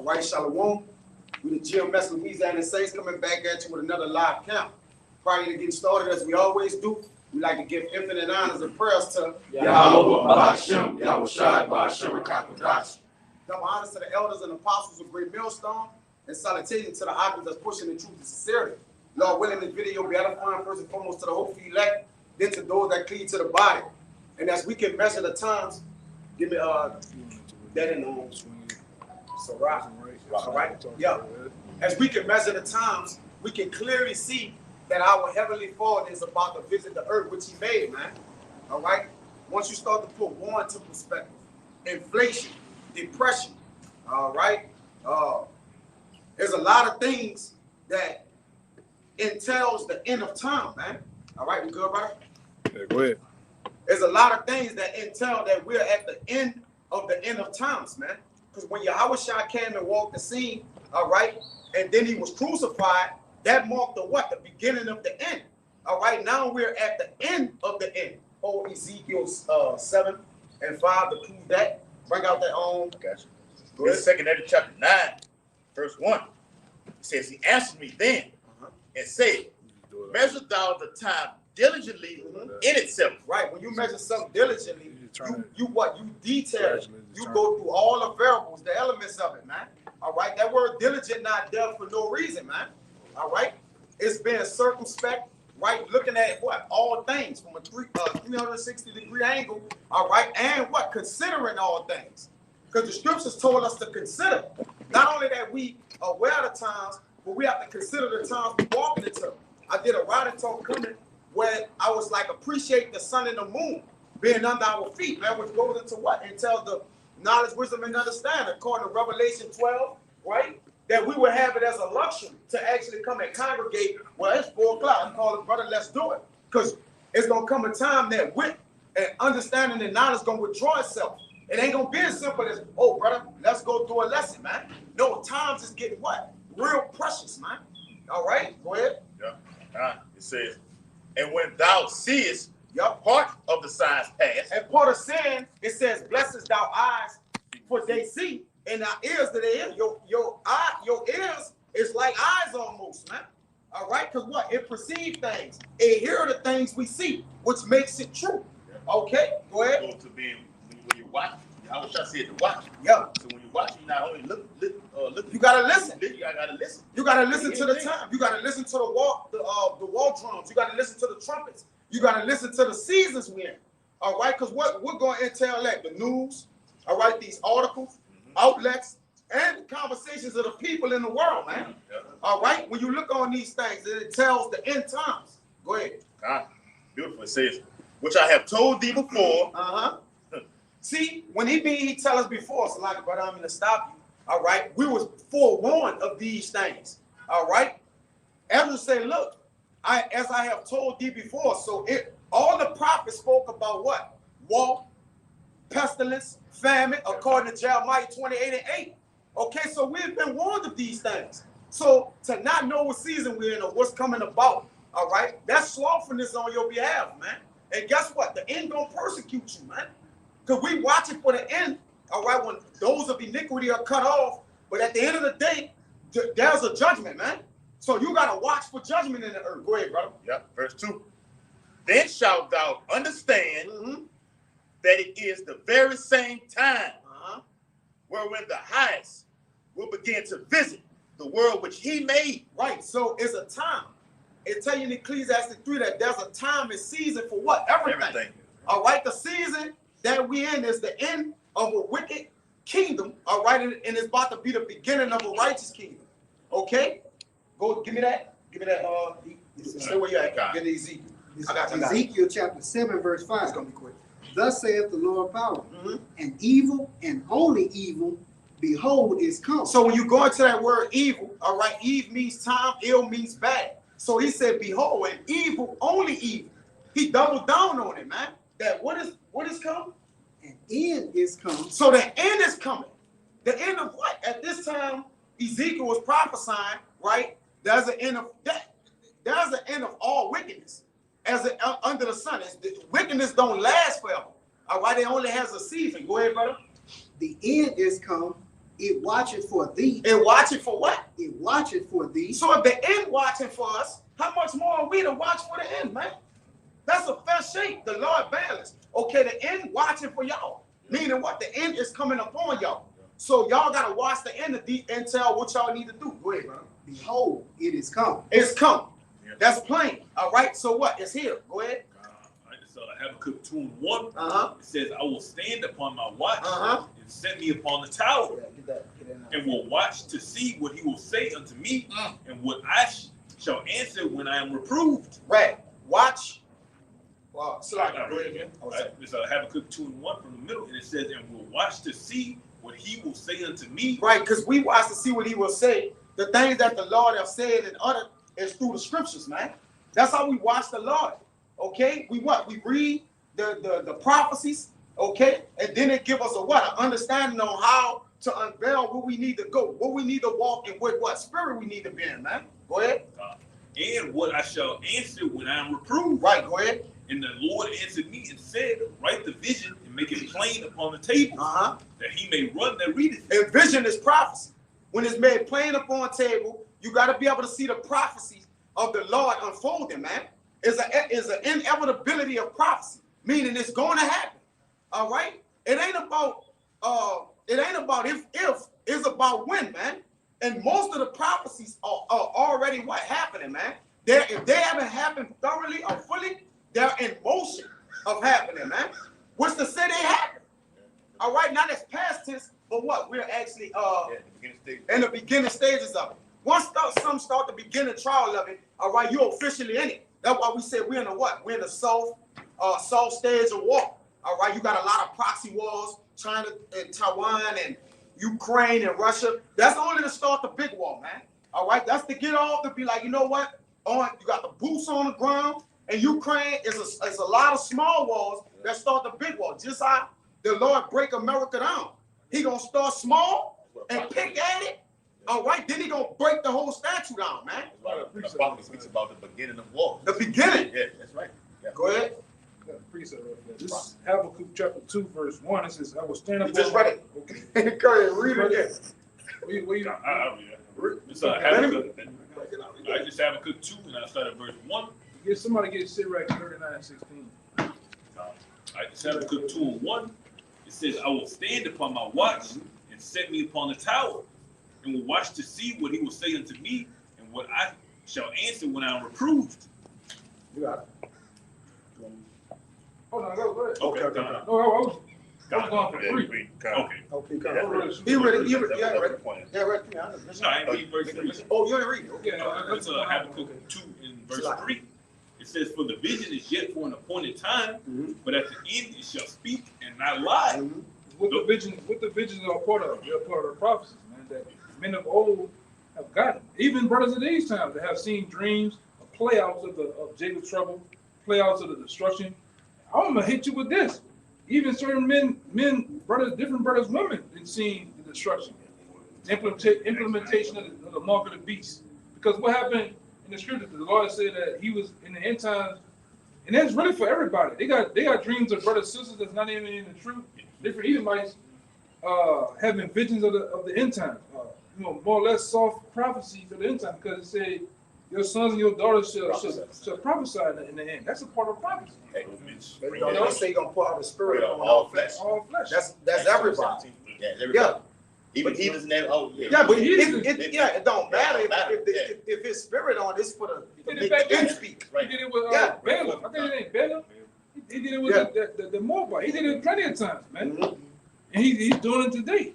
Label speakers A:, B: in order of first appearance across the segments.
A: All right, Shalom. We the GMS Louisiana Saints coming back at you with another live count. Prior to getting started, as we always do, we like to give infinite honors and prayers to
B: Yahweh Ba'ashem, Yahweh Shai Ba'ashem Rakakadash.
A: double honors to the elders and apostles of Great Millstone, and salutation to the occupants that's pushing the truth and sincerity. Lord willing, this video will be edifying first and foremost to the hopefully elect, then to those that cleave to the body. And as we can measure the times, give me that in so right? Yeah. As we can measure the times, we can clearly see that our heavenly Father is about to visit the earth, which He made, man. All right. Once you start to put war into perspective, inflation, depression, all right. There's a lot of things that entails the end of time, man. All right, we good, right?
C: Yeah, go ahead.
A: There's a lot of things that entail that we're at the end of times, man. Because when Yahweh Shai came and walked the scene, all right, and then He was crucified, that marked the what? The beginning of the end. All right, now we're at the end of the end. Oh, Ezekiel 7 and 5 to prove that. Bring out that own.
B: Gotcha. Go ahead. 2 Ezra chapter 9, verse 1. It says, He answered me then and said, measure thou the time diligently in itself.
A: Right. When you measure something diligently, you detail it. You go through all the variables, the elements of it, man. All right. That word diligent not there for no reason, man. All right. It's being circumspect, right? Looking at what? All things from a 360-degree angle. All right. And what? Considering all things. Because the scriptures told us to consider. Not only that we are aware of the times, but we have to consider the times we're walking into. I did a writing talk coming where I was like, appreciate the sun and the moon being under our feet, man, which goes into what? It tells the knowledge, wisdom, and understanding, according to Revelation 12, right? That we would have it as a luxury to actually come and congregate. Well, it's 4 o'clock. I'm calling, brother, let's do it. Because it's going to come a time that wit and understanding and knowledge is going to withdraw itself. It ain't going to be as simple as, oh, brother, let's go through a lesson, man. No, times is getting what? Real precious, man. All right, go ahead.
B: Yeah. It says, and when thou seest part of the signs pass.
A: And part of sin, it says, blessed thou eyes, for they see, and our ears that they hear. Your ears is like eyes almost, man. All right, because what? It perceives things. It hears the things we see, which makes it true. Okay, go ahead.
B: Go to being when you watch. I wish I said to watch.
A: Yeah.
B: So when you watch, you not only look.
A: You gotta listen.
B: You gotta listen.
A: You gotta listen to the time. You gotta listen to the wall drums. You gotta listen to the trumpets. You gotta listen to the seasons we're in. All right, because what we're going to entail that the news. All right, these articles, outlets, and conversations of the people in the world, man.
B: Yeah.
A: All right, when you look on these things, it tells the end times. Go ahead.
B: Beautiful. It says, which I have told thee before.
A: See, when he tell us before, so like, brother, I'm going to stop you. All right, we was forewarned of these things. All right, Ezra say, look, as I have told thee before. So all the prophets spoke about what? War, pestilence, famine, according to Jeremiah 28:8. Okay, so we've been warned of these things. So to not know what season we're in or what's coming about, all right, that's slothfulness on your behalf, man. And guess what? The end gonna persecute you, man. Because we watching for the end, all right, when those of iniquity are cut off. But at the end of the day, there's a judgment, man. So you got to watch for judgment in the earth. Go ahead, brother.
B: Yep, verse 2. Then shalt thou understand that it is the very same time wherein the highest will begin to visit the world which He made.
A: Right, so it's a time. It tell you in Ecclesiastes 3 that there's a time and season for what? Everything. All right, the season that we in is the end of a wicked kingdom, all right, and it's about to be the beginning of a righteous kingdom. Okay? Go, give me that. Stay where you at. Get Ezekiel. I got
D: Ezekiel chapter 7, verse 5.
A: It's going to be quick.
D: Thus saith the Lord power, and evil and only evil, behold, is come.
A: So when you go into that word evil, all right, Eve means time, ill means bad. So he said, behold, and evil, only evil. He doubled down on it, man. That what is coming?
D: An end is come.
A: So the end is coming. The end of what? At this time, Ezekiel was prophesying, right? There's an end of that. There's an end of all wickedness. Under the sun. Wickedness don't last forever. All right, it only has a season. Go ahead, brother.
D: The end is come, It watcheth for thee.
A: It watching for what?
D: It watcheth for thee.
A: So if the end watching for us, how much more are we to watch for the end, man? That's a fair shake. The Lord balance. Okay, the end watching for y'all. Meaning what? The end is coming upon y'all. So y'all gotta watch the end of the and tell what y'all need to do. Go ahead, brother.
D: Behold, it is come.
A: It's come. That's plain. All right. So what? It's here. Go ahead.
C: Habakkuk 2:1.
A: Uh-huh.
C: It says, I will stand upon my watch
A: Uh-huh.
C: and set me upon the tower,
A: Get that now.
C: and will watch to see what he will say unto me, and what I shall answer when I am reproved.
A: Right. Watch. Wow. So like, go ahead again.
C: It's Habakkuk 2:1 from the middle, and it says, and will watch to see what he will say unto me.
A: Right, because we watch to see what he will say. The things that the Lord have said and uttered is through the scriptures, man. That's how we watch the Lord. Okay, we what? We read the prophecies, okay, and then it give us a what? An understanding on how to unveil where we need to go, where we need to walk, and what spirit we need to be in, man. Go ahead.
C: And what I shall answer when I am reproved.
A: Right, go ahead.
C: And the Lord answered me and said, write the vision and make it plain upon the table, that he may run that readeth.
A: And vision is prophecy. When it's made plain upon table, you got to be able to see the prophecies of the Lord unfolding, man. Is an inevitability of prophecy, meaning it's going to happen. All right. It ain't about if, it's about when, man. And most of the prophecies are already what happening, man. If they haven't happened thoroughly or fully, they're in motion of happening, man. What's to say they happen? All right, now that's past tense, but what? We're actually in the beginning stages of it. Once some start the beginning trial of it, all right, you're officially in it. That's why we say we're in the what? We're in the soft stage of war. All right, you got a lot of proxy wars, China and Taiwan and Ukraine and Russia. That's only to start the big war, man. All right, that's to get off to be like, you know what? You got the boots on the ground, and Ukraine is a lot of small wars that start the big war. Just how the Lord break America down. He gonna start small and pick at it. All right, then he gonna break the whole statue down, man.
B: The prophet speaks about the beginning of war.
A: The beginning.
B: Yeah, that's right. Yeah.
A: Go ahead.
E: This is Habakkuk chapter 2, verse 1. It says, I will stand up.
A: You just read it. Okay. Go ahead, read it again.
C: I read it. It's Habakkuk. I just Habakkuk 2, and I start at verse 1.
E: Get somebody get Sirach 39:16.
C: I just Habakkuk 2:1. It says, I will stand upon my watch and set me upon the tower, and will watch to see what he will say unto me, and what I shall answer when I am reproved.
A: You got it.
E: Oh, no, go ahead.
C: Okay,
E: No, I was going for three.
C: Okay.
A: Okay,
E: Yeah,
A: come on.
E: that's
A: He read it. Yeah, read it.
B: Point.
A: Yeah, read it.
C: No, I ain't read verse 3.
A: Oh, you didn't read it. Okay.
E: Yeah,
C: It's Habakkuk 2 in verse 3. It says, for the vision is yet for an appointed time, but at the end it shall speak and not lie.
E: What the visions are part of? They're part of the prophecies, man, that men of old have gotten. Even brothers of these times that have seen dreams of playouts of Jacob's trouble, playouts of the destruction. I'm gonna hit you with this. Even certain men, brothers, different brothers, women, been seeing the destruction, implementation of the mark of the beast. Because what happened in the scripture, the Lord said that He was in the end times, and that's really for everybody. They got dreams of brothers and sisters that's not even in the truth. Different Edomites having visions of the end times. More or less soft prophecies of the end time, because it said your sons and your daughters shall prophesy in the end. That's a part of prophecy.
A: But don't say you're gonna pour out the spirit on
B: all flesh.
E: All flesh.
A: That's everybody.
B: Yeah, everybody.
A: Yeah.
B: Even heathens never. Oh, yeah.
A: Yeah, but
E: Heathens-
A: it don't matter
B: Yeah.
A: if his spirit on this for
E: He
A: the
E: did it back then.
A: speak.
E: He did it with
A: Yeah.
E: Balaam. I think it ain't Balaam. He did it with the Moabite. He did it plenty of times, man. And he's doing it today.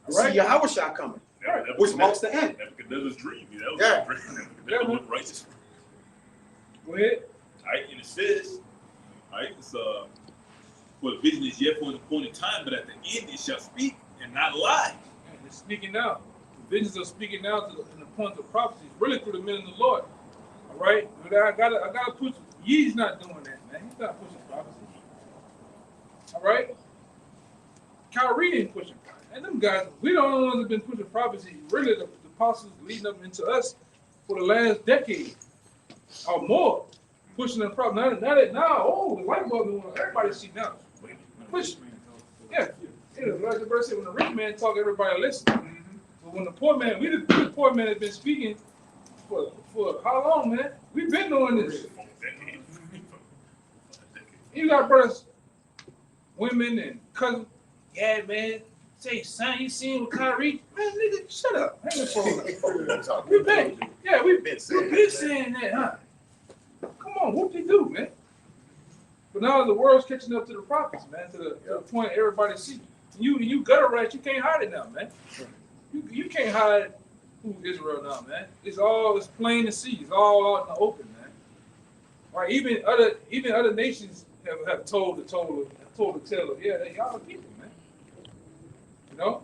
A: All right, Yahweh shall come, which marks the end.
C: Nebuchadnezzar's dream. That was
A: Yeah.
C: a dream. Nebuchadnezzar was righteous.
E: Go ahead.
C: All right, and it says, all right, it's for the vision is yet for an appointed time, but at the end it shall speak and not lie.
E: And it's speaking now. The visions are speaking now to the point of prophecy, really through the men of the Lord. All right, but I gotta push. He's not doing that, man. He's not pushing prophecy. All right, Kyrie ain't pushing. And them guys, we the only ones that been pushing prophecy. Really, the apostles leading up into us for the last decade or more, pushing the prophecy. Now, the light bulb, everybody see now. Push. Yeah, like the verse said, when the rich man talk, everybody listen. But when the poor man, the poor man has been speaking for how long, man? We've been doing this. You got brothers, women, and cousins. Yeah, man. Say, son, you seen with Kyrie? Man, nigga, shut up. Hang the phone up. We've been saying that, huh? Come on, what they do, man? But now the world's catching up to the prophets, man, to the point everybody see. You gutter rats, you can't hide it now, man. You can't hide who Israel now, man. It's plain to see. It's all out in the open, man. Right? Even other nations have told the tale of, yeah, y'all the people, man. You know?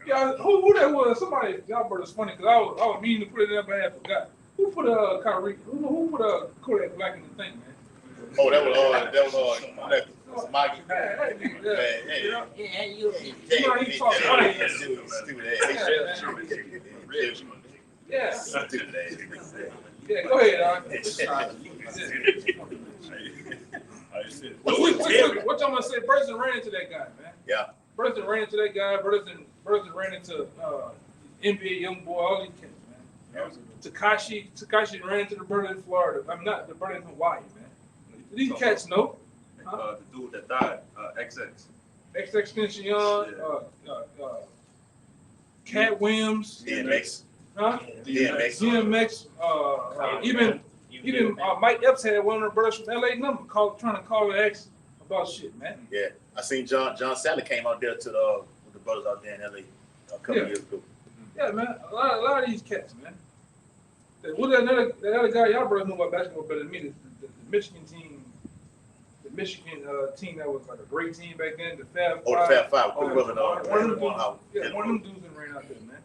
E: Yeah, who that was? Somebody, y'all brothers funny, because I was meaning to put it up, but I had forgot. Who put Kyrie? Who put Kodak Black in the thing, man?
B: Oh, that was Maggie.
E: Yeah, go ahead, what y'all gonna say? Person ran into that guy, man.
B: Yeah.
E: Person ran into that guy. Person ran into NBA young boy. All these kids, man. Tekashi ran into the brother in Florida. I'm not the brother in Hawaii, man. These cats know.
F: The dude that died, XX.
E: XXXTentacion, Cat Williams,
B: DMX.
E: huh?
B: DMX.
E: Even Mike Epps had one of the brothers from LA number trying to call the ex about shit, man.
B: Yeah, I seen John Sally came out there to with the brothers out there in LA a couple years ago.
E: Yeah, man, a lot of these cats, man. What that other guy y'all brothers know about basketball better than me? The Michigan team. Michigan team that was like a great team back then, the Fab Five.
B: Oh, the Fab Five.
E: One of them dudes that ran out there, man.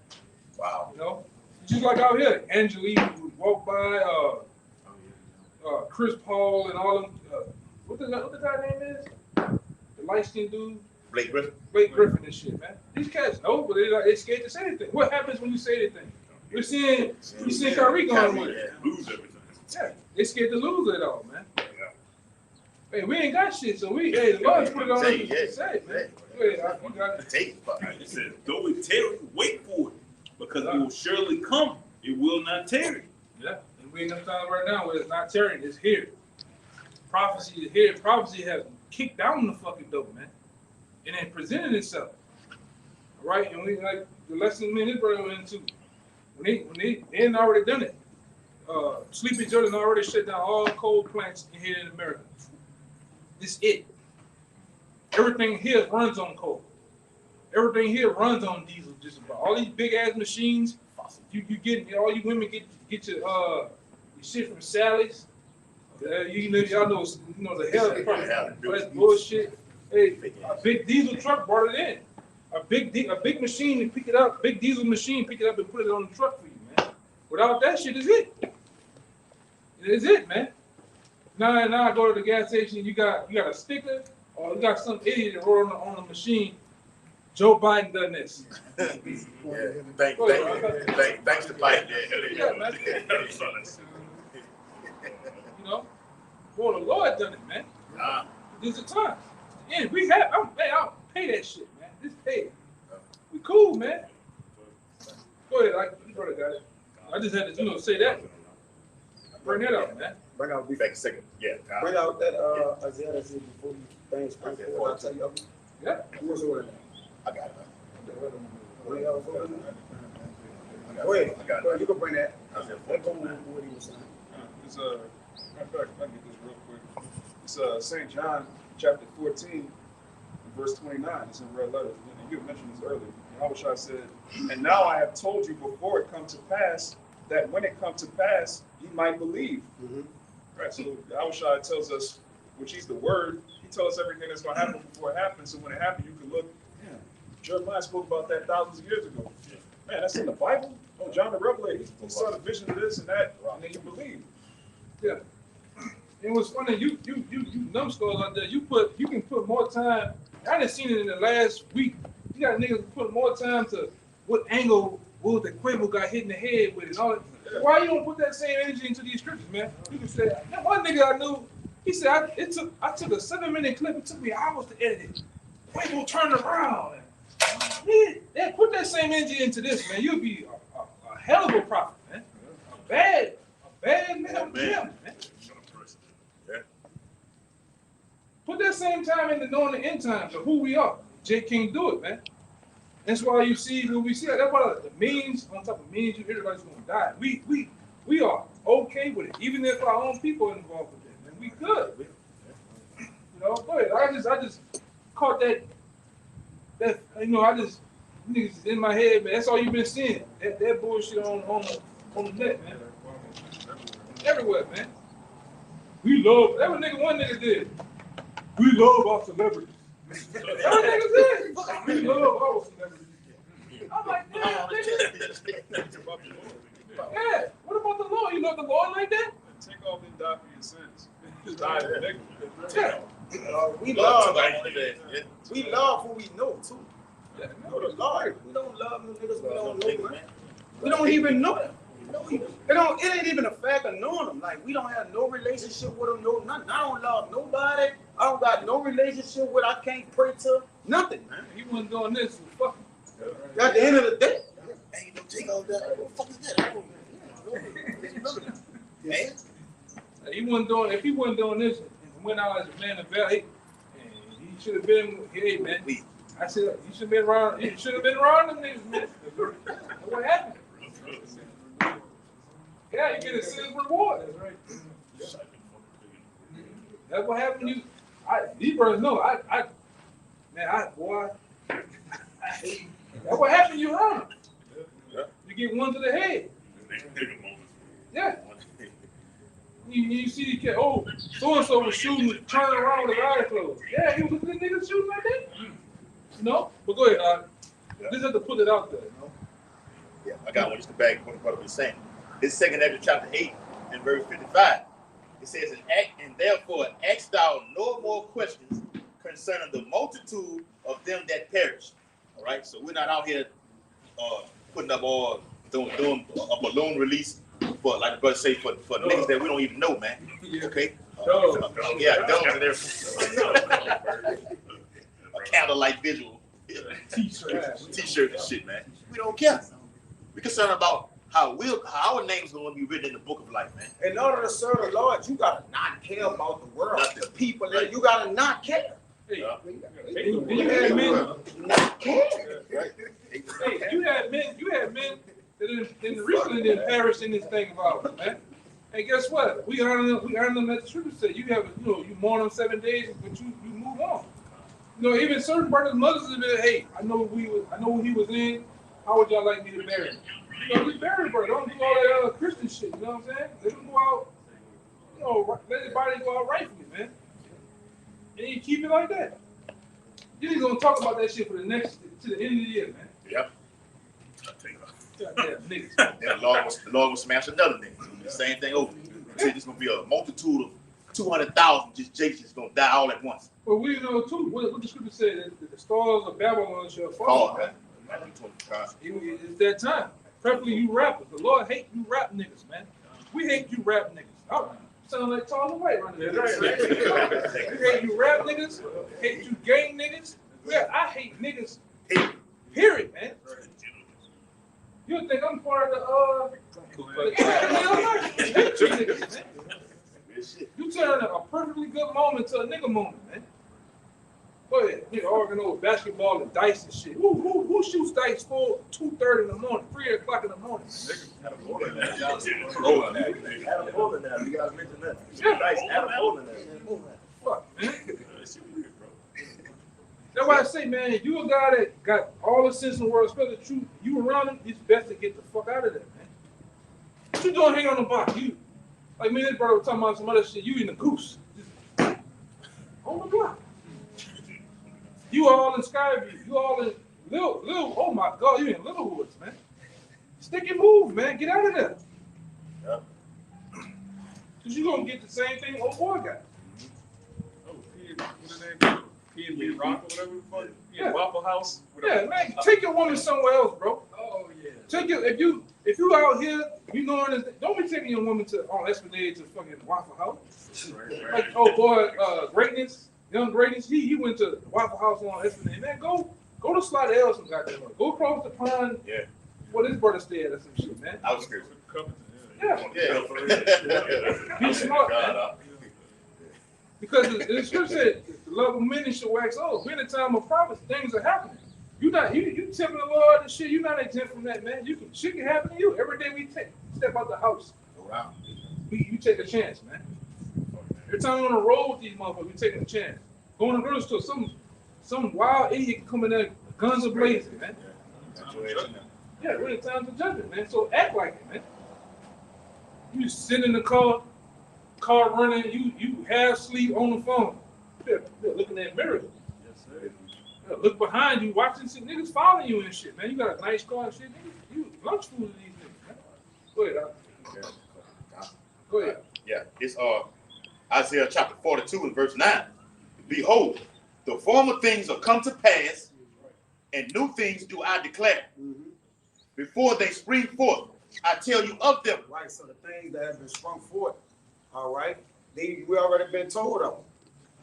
B: Wow.
E: You know, just like out here, Angelique would walk by, Chris Paul and all them. What the guy name is? The light-skinned dude.
B: Blake
E: Griffin and shit, man. These cats know, but they scared to say anything. What happens when you say anything? You're seeing Kyrie going with it.
C: Lose everything.
E: Yeah, they scared to lose it all, man. Hey, we ain't got shit, so the Lord put it on us to say, man. You got it.
C: It says, though it tarry, wait for it, because it will surely come. It will not tarry.
E: Yeah, and we in them times right now where it's not tarrying, it's here. Prophecy is here. Prophecy has kicked down the fucking door, man. And then presented itself. All right, and we like the lesson me and his brother went into. When they hadn't already done it. Sleepy Jordan already shut down all coal plants here in America. This it. Everything here runs on coal. Everything here runs on diesel. Just about all these big ass machines. You get all you women get your shit from Sally's. Y'all know the hell department. That's bullshit. Hey, a big diesel truck brought it in. A big machine to pick it up. Big diesel machine pick it up and put it on the truck for you, man. Without that shit, is it. It is it, man. Now I go to the gas station. You got a sticker, or you got some idiot that wrote on the machine. Joe Biden done this.
B: Yeah. Thanks to Biden.
E: Yeah, man. You know, well, the Lord done it, man. There's a time. Yeah, I'll pay that shit, man. Just pay it. We cool, man. Go ahead, you brother got it. I just had to, say that. Bring that up, man.
A: Bring out
B: Back a second. Yeah.
A: Bring out that Isaiah that said before you things spring forward. I'll tell you.
E: Yeah.
A: Who was over there?
B: I got it.
A: Go ahead. You can bring that. What he was saying.
G: It's matter of fact, I get this real quick. It's St. John chapter 14, verse 29. It's in red letters. And you mentioned this earlier. Yahushua said, "And now I have told you before it come to pass, that when it come to pass, ye might believe."
A: Mm-hmm.
G: Right. So Yahushua tells us, which he's the word. He tells us everything that's going to happen before it happens. So when it happens, you can look. Yeah, Jeremiah spoke about that thousands of years ago. Man, that's in the Bible. Oh, John the Revelator, he saw the vision of this and that, and then you believe.
E: Yeah. It was funny. You numbskulls out there. You can put more time. I done seen it in the last week. You got niggas put more time to what angle Will the Quavo got hit in the head with and all that. Yeah. Why you don't put that same energy into these scriptures, man? You can say that one nigga I knew. He said I took a 7-minute clip. It took me hours to edit it. we gonna turn it around. Yeah, put that same energy into this, man. You'll be a hell of a prophet, man. A bad man, man. Put that same time into knowing the end times of who we are. Jay can't do it, man. That's why you see what we see. That's why the means on top of means, you Israelites gonna die. We are okay with it, even if our own people are involved with it, and we good. You know, go ahead. I just caught that I just niggas in my head, man. That's all you've been seeing. That bullshit on the net, man. Everywhere, man. We love that what one nigga did. We love our celebrities. That what niggas did. We love our celebrities. I'm like, damn, nigga. Yeah. What about the Lord? You love the Lord like that?
G: Take off and die for your sins. Die for niggas.
E: Yeah.
A: We love who we know too. Yeah, know the Lord. We don't love them niggas we don't know, man. We don't even know them. It ain't even a fact of knowing them. Like we don't have no relationship with them, no nothing. I don't love nobody. I don't got no relationship with. I can't pray to nothing, man.
E: He wasn't doing this. Fucking.
A: At the end of the day, hey, don't take all that. What the fuck is that?
E: He wasn't doing. If he wasn't doing this and went out as a man of value, he should have been. Hey, man. I said you should have been around. You should have been around them niggas, man. What happened? Yeah, you get a silver reward. That's right. That's what happened. These brothers know. That's what happened. You around them. You get one to the head. Yeah. You see the kid. Oh, so and so was shooting, turning around with his eyes closed. Yeah, he was the nigga shooting like that. You know? But go ahead, just have to put it out there, you know?
B: Yeah, I got one just to back what brother was saying. This second Ezra chapter 8 and verse 55. It says, and therefore ask thou no more questions concerning the multitude of them that perish. All right, so we're not out here putting up all doing a balloon release for, like the brother say, for niggas that we don't even know, man. Okay. Yeah, domes and everything. A candlelight visual. T-shirt and shit, man. We don't care. We're concerned about how our name's going to be written in the book of life, man.
A: In order to serve the Lord, you gotta not care about the world, the people there. You gotta not care.
E: Hey, you had men.
A: Not care.
E: Hey, you had men that recently didn't perish in this thing about it, man. And guess what? We honor them as the scripture said. You mourn them 7 days, but you move on. You know, even certain brothers and mothers have been, hey, I know who he was in. How would y'all like me to bury him? You know, just bury, bro. Don't do all that Christian shit. You know what I'm saying? Let him go out. You know, let his body go out rightfully, man. And you keep it like that. You ain't gonna talk about that shit for to the end of the year, man.
B: Yep.
E: Goddamn niggas.
B: Then the Lord will smash another nigga. The same thing over. There's gonna be a multitude of 200,000 just gonna die all at once.
E: Well, we know too what the scripture said that the stars of Babylon shall fall. Man. It's that time. Preferably you rappers. The Lord hate you rap niggas, man. We hate you rap niggas. Oh, sound like Tom White right there. We hate you rap niggas. Hate you gang niggas. Yeah, I hate niggas. Period, man. You think I'm part of the You turn a perfectly good moment to a nigga moment, man. Go ahead, nigga arguing over basketball and dice and shit. Who shoots dice for 2:30 in the morning, 3 o'clock in the morning?
F: Had a bowling alley. You guys mentioned that. Dice had a bowling alley.
E: Fuck, man. That's why I say, man, you a guy that got all the sense in the world, especially the truth. You around him, it's best to get the fuck out of there, man. What you doing hanging on the block? You, like me and this brother were talking about some other shit. You in the goose. Just on the block. You all in Skyview. You all in Little. Oh my God, you in Little Woods, man. Stick and move, man. Get out of there.
B: Yeah.
E: Cause you gonna get the same thing old boy got.
G: Oh, what's the name? P&B Rock or whatever the fuck.
E: Yeah.
G: Waffle House.
E: Yeah, man. Take your woman somewhere else, bro.
G: Oh yeah.
E: Take your if you out here, you knowing this, don't be taking your woman to Esplanade to fucking Waffle House. Like, oh boy, greatness. Young Grady, he went to Waffle House on Esplanade. Man, go to Slaughter Ellison, goddamn. Go across the pond.
B: Yeah.
E: Where his brother stayed or some shit, man.
B: I was scared.
E: Yeah.
B: Yeah.
E: Be smart, man. Because the scripture said, the love of many shall wax old. We're in a time of prophecy. Things are happening. You tempting the Lord and shit. You're not exempt from that, man. Shit can happen to you. Every day we step out the house.
B: Wow.
E: You take a chance, man. Every time we're on the road with these motherfuckers, we taking a chance. Going to the grocery store, some wild idiot can come in there, guns are blazing, man. Yeah, we're in time for judgment, man. So act like it, man. You sit in the car running, you half sleep on the phone. You're looking at mirrors.
C: Yes, sir.
E: Yeah, look behind you, watching shit. Niggas following you and shit, man. You got a nice car and shit. Niggas, you lunch food to these niggas, man. Go ahead, Doc. Go ahead.
B: Yeah, it's Isaiah chapter 42 and verse 9. Behold, the former things are come to pass, and new things do I declare. Before they spring forth, I tell you of them.
A: Right, so the things that have been sprung forth, all right, we already been told of them,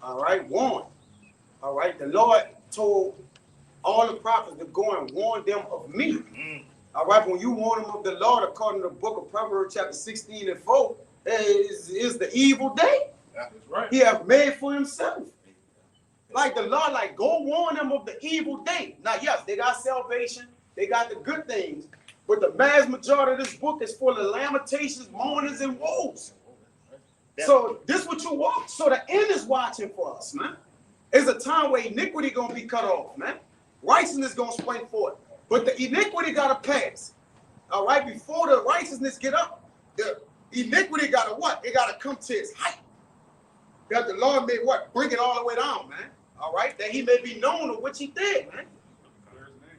A: all right, warned, all right. The Lord told all the prophets to go and warn them of me, all right. When you warn them of the Lord, according to the book of Proverbs chapter 16 and 4, is the evil day.
E: That's right.
A: He have made for himself. Like the Lord, like go warn them of the evil day. Now, yes, they got salvation, they got the good things, but the vast majority of this book is full of lamentations, mournings, and woes. So this what you want. So the end is watching for us, man. It's a time where iniquity gonna be cut off, man. Righteousness gonna spring forth, but the iniquity gotta pass. All right, before the righteousness get up, the iniquity gotta what? It gotta come to its height. That the Lord may what? Bring it all the way down, man. All right, that he may be known of which he did, man.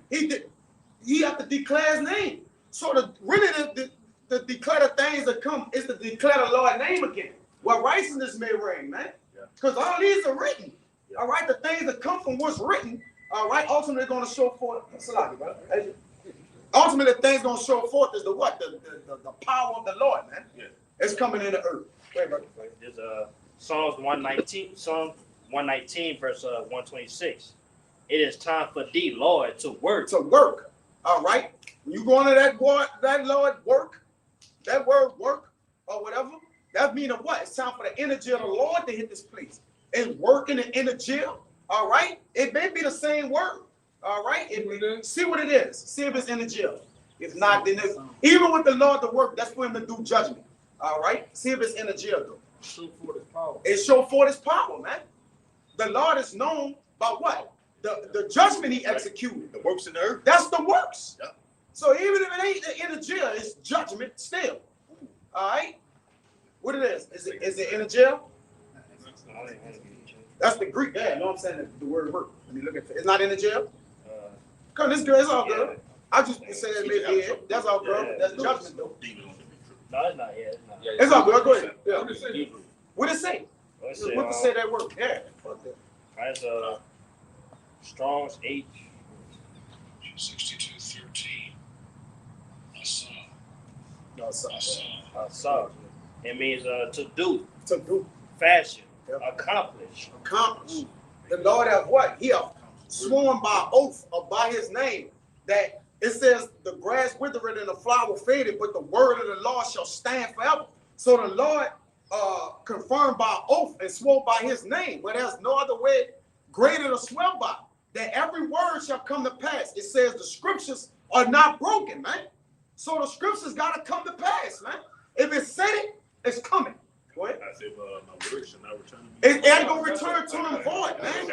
A: He did. He have to declare his name. So the declare the things that come is to declare the Lord's name again. Where righteousness may reign, man. Because all these are written. All right, the things that come from what's written, all right, ultimately going to show forth. Ultimately, the things going to show forth is the what? The power of the Lord, man. Yeah. It's coming in the earth. Wait, brother.
F: There's Psalms 119, verse 126. It is time for thee, Lord, to work.
A: To work. All right. When you go into that Lord work, that word work or whatever, that means what? It's time for the energy of the Lord to hit this place. And working the energy, all right? It may be the same word. All right. See what it is. See if it's energy. If not, then even with the Lord to work, that's for him to do judgment. All right. See if it's energy though.
E: Show forth his power.
A: It show forth his power, man. The Lord is known by what? The judgment he executed.
B: The works in the earth.
A: That's the works.
B: Yeah.
A: So even if it ain't the energy, it's judgment still. All right. What it is? Is it energy? That's the Greek. Yeah, you know what I'm saying? The word work. Let me look at it. It's not energy. Come, this girl, it's all good. I just say it maybe yeah. That's all good. That's judgment though.
F: No, it's not yet.
A: It's all good. Go ahead. Yeah.
E: What did it say?
A: What it say? What to say that word? Yeah. Fuck that.
F: That's Strong's H.
H: 62:13.
A: No,
F: Saw. It means to do,
A: to do,
F: fashion,
A: Yep.
F: accomplish.
A: The Lord have what? He have sworn by oath or by his name that it says the grass withereth and the flower faded, but the word of the Lord shall stand forever. So the Lord confirmed by oath and swore by his name, but there's no other way greater to swear by, that every word shall come to pass. It says the scriptures are not broken, man. So the scriptures got to come to pass, man. If it said it, it's coming. Go ahead.
C: I said, my word shall not return to me.
A: It ain't going to return to them void, man.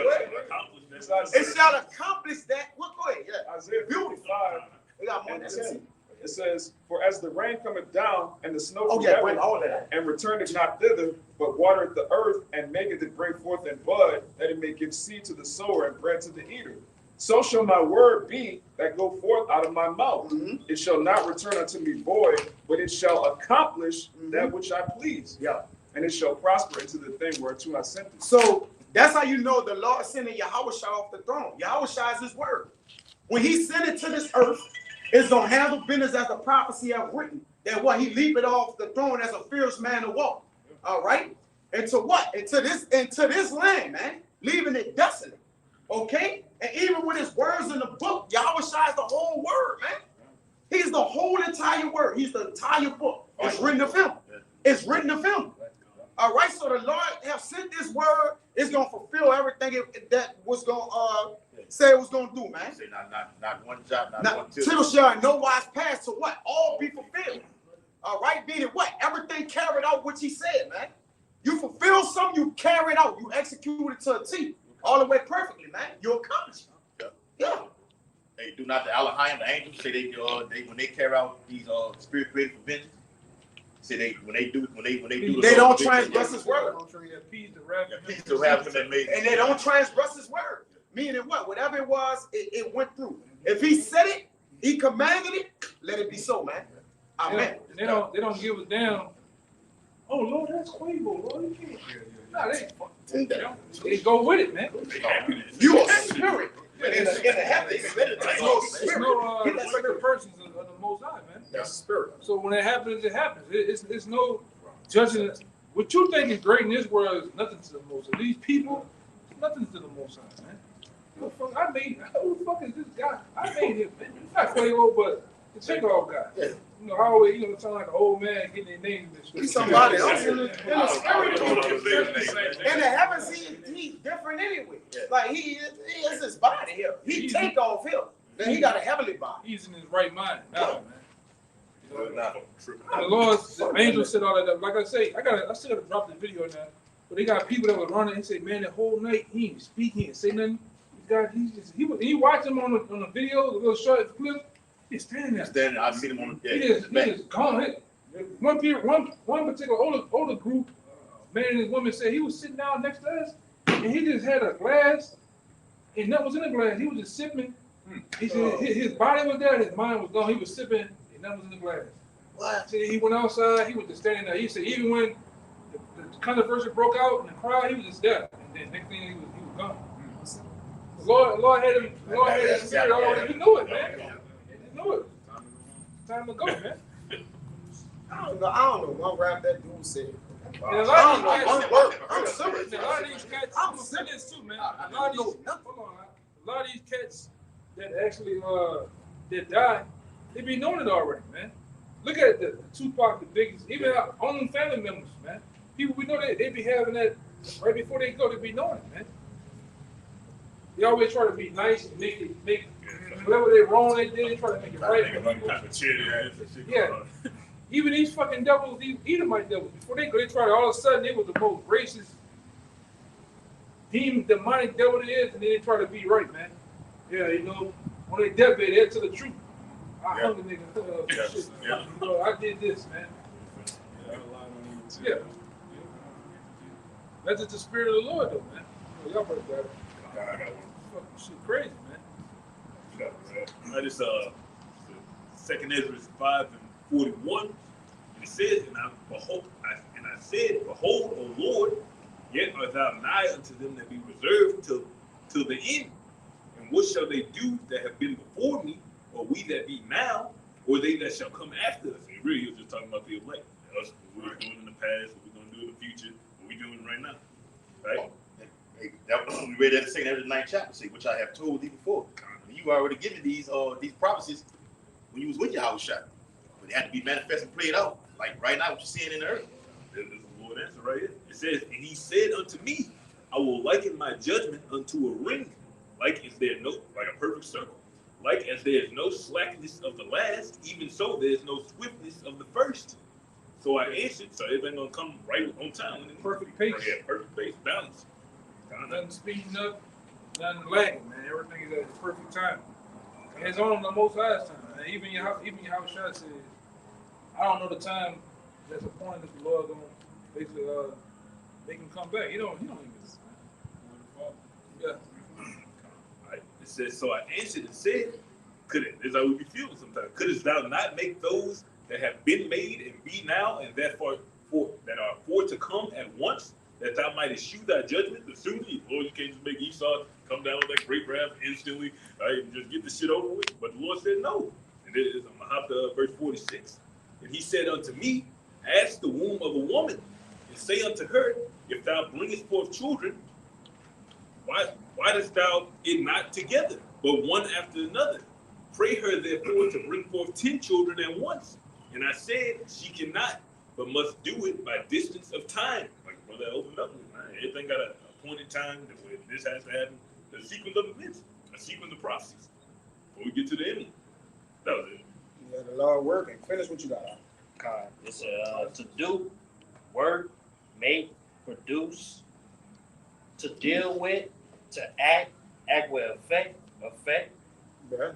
A: It shall accomplish that. Well, go ahead. Yeah.
G: Isaiah 55.
A: We got more than that.
G: It says, for as the rain cometh down and the snow
A: Oh,
G: from
A: yeah,
G: heaven,
A: all that.
G: and returneth not thither, but watereth the earth and maketh it bring forth and bud, that it may give seed to the sower and bread to the eater. So shall my word be that go forth out of my mouth.
A: Mm-hmm.
G: It shall not return unto me void, but it shall accomplish that which I please.
A: Yeah.
G: And it shall prosper into the thing whereto I sent it.
A: So that's how you know the Lord sending Yahushua off the throne. Yahushua is his word. When he sent it to this earth, it's going to handle business as the prophecy have written. That what he leaped off the throne as a fierce man to walk. All right? And to what? Into this land, man. leaving it desolate. Okay? And even with his words in the book, Yahweh Shai is the whole word, man. He's the whole entire word. He's the entire book. It's written of him. It's written of him. All right, so the Lord have sent this word. It's going to fulfill everything that was going to say it was going to do, man.
B: Say not one jot, not one tittle.
A: Tittle shall in no wise pass to what? All be fulfilled. All right, meaning what? Everything carried out what he said, man. You fulfill something, you carry it out. You execute it to a T. All the way perfectly, man. You accomplish it. Yeah.
B: Hey, do not the Elohim, the angels, say they when they carry out these spirit created for vengeance. Say they when they do
A: they don't transgress his word. And they don't transgress his word. Meaning what? Whatever it was, it went through. If he said it, he commanded it, let it be so, man. Amen.
E: They don't give a damn. Oh Lord, that's Quavo, Lord. You can't. They go with it, man.
A: You are spirit. In the heavens,
E: There's no respected persons of the Most High, man.
A: that's spirit.
E: So when it happens, it happens. It's no judging. What you think is great in this world is nothing to the Most High. These people, it's nothing to the Most High, man. Who the fuck is this guy? I made him, man. It's not Quavo, but the takeoff guy. Yeah. You know, I always, sound like an old man getting their name in this.
A: He's somebody else in the spirit. In the heavens, he's different anyway. Like he is his body here. He take off here. Then he got a heavenly body.
E: He's in his right mind now, man. The Lord, the angel said all that. Like I say, I still gotta drop the video now. But they got people that were running and say, man, the whole night he ain't speak, he ain't say nothing. He watched him on the video, the little short clip. He's standing there.
B: I've seen him on the
E: He is gone. One particular older group, man and his woman said he was sitting down next to us and he just had a glass and nothing was in the glass. He was just sipping. He said his body was there, his mind was gone. He was sipping and nothing was in the glass. What? So he went outside, he was just standing there. He said even when the controversy broke out in the crowd, he was just there. And then next thing he was gone. The Lord had his spirit already. He knew it, man. He knew it. Time to go, man.
A: I don't know one rap that dude said.
E: And a lot of these cats,
A: I'm serious.
E: a lot of these cats, I'm serious too, man. A lot of these cats that actually that died, they be knowing it already, man. Look at the Tupac, the biggest, even our own family members, man. People we know they be having that right before they go, they be knowing it, man. They always try to be nice and make whatever they wrong they did, they try to make it right. Yeah. Even these fucking devils, these Edomite devils, before they go, they try to all of a sudden they was the most racist, demonic devil it is, and then they try to be right, man. Yeah, on their deathbed, they to the truth. I hung the nigga. Shit. I did this, man. Yeah. That's just the spirit of the Lord, though, man. Y'all better got it.
C: I got one.
E: Fucking shit crazy, man.
C: I just 2nd Ezra 5:41. And it says, and I said, behold, O Lord, yet art thou nigh unto them that be reserved till the end. And what shall they do that have been before me, or we that be now, or they that shall come after us? And really, he was just talking about the elect. Us, what we were doing in the past, what we're going to do in the future, what we're doing right now. Right?
B: We read that in 2nd Ezra 9th chapter, which I have told thee before. You already given these prophecies when you was with Yahweh Shai. But they had to be manifest and played out. Like right now, what you're seeing in the earth.
C: There's the Lord answer right here. It says, and he said unto me, I will liken my judgment unto a ring, like a perfect circle. Like as there is no slackness of the last, even so there is no swiftness of the first. So I answered, so everything gonna come right on time.
E: Perfect pace.
C: Right, yeah, perfect pace, balance.
E: Nothing speeding up, nothing lagging, man. Everything is at the perfect time. And it's on the Most High's time. And even Yahweh Shai said, I don't know the time that's appointed that the Lord gonna basically make him come back. He don't even. Yeah.
C: Right. It says, so I answered and said, this is how we be feeling sometimes. Couldst thou not make those that have been made and be now and that are for to come at once, that thou might eschew thy judgment the sooner? Lord, you can't just make Esau come down with that great wrath instantly, right, and just get the shit over with. But the Lord said no. And I'm going to hop to verse 46. And he said unto me, ask the womb of a woman, and say unto her, if thou bringest forth children, why dost thou it not together, but one after another? Pray her therefore to bring forth 10 children at once. And I said, she cannot, but must do it by distance of time. Like brother opened up, right? Everything got an appointed time where this has to happen. The sequence of events, a sequence of prophecies. Before we get to the end, that was it.
A: Yeah, the Lord working. Finish what you got.
F: God, it's to do, work, make, produce, to deal with, to act with effect.
A: Yeah.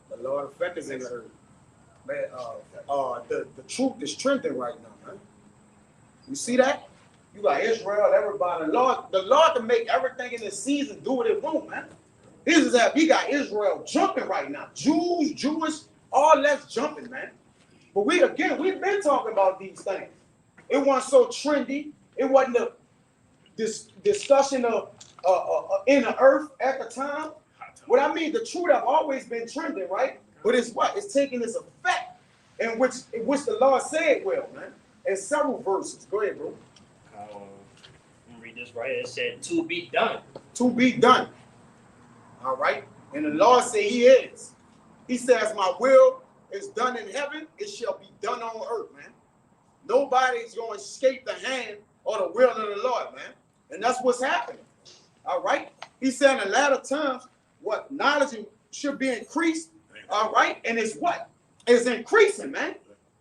A: The Lord effect is in the earth. Man, the truth is trending right now, man. You see that? You got Israel, everybody. The Lord can make everything in this season do what it wants, man. This is that we got Israel jumping right now. Jews, Jewish, all that's jumping, man. But we've been talking about these things. It wasn't so trendy. It wasn't this discussion of in the earth at the time. What I mean, the truth have always been trending, right? But it's what? It's taking its effect in which the Lord said well, man. In several verses. Go ahead, bro.
F: Let me read this right. It said, to be done.
A: To be done. All right? And the Lord said he is. He says, my will is done in heaven. It shall be done on earth, man. Nobody's going to escape the hand or the will of the Lord, man. And that's what's happening. All right? He said in the latter times, what? Knowledge should be increased. All right? And it's what? It's increasing, man.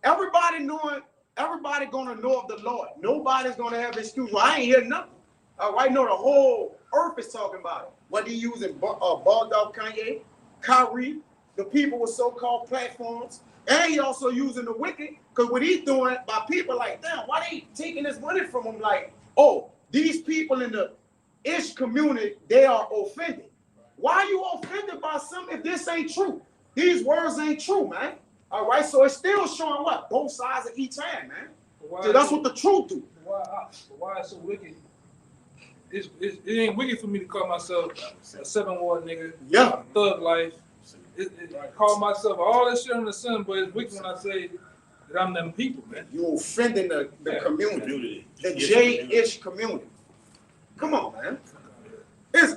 A: Everybody gonna know of the Lord. Nobody's gonna have excuse. Well, I ain't hear nothing. All right, no, the whole earth is talking about it. What he using Ball Dog Kanye, Kyrie, the people with so-called platforms, and he also using the wicked, because what he's doing by people like, damn, why they taking this money from him? Like, oh, these people in the Ish community, they are offended. Why are you offended by something if this ain't true? These words ain't true, man. All right, so it's still showing what? Both sides of each hand, man. So that's what the truth do.
E: Why it's so wicked? It ain't wicked for me to call myself a 7-ward nigga.
A: Yeah.
E: Thug life. I call myself all that shit on the sun, but it's wicked when I say that I'm them people, man.
A: You offending the community, the J-ish community. Come on, man. It's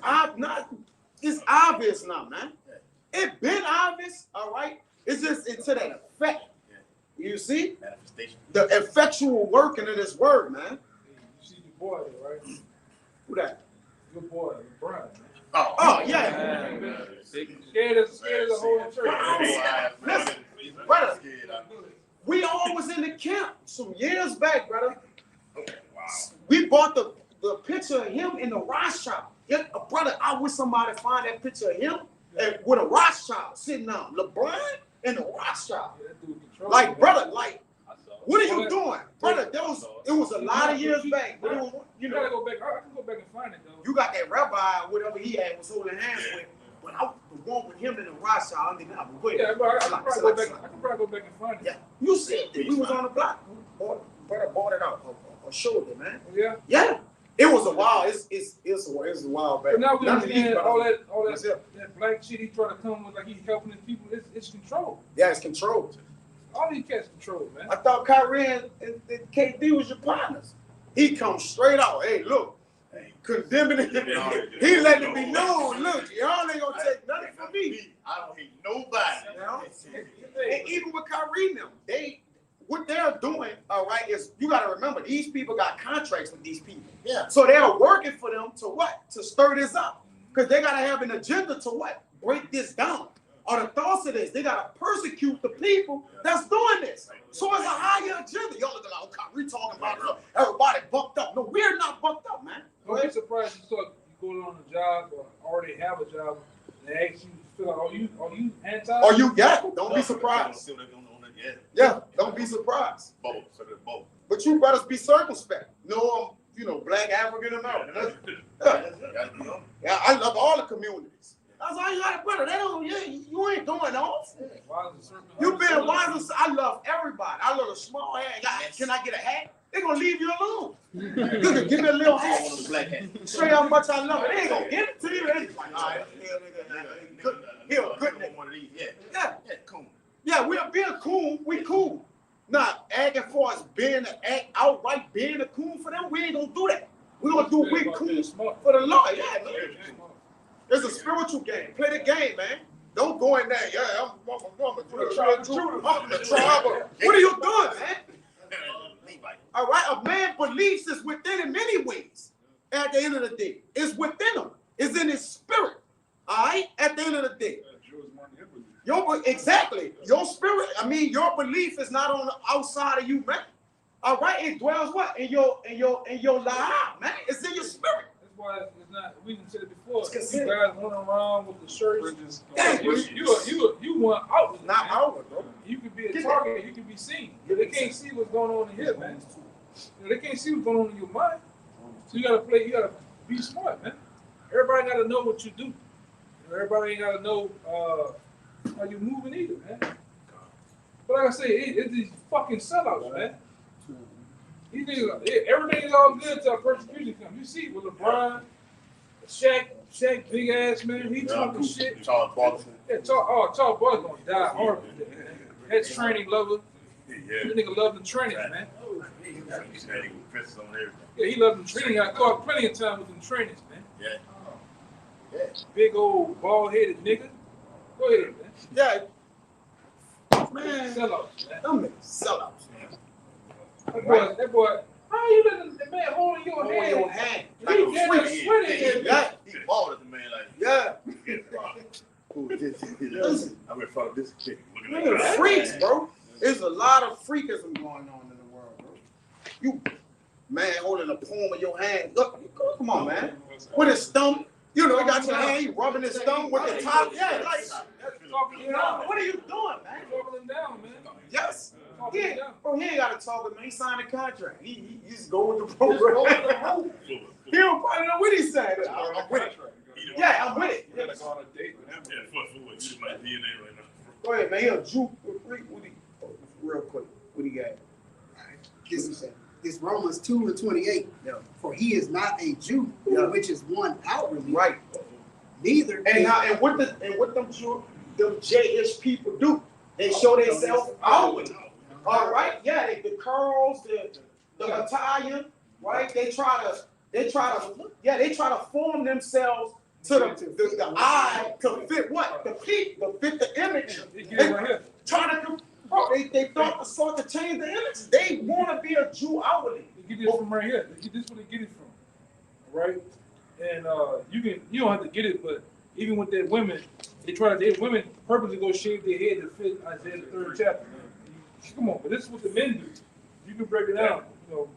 A: obvious now, man. It been obvious, all right? It's just into that effect. You see?
B: Manifestation.
A: The effectual working of this word, man.
E: You see the boy there, right?
A: Who that?
E: Your boy, LeBron, man.
A: Oh yeah.
E: Scared as the whole church.
A: Listen, brother, we all was in the camp some years back, brother. We bought the picture of him in the Rothschild. Brother, I wish somebody find that picture of him with a Rothschild sitting on LeBron and the Rothschild. Like, brother, like, what are you doing, brother? It was a lot of years back. But it was,
E: you gotta go back. I can go back and find it though.
A: You got that rabbi, whatever he had, was holding hands with. But I the one with him in the Rothschild, I didn't have a
E: Yeah, but I can probably go back and find it.
A: Yeah, you see it. We was on the block. Brother bought it out or showed it, man.
E: Yeah.
A: Yeah. It was a while. It's a while back.
E: But now we understand all that black shit he trying to come with, like he's helping his people. It's controlled.
A: Yeah, it's controlled.
E: All these cats controlled, man.
A: I thought Kyrie and KD was your partners. He comes straight out. Hey, look, condemning it. He letting it be known. Look, y'all ain't gonna take nothing from me.
B: I don't hate nobody.
A: You know? And even with Kyrie now, what they're doing, all right, is you got to remember these people got contracts with these people.
B: Yeah.
A: So they're working for them to what? To stir this up, because they got to have an agenda to what? Break this down. Or the thoughts of this, they got to persecute the people that's doing this. So it's a higher agenda. Y'all looking like, okay, we talking about everybody bucked up. No, we're not bucked up, man.
E: Don't be surprised you go on a job or already have a job. They ask you, feel like, are you anti?
A: Or you got it. Don't be surprised. Yeah, don't be surprised.
B: Both.
A: But you brothers be circumspect. No, Black African American. Yeah, I love all the communities. I was like, brother, you ain't going off. You been wise. I love everybody. I love a small hat. Can I get a hat? They're gonna leave you alone. Look, give me a little hat. Show you how much I love it. They ain't gonna give it to you. It's like, all right, good nigga. Yeah, we're being cool. We cool. Now, acting for us outright being a coon for them, we ain't gonna do that. We gonna do we cool for the Lord. Yeah, man. It's a spiritual game. Play the game, man. Don't go in there. Yeah, I'm the tribe of. What are you doing, man? All right, a man's beliefs is within in many ways. At the end of the day, it's within him. It's in his spirit. All right. At the end of the day, exactly your spirit. I mean, your belief is not on the outside of you, man. All right, it dwells what in your life, man. It's in your spirit.
E: That's why it's not. We didn't say it before. You guys running around with the shirts. You want outward,
A: Not outward, bro.
E: You could be a target. You can be seen. They can't see what's going on in here, man. They can't see what's going on in your mind. So you gotta play. You gotta be smart, man. Everybody gotta know what you do. Everybody ain't gotta know how you moving either, man. But like I say, it's these fucking sellouts, man. These niggas, everything is all good till persecution comes. You see with LeBron, Shaq big ass man, he talking shit.
B: Charles Barkley.
E: Yeah, Charles Barkley gonna die horribly. That training lover.
B: Yeah.
E: This nigga love the training, man.
B: On
E: Yeah, he loved them training. I caught plenty of time with them trainings, man.
B: Yeah.
E: Big old bald-headed nigga. Go ahead, man.
A: Yeah, man.
E: Sellouts, man.
A: Them niggas sellouts, man.
E: That boy, how you letting the man holding your
A: Hold
E: hand?
A: your hand.
E: He
A: Like a
E: getting
A: freak.
E: sweaty.
A: Yeah.
B: He balled at the man like,
A: Yeah.
B: I'm gonna follow this kid.
A: Look at the freaks, bro. There's a lot of freakism going on in the world, bro. You, man, holding the palm of your hand. Look, come on, man. With his thumb, you know, he got your hand, you rubbing his thumb with the top. Yeah, like,
E: Talking him down.
A: what are you doing, man?
E: Talking him down, man.
A: Yes.
E: Talking him down.
A: Bro, he ain't got to talk to me. He signed a contract. He just go with the program. He don't probably know what he's saying. I'm with it. Yeah, I'm with it.
G: You gotta go on a date with him.
C: Yeah, fuck for what? You my DNA right now.
A: Go ahead, man. He a Jew. Real quick. What he got?
D: This Romans 2:28.
A: Yeah.
D: For he is not a Jew,
A: Yeah.
D: which is one outwardly,
A: Right.
D: neither.
A: And what them J-ish people do? They show themselves outward. All right. Yeah. The curls, the Italian. Right. They try to form themselves to the eye to fit what? The peak, to fit the image.
E: He get it right here.
A: Trying to, bro, they thought to sort to change the image. They want to be a Jew outwardly.
E: They get this from right here. This is where they get it from. Right? And you don't have to get it, but even with their women, women purposely go shave their head to fit Isaiah the 3rd chapter. Come on, but this is what the men do. You can break it down,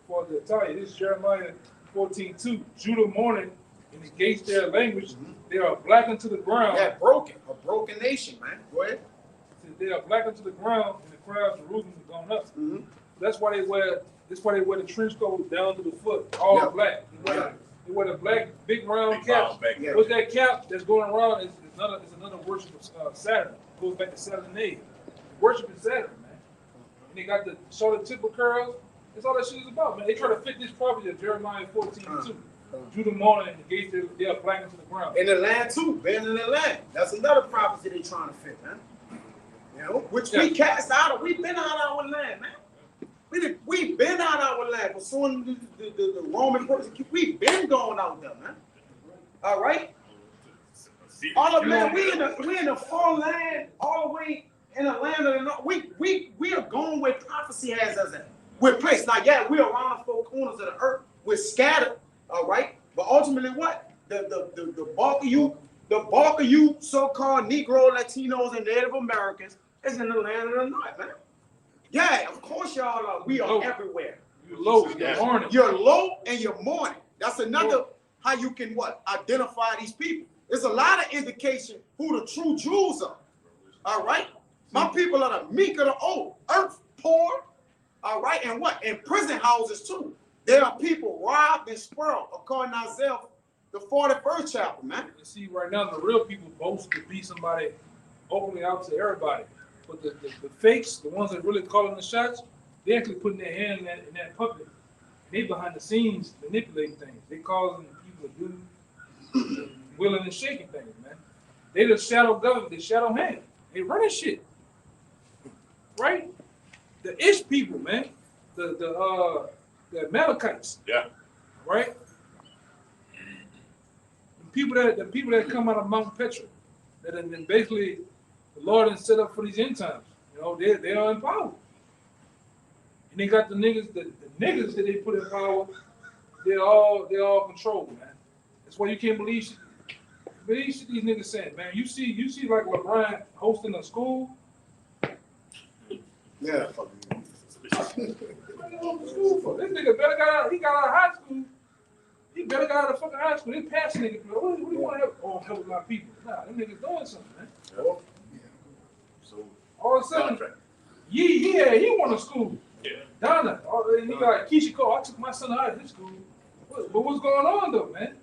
E: for the Italian. This is Jeremiah 14:2. Judah mourning in the gates their language, they are black unto the ground.
A: Yeah, a broken nation, man. Go ahead.
E: They are black unto the ground, and the crowd of Jerusalem is gone up.
A: Mm-hmm.
E: That's why they wear the trench coat down to the foot, all
A: Yeah.
E: black. They wear the black big round
B: Big
E: cap.
B: balls back.
A: Yeah.
E: What's that cap that's going around? It's another worship of Saturn. It goes back to Saturnalia. Worship is Saturn, man. And they got the shorter tip of curls. That's all that shit is about, man. They try to fit this prophecy of Jeremiah 14:2. Judah mourning and the gates they are black into the ground.
A: In the land too, been in the land. That's another prophecy they trying to fit, man. Which we cast out of. We've been out of our land, man. We've been out of our land. But soon the Roman persecution, we've been going out there, man. All right. All of man, we in the far land, all the way in the land of the north. We are going where prophecy has us at. We're placed. Now, yeah, we're around the four corners of the earth. We're scattered, all right? But ultimately, what? The bulk of you so-called Negro, Latinos, and Native Americans is in the land of the north, man. Yeah, of course y'all are. We are everywhere.
E: You're low, you're mourning.
A: You're low and you're mourning. That's another how you can what? Identify these people. There's a lot of indication who the true Jews are. All right? My people are the meek of the old, earth poor. All right, and what? In prison houses too. There are people robbed and spoiled, according to Isaiah, the 41st chapter, man.
E: You see, right now, the real people boast to be somebody openly out to everybody. But the fakes, the ones that really calling the shots, they actually putting their hand in that puppet. They behind the scenes manipulating things. They causing people to do willing and shaking things, man. They the shadow government, they shadow hand. They running shit. Right? The Ish people, man. The Amalekites.
B: Yeah.
E: Right? people that come out of Mount Petra, that have been basically the Lord has set up for these end times. You know, they are in power. And they got the niggas that they put in power, they're all controlled, man. That's why you can't believe shit these niggas saying, man. You see like LeBron hosting a school.
A: Yeah.
E: This nigga better he got out of high school. He better got out of fucking high school. They pass niggas, man. What do you want to help? Oh, help my people. Nah, them niggas doing something, man.
B: So
E: All of a sudden, he went to school.
C: Yeah.
E: Donna, and he got Keisha Cole. I took my son out of his school. But what's going on though, man?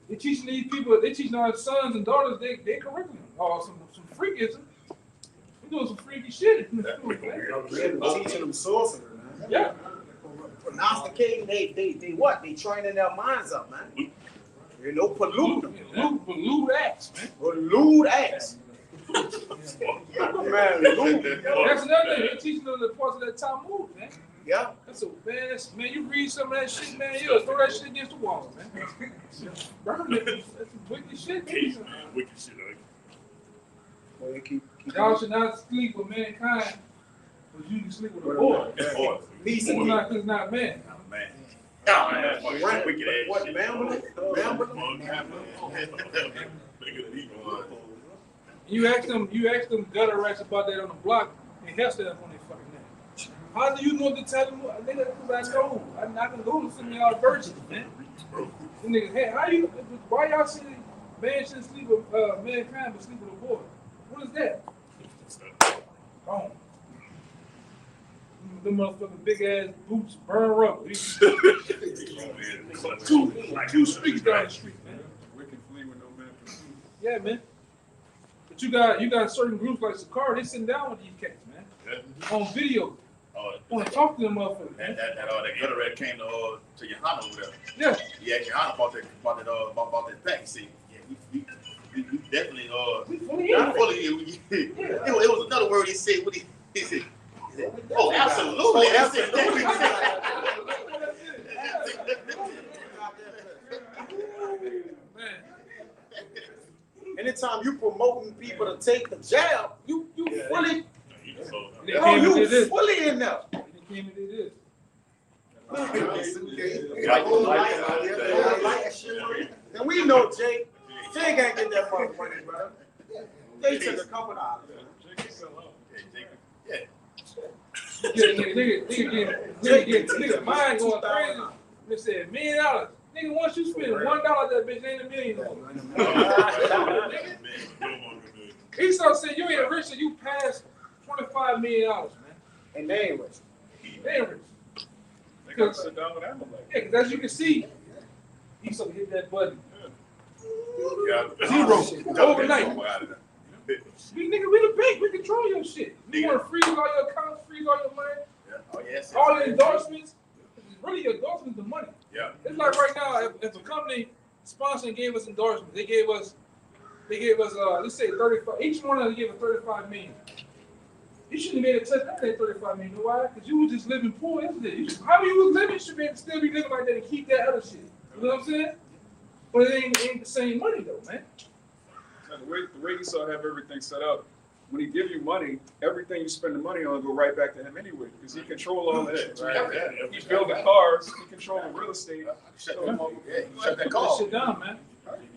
E: They teaching these people, they teaching our sons and daughters their curriculum. Oh, some freakism. We doing some freaky shit in the school, man.
A: Teaching them sorcery, man.
E: Yeah.
A: Prognosticating, they what? They training their minds up, man. You know, pollute them.
E: Pollute acts, man.
A: Pollute acts. Man,
E: That's another thing. They teaching them the parts of that Talmud, man.
A: yeah.
E: That's man, you read some of that shit, man, you'll throw that shit against the wall, man. Burn it. That's some wicked shit, man.
C: Wicked shit, like.
A: Well, you keep
E: Y'all should not sleep with mankind, but you can sleep with a boy.
A: peace
E: It's
A: and
E: not man.
B: Man.
A: Right.
B: Wicked ass
A: What,
B: shit.
A: Bambling?
E: You ask them gutter rats about that on the block, and hell stand up on their fucking neck. How do you know to tell them? Nigga, because I know. I can go to some of y'all virgins, man. The nigga, hey, why y'all saying man shouldn't sleep with mankind but sleep with a boy? What is that? Gone. Them motherfucking big ass boots burn rubber. Two streets down the street, man.
G: Wicked flee with no man pursues.
E: Yeah, man. But you got certain groups like Sakara, they sitting down with these cats, man. On video. Want to talk to them motherfuckers, man.
B: That gutter rat came to Johanna over there.
E: Yeah.
B: He asked Johanna about that thing. See, yeah, we definitely
E: We fully
B: not
E: in.
B: fully. It was another word he said. What he said? Oh, absolutely.
E: Man.
A: anytime you promoting people to take the jab, you fully,
E: They
A: bro,
E: came and
A: you
E: did this.
A: fully in there.
E: They came and did this.
A: And we know Jay ain't gonna get that fucking money, bro. They took a couple dollars.
E: Nigga, mine going crazy. They said $1 million. Nigga, once you spend $1, that bitch ain't $1 million. He started saying you ain't rich, so you passed $25 million, man.
A: And they ain't rich.
E: They ain't rich.
G: They gotta sit down with Amalek.
E: Yeah, because as you can see, he started hit that button.
B: Zero.
E: Overnight. We the bank, we control your shit. You want to freeze all your accounts, freeze all your money,
B: Oh yes.
E: all your endorsements. Really, your endorsements the money.
B: Yeah.
E: It's like right now, if a company sponsored and gave us endorsements, they gave us let's say 35. Each one of them gave us 35 million. You shouldn't have made a touch that 35 million. You know why? Because you were just living poor, isn't it? How you was living, you should still be living like that and keep that other shit. You know what I'm saying? But it ain't the same money though, man.
G: Now, the way Esau have everything set up, when he give you money, everything you spend the money on go right back to him anyway, because he control all that shit. He build the cars, he control the real estate.
B: Shut
E: Put
B: that
E: that
B: call.
E: shit down, man.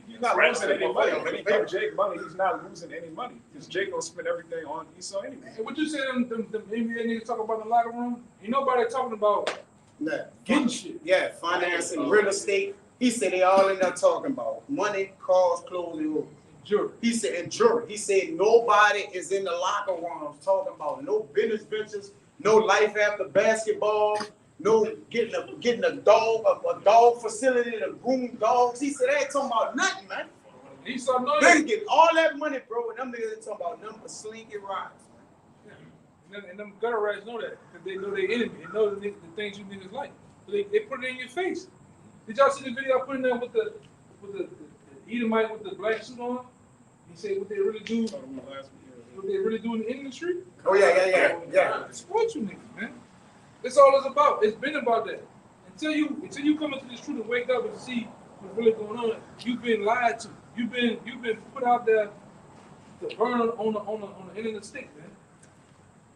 G: He's not losing any money. When he give Jake money, he's not losing any money, because Jake gonna spend everything on Esau anyway.
E: Hey, what you say them NBA niggas talk about in the locker room? Ain't nobody talking about
A: Yeah.
E: getting shit.
A: Yeah, financing, real estate. He said they all in there talking about money, cars, clothes, and homes.
E: Jewelry.
A: He said, and jury. He said nobody is in the locker rooms talking about no business ventures, no life after basketball, no getting a dog facility to groom dogs. He said they ain't talking about nothing, man.
E: He saw no.
A: They get all that money, bro, and them niggas ain't talking about nothing but slinky rides.
E: And them gutter rats know that because they know their enemy. They know the things you niggas like. So they put it in your face. Did y'all see the video I put in there with the Edomite with the black suit on? He said what they really do. What they really do in the industry.
A: Oh yeah.
E: Support you niggas, man. That's all it's about. It's been about that. Until you come into this truth and wake up and see what's really going on. You've been lied to. You've been put out there to burn on the end of the stick, man.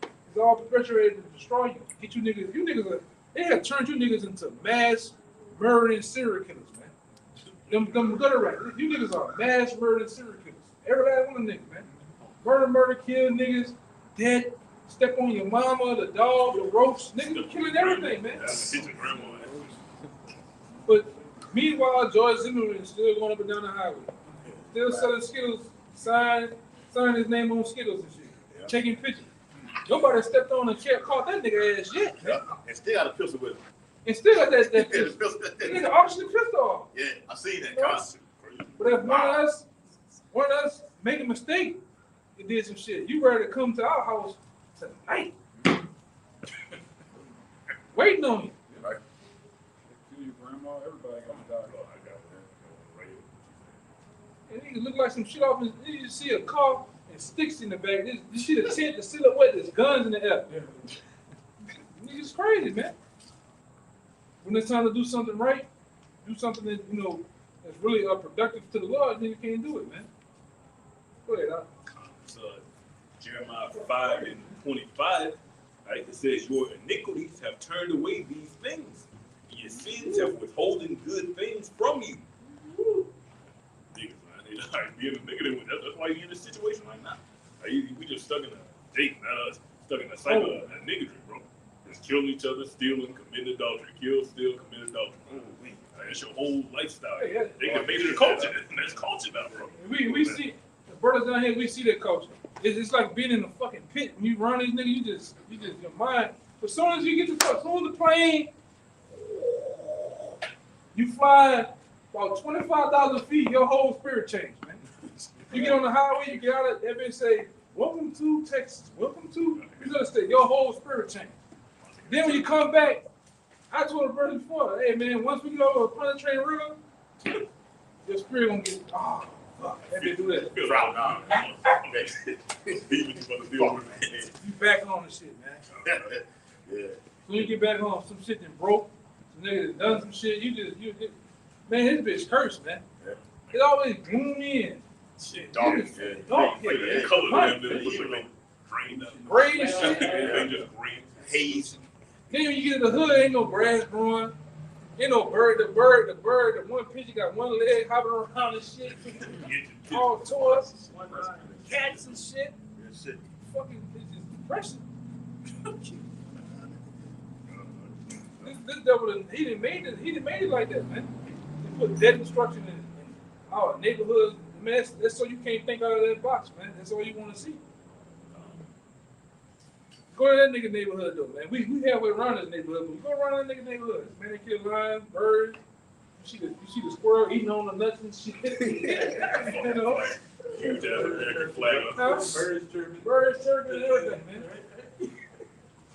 E: It's all perpetuated to destroy you. Get you niggas. You niggas they have turned you niggas into mass murdering serial killers, man. Them gutter rats. You niggas are mass murdering serial killers. Every last one of them niggas, man. Murder, kill niggas, dead, step on your mama, the dog, the roach, niggas killing everything, man. But meanwhile, George Zimmerman is still going up and down the highway. Still selling Skittles, signing his name on Skittles and shit. Taking pictures. Nobody stepped on and caught that nigga ass yet, man.
B: And still got a pistol with him.
E: And still got that pistol. That nigga auctioned the pistol off.
B: Yeah, I seen that concept.
E: But if one of us make a mistake and did some shit, you ready to come to our house tonight. Waiting on you.
G: Your grandma, everybody got to die.
E: And he look like some shit off his, you see a car and sticks in the back. You see the tent, the silhouette, there's guns in the air. Niggas crazy, man. When it's time to do something right, do something that, you know, that's really productive to the Lord, then you can't do it, man. Go ahead, Doc.
C: Jeremiah 5:25, right? It says, your iniquities have turned away these things, and your sins have withholden good things from you. Niggas, man, like, being a nigga, that's why you're in a situation like that. Like, we just stuck in a date, not stuck in a cycle of that nigga, bro. Just killing each other, stealing, committing adultery, kill, steal, commit adultery. That's your whole lifestyle.
E: Hey,
C: they can make it a culture. That's culture now, bro.
E: We see the brothers down here. We see that culture. It's like being in a fucking pit. When you run these niggas, you just your mind. But as soon as you get as soon as the plane, you fly about 25,000 feet. Your whole spirit changes, man. You get on the highway, you get out of that bitch say, "Welcome to Texas. Welcome to." You understand? Your whole spirit changes. Then when you come back, I told the brother before, hey man, once we get over Planet Train River, your spirit gonna get fuck. That bitch do that. You back on the shit, man.
B: Yeah.
E: When you get back home, some shit that broke, some nigga that done some shit, man, this bitch cursed, man. Yeah. It always gloomy and
C: shit, dark.
E: Dark.
C: Yeah. Color
E: gray and shit.
C: They just green. Haze.
E: Then when you get in the hood, ain't no grass growing. Ain't no bird. The one pigeon got one leg hopping around and shit. All toys, cats and shit. Fucking, it's just depressing. This devil, he didn't made it like that, man. He put dead destruction in our neighborhood, man. That's so you can't think out of that box, man. That's all you want to see. Go to that nigga neighborhood though, man. We halfway around this neighborhood, but we go around that nigga neighborhood. Man, they kill lions, birds. You see the squirrel eating on the nuts and shit. You know? Birds chirping and everything,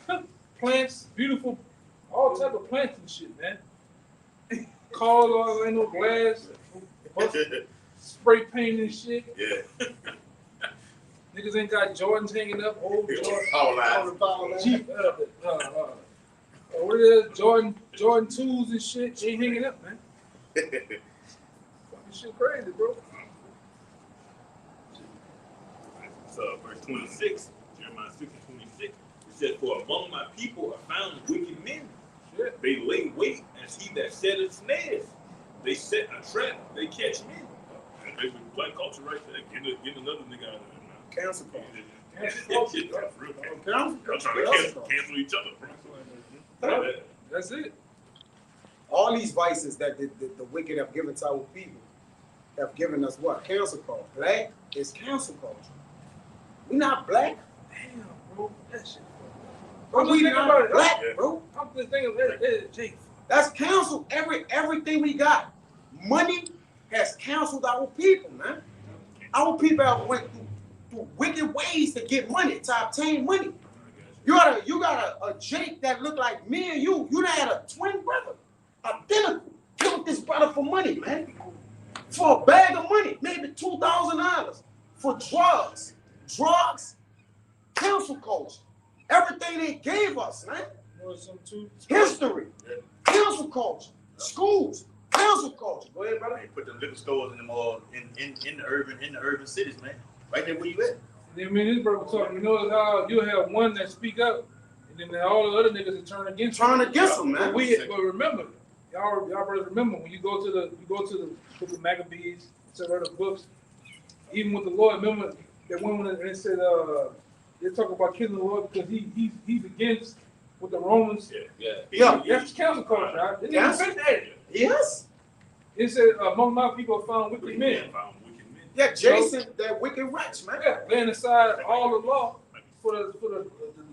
E: man. Plants, beautiful, all type of plants and shit, man. Cars, ain't no glass, spray paint and shit.
B: Yeah.
E: Niggas ain't got Jordans hanging up, old Jordan.
B: Power lines.
E: Jeep, what it is, Jordan 2s and shit, ain't hanging up, man. Fucking shit crazy, bro.
C: So verse 26, Jeremiah 6:26, it says, for among my people are found wicked men.
E: Shit.
C: They lay wait as he that setteth snares. They set a trap, they catch men. That's basically black culture right there. Get another nigga out of there.
A: Cancel culture.
C: Y'all trying to cancel each other, bro.
E: That's it.
A: All these vices that the wicked have given to our people have given us what? Cancel culture. Black is cancel culture. We not black.
E: Damn, bro. That shit.
A: Bro, we not black, bro.
E: I'm just thinking that Jake.
A: That's canceled everything we got. Money has canceled our people, man. Our people have went through wicked ways to get money, to obtain money. You got a Jake that look like me and you. You done had a twin brother, identical. Killed this brother for money, man. For a bag of money, maybe $2,000 for drugs. Drugs, cancel culture. Everything they gave us, man. History, cancel culture. Schools, cancel culture. Go ahead, brother.
B: They put the liquor stores in them all in the urban cities, man. Right there where you at.
E: And then me and this brother talking, you know how you'll have one that speak up, and then all the other niggas that turn against
A: Turn against them, man.
E: But remember, y'all brothers remember when you go to the book of Maccabees, several other books, even with the Lord, remember that one when they said they talk about killing the Lord because he's against with the Romans.
A: Yeah.
E: That's council culture, right? They
A: Yes.
E: didn't fit that.
A: Yes.
E: It said among my people are found wicked men.
A: Yeah, Jason, that wicked wretch, man.
E: Yeah, laying aside all the law for the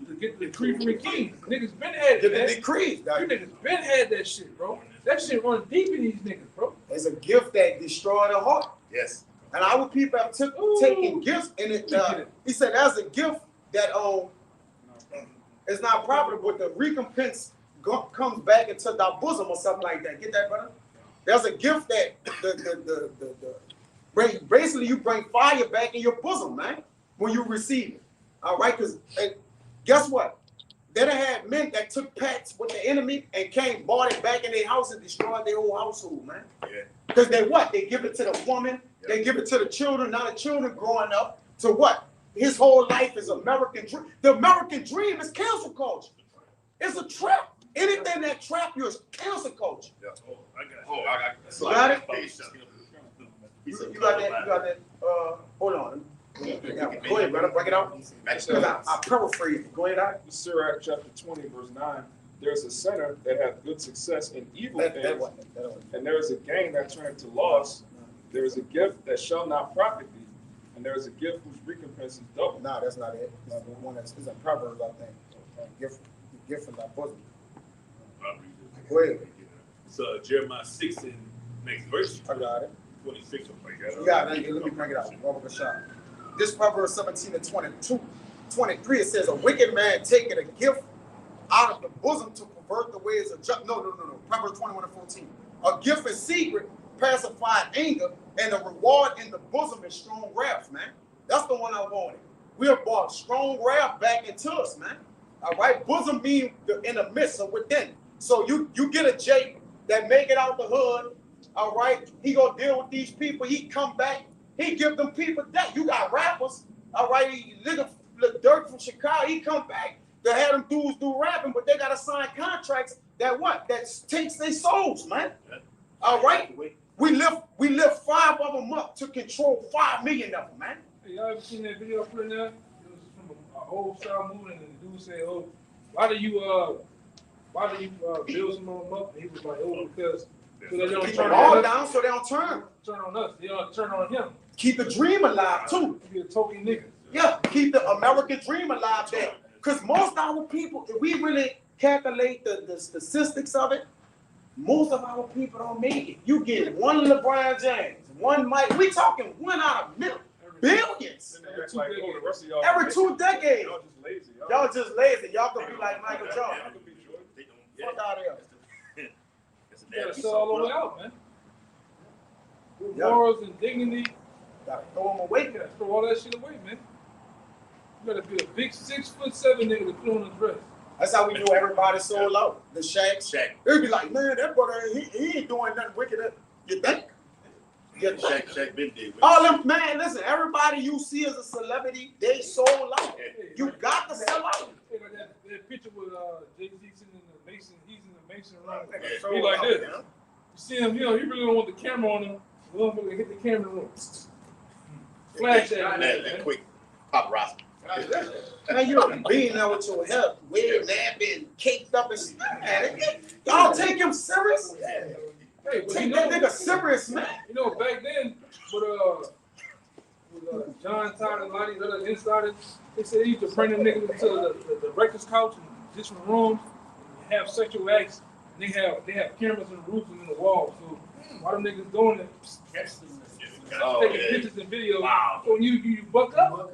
E: to get the decree from the king. Niggas been had
A: Get
E: it, man.
A: the decree.
E: You niggas been had that shit, bro. That shit run deep in these niggas, bro.
A: It's a gift that destroyed the heart.
B: Yes.
A: And our people have taken gifts in it. He said that's a gift that is not profitable, but the recompense comes back into thy bosom or something like that. Get that, brother? There's a gift that basically you bring fire back in your bosom, man, when you receive it. All right, because guess what? They done had men that took pacts with the enemy and came, bought it back in their house and destroyed their whole household, man.
B: Yeah.
A: Because they what? They give it to the woman, they give it to the children. Now the children growing up to what? His whole life is American dream. The American dream is cancel culture. It's a trap. Anything that trap you is cancel culture.
B: Yeah.
A: You got it? You got that? You got that? Hold on. Go ahead, brother. Break it out. I paraphrase. Go ahead, out.
G: Sirach chapter 20, verse 9. There's a sinner that hath good success in evil things, and there is a gain that turneth to loss. There is a gift that shall not profit thee, and there is a gift whose recompense is double.
A: No, that's not it. That's the one that's in Proverbs, I think. Gift from thy bosom. Go ahead.
C: It's Jeremiah 6 and next verse.
A: I got it.
C: 26.
A: You got it. Let me bring it out. One more shot. This Proverbs 17 and 22, 23, it says, a wicked man taketh a gift out of the bosom to pervert the ways of justice. No. Proverbs 21 and 14. A gift in secret pacified anger, and the reward in the bosom is strong wrath, man. That's the one I wanted. We have brought strong wrath back into us, man. All right, bosom means in the midst or within. So you get a Jake that make it out the hood. All right, he gonna deal with these people. He come back. He give them people that. You got rappers. All right, he look dirt from Chicago. He come back. They had them dudes do rapping, but they gotta sign contracts that what? That takes their souls, man. All right, we lift 5 of them up to control 5 million of them, man.
E: Hey, y'all ever seen that video I put in there? It was from an old style movie, and the dude said, "Oh, why do you build some of them up?" And he was like, "Oh, because they don't
A: Keep
E: turn
A: them all
E: on us.
A: down so they don't turn.
E: Turn on us. They don't turn on him.
A: Keep the dream alive too.
E: You be a token nigga."
A: Yeah, keep the American dream alive there. Because most of our people, if we really calculate the statistics of it, most of our people don't make it. You get one LeBron James, one Mike. We talking one out of billions. Every 2 decades.
G: Y'all just lazy.
A: Y'all just lazy. Y'all could be like Michael Jordan. Fuck out of here.
E: You gotta sell all the way out, man. With
A: Yeah.
E: morals and dignity,
A: Gotta throw them away.
E: you gotta throw all that shit away, man. You gotta be a big 6'7" nigga to put on a dress.
A: That's how we know everybody so low. The Shaqs.
B: Shaq.
A: They'd be like, man, that brother, he ain't doing nothing wicked. You think? You think?
B: Shaq been dead with
A: All them, man, listen, everybody you see as a celebrity, they so low. You got to sell out.
E: Hey, like that picture with Jay-Z sitting in the Mason, he's in the Mason room.
A: Nigga,
E: He
A: so
E: like
A: low,
E: this.
A: man.
E: You see him, you know, he really don't want the camera on him. He don't want to hit the camera room. Flash at him.
B: that quick paparazzi.
A: Man, you don't be being there with your hair way napping, caked up and stuff. Y'all take him serious?
E: Hey, but
A: Take
E: you
A: that
E: know,
A: nigga serious, man.
E: you know, back then, with John Todd and a lot of these other insiders, they said they used to bring them niggas into the breakfast couch in different rooms and have sexual acts. And they have cameras in the roofs and in the walls. So why them niggas doing it?
B: Oh,
E: Taking
B: yeah.
E: pictures and videos.
C: Wow.
E: So when you buck up,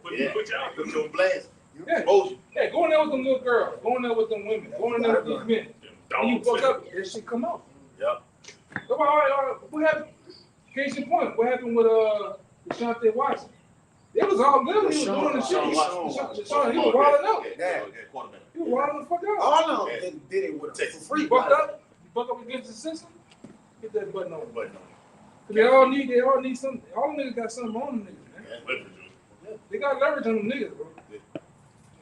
C: Put
B: Yeah.
C: you out.
B: Put your blast.
E: yeah,
B: Exposure.
E: yeah, go in there with them little girls, go in there with them women, go in there with these men. When you buck up, that shit come out.
B: Yep.
E: So, all right, what happened? Case in point, what happened with Deshaunte Watson? It was all good. He was doing the shit. He was wilding out.
A: Yeah.
B: Quarterback.
E: He was wilding the fuck out.
A: All of them did it with him for free.
E: You buck up against the system. Get that button on.
B: Button on.
E: They all need something. All them niggas got something on them niggas, man.
B: Leverage.
E: They got leverage on them niggas, bro.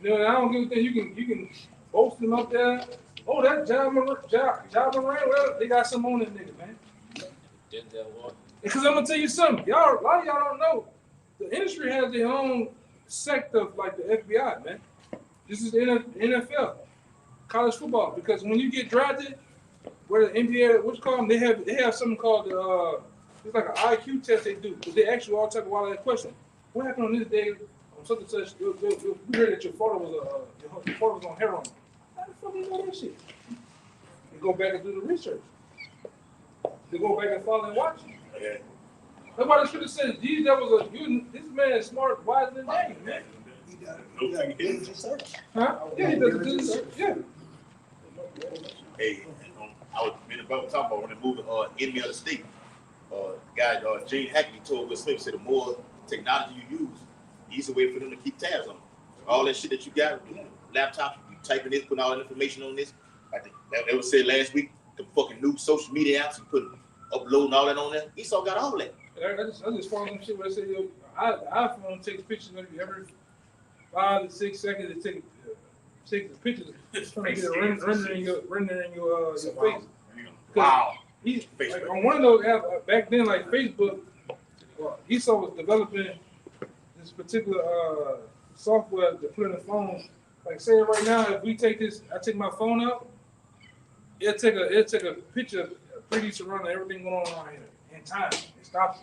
E: You know, I don't give a thing. You can boast them up there. Oh, that Ja Morant, well, they got some on them niggas, man. Because I'm gonna tell you something, a lot of y'all don't know. The industry has their own sect of like the FBI, man. This is the NFL, college football. Because when you get drafted, where the NBA, what's called, they have something called it's like an IQ test they do. But they ask you all type of wild question. What happened on this day on such and such? You heard that your father was on heroin. How the fuck you know that shit? You go back and do the research. You go back and follow and watch it.
B: Okay.
E: Nobody should have said, "Geez, that was this man is smart, wiser than Daniel, man." Huh? Yeah, he does research. Yeah.
B: Hey, I was talking about when they moved Enemy of the State. Guy Gene Hackney told Will Smith, said the more technology you use, the easier way for them to keep tabs on. All that shit that you got, laptop, you typing this, putting all that information on this. I think that was said last week. The fucking new social media apps, you put uploading all that on there. Esau got all that.
E: I just follow some shit where I say, the iPhone takes pictures of you every 5 to 6 seconds. It takes the pictures, trying to get rendering your face.
B: Wow.
E: Like on one of those apps back then, like Facebook, Esau was developing this particular software to put in the phone. Like say right now, if we take this, I take my phone out, it'll take a picture of 3D surrounding everything going on around here in time. It stops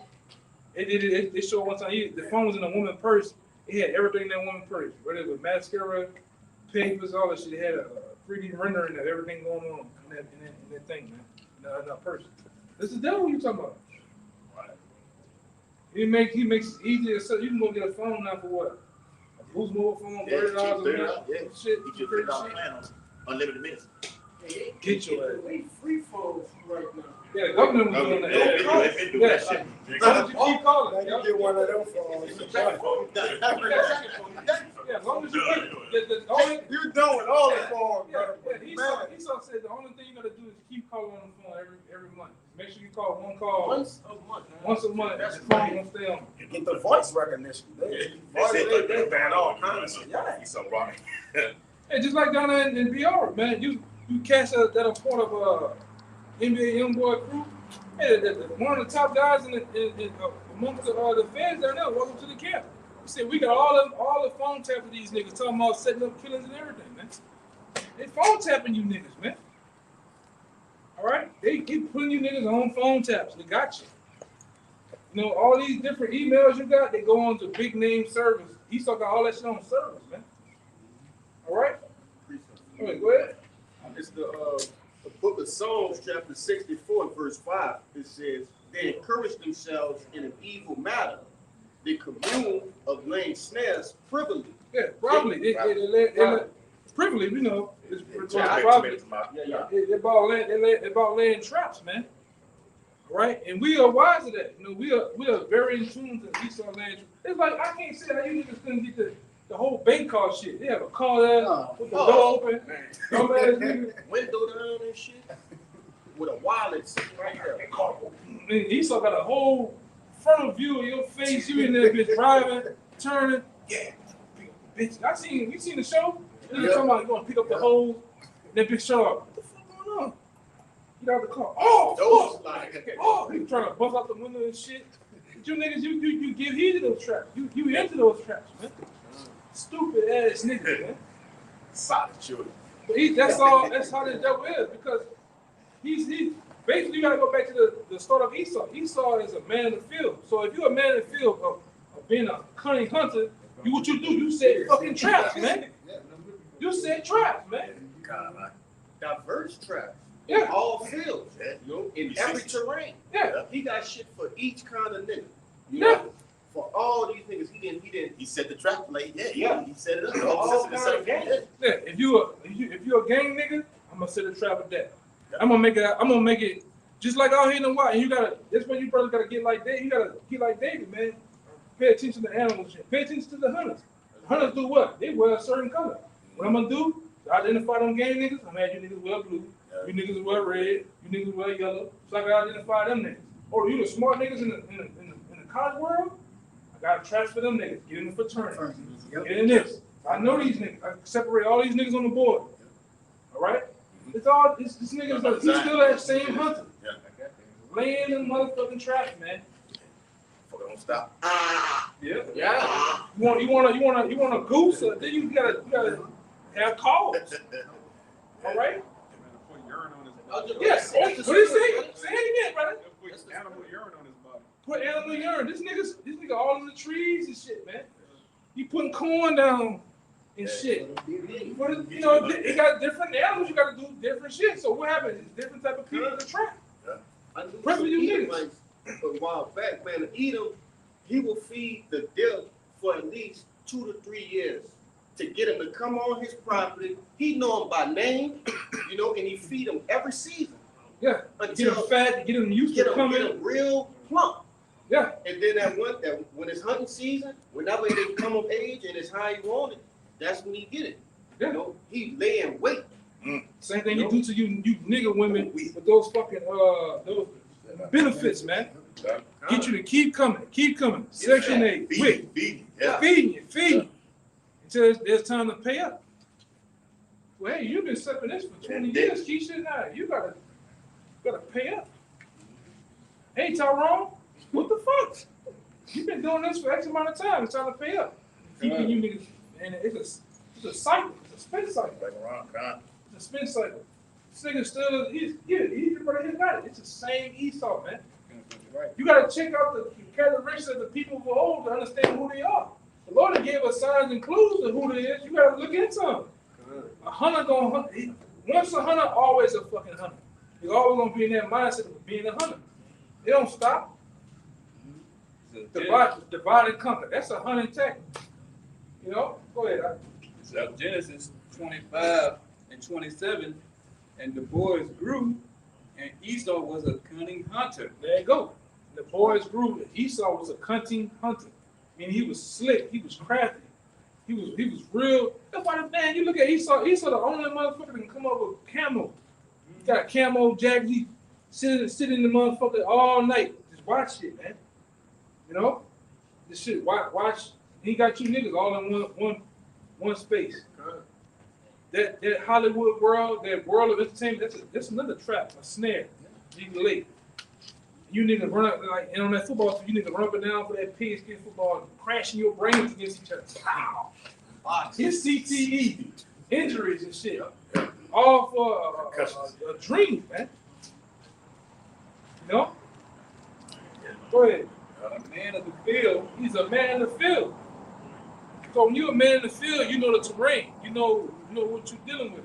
E: it. It showed one time the phone was in a woman's purse. It had everything in that woman's purse, whether it was mascara, papers, all that shit. It had a 3D rendering of everything going on in that thing, man. In that purse. This is that what you talking about?
B: Right.
E: He makes it easier. So you can go get a phone now for what? A Boost mobile phone, $30 a month.
B: Yeah.
E: Shit,
B: He just put on plan on unlimited minutes.
E: get your ass.
D: We free phones right now.
E: Yeah, the government was doing that.
B: They've been doing that shit.
E: Why don't you keep calling?
D: Now you get one of them phones.
E: Yeah, as long as you keep the only.
A: You done with all the phones,
E: Yeah,
A: brother.
E: Esau said the only thing you gotta do is keep calling on the phone every month. Make sure you call one call
A: Once a month.
E: once a month. The phone won't stay on.
A: Get the voice recognition. They ban all kinds of shit. Yeah.
B: He's so wrong.
E: Hey, just like down there in BR, man, you catch that a part of NBA YoungBoy crew. Hey, one of the top guys amongst the fans down there. Welcome to the camp. We said we got all the phone tapping these niggas, talking about setting up killings and everything, man. They phone tapping you niggas, man. All right, they keep putting you niggas on phone taps. They got you. You know, all these different emails you got, they go on to big name servers. Esau got all that shit on servers, man. All right. Okay, go ahead.
H: It's the book of Psalms, chapter 64, verse 5. It says, they encourage themselves in an evil matter. They commune of laying snares privily.
E: Yeah, probably. They privilege, you know. It's probably. They're about laying traps, man. All right, and we are wise to that. You know, we are very in tune to Esau land. It's like I can't say how you niggas couldn't get the whole bank card shit. They have a car there with the door open. Dumbass nigga.
H: Window down and shit. With a wallet sitting right there.
E: And Esau got a whole front view of your face. You in there, bitch, driving, turning. Yeah, bitch. We seen the show. You're talking about you gonna pick up the hose. That bitch show up. What the fuck going on? Get out the car. Oh, fuck. He trying to bust out the window and shit. But you niggas, you give heed to those traps. You into those traps, man. Stupid ass niggas, man.
B: Solid children.
E: But that's how this devil is, because he's basically you gotta go back to the start of Esau. Esau is a man in the field. So if you're a man in the field of being a cunning hunter, what you do, you set fucking traps, man. You set traps, man.
H: Diverse traps.
E: Yeah.
H: All fields. You know, in every terrain.
E: Yeah.
H: He got shit for each kind of nigga. You
E: Yeah.
H: know? For all these niggas, he didn't.
B: He set the trap late. He set it up.
H: All kind of games.
E: Yeah. If you're a gang nigga, I'm gonna set a trap with that. I'm gonna make it just like out here in the wild. And that's when you brothers gotta get like David. You gotta get like David, man. Pay attention to the animals. Pay attention to the hunters. The hunters do what? They wear a certain color. What I'm gonna do? To identify them gang niggas, I'm gonna have you niggas wear blue. You niggas wear red. You niggas wear yellow. So I gotta identify them niggas. Oh, you the smart niggas in the college world? I gotta transfer them niggas. Get in the fraternity. Get in this. I know these niggas. I separate all these niggas on the board. All right? It's all this niggas. He's still that same hunter.
B: Yeah.
E: Laying in motherfucking trash, man.
B: Don't stop.
E: Yeah. Yeah. You want a goose? Then you gotta have calls. All right.
G: Put urine on his body.
E: Yes. What did he say? Say it again, brother.
G: Put animal urine on his body.
E: Put animal urine. This nigga all in the trees and shit, man. You putting corn down and shit. But you know, it got different animals. You got to do different shit. So what happens? It's different type of people in the trap. Especially you niggas.
H: A while back, man, to eat him, he will feed the deer for at least 2 to 3 years to get him to come on his property. He know him by name, you know, and he feed him every season.
E: Yeah. Get him fat, get him used to coming.
H: Get him real plump.
E: Yeah.
H: And then when it's hunting season, whenever they come of age and it's how he want it, that's when he get it.
E: Yeah.
H: You know, he lay in wait.
E: Same thing you do to you nigga women with those fucking those benefits, man. Get you to keep coming. Section 8, feeding you. Until there's time to pay up. Well, hey, you've been sipping this for 20 years, Keisha. Now you gotta pay up. Hey, Tyrone, what the fuck? You've been doing this for X amount of time. It's time to pay up. Keeping you niggas, and it's a cycle. It's a spin cycle. It's a spin cycle. This nigga still, he's got it. It's the same Esau, man. You gotta check out the characteristics of the people of old to understand who they are. The Lord gave us signs and clues of who they is. You gotta look into them. A hunter gonna hunt. Once a hunter, always a fucking hunter. He's always gonna be in that mindset of being a hunter. They don't stop. Divide and conquer. That's a hunting technique. You know? Go ahead.
I: So Genesis 25 and 27, and the boys grew, and Esau was a cunning hunter.
E: There you go. The boys grew. Esau was a cunning hunter. I mean, he was slick. He was crafty. He was real. That's why, man, you look at Esau. Esau the only motherfucker that can come up with camo. He got a camo jacket. He sit in the motherfucker all night. Just watch shit, man. You know? This shit, watch. He got you niggas all in one space. That Hollywood world, that world of entertainment, that's another trap, a snare. You can lay. You niggas run up, like, and on that football field, you niggas run up and down for that pigskin football, crashing your brains against each other. Wow. It's CTE, injuries and shit. All for a dream, man. You know? Go ahead.
I: A man of the field.
E: He's a man in the field. So when you're a man in the field, you know the terrain. You know what you're dealing with.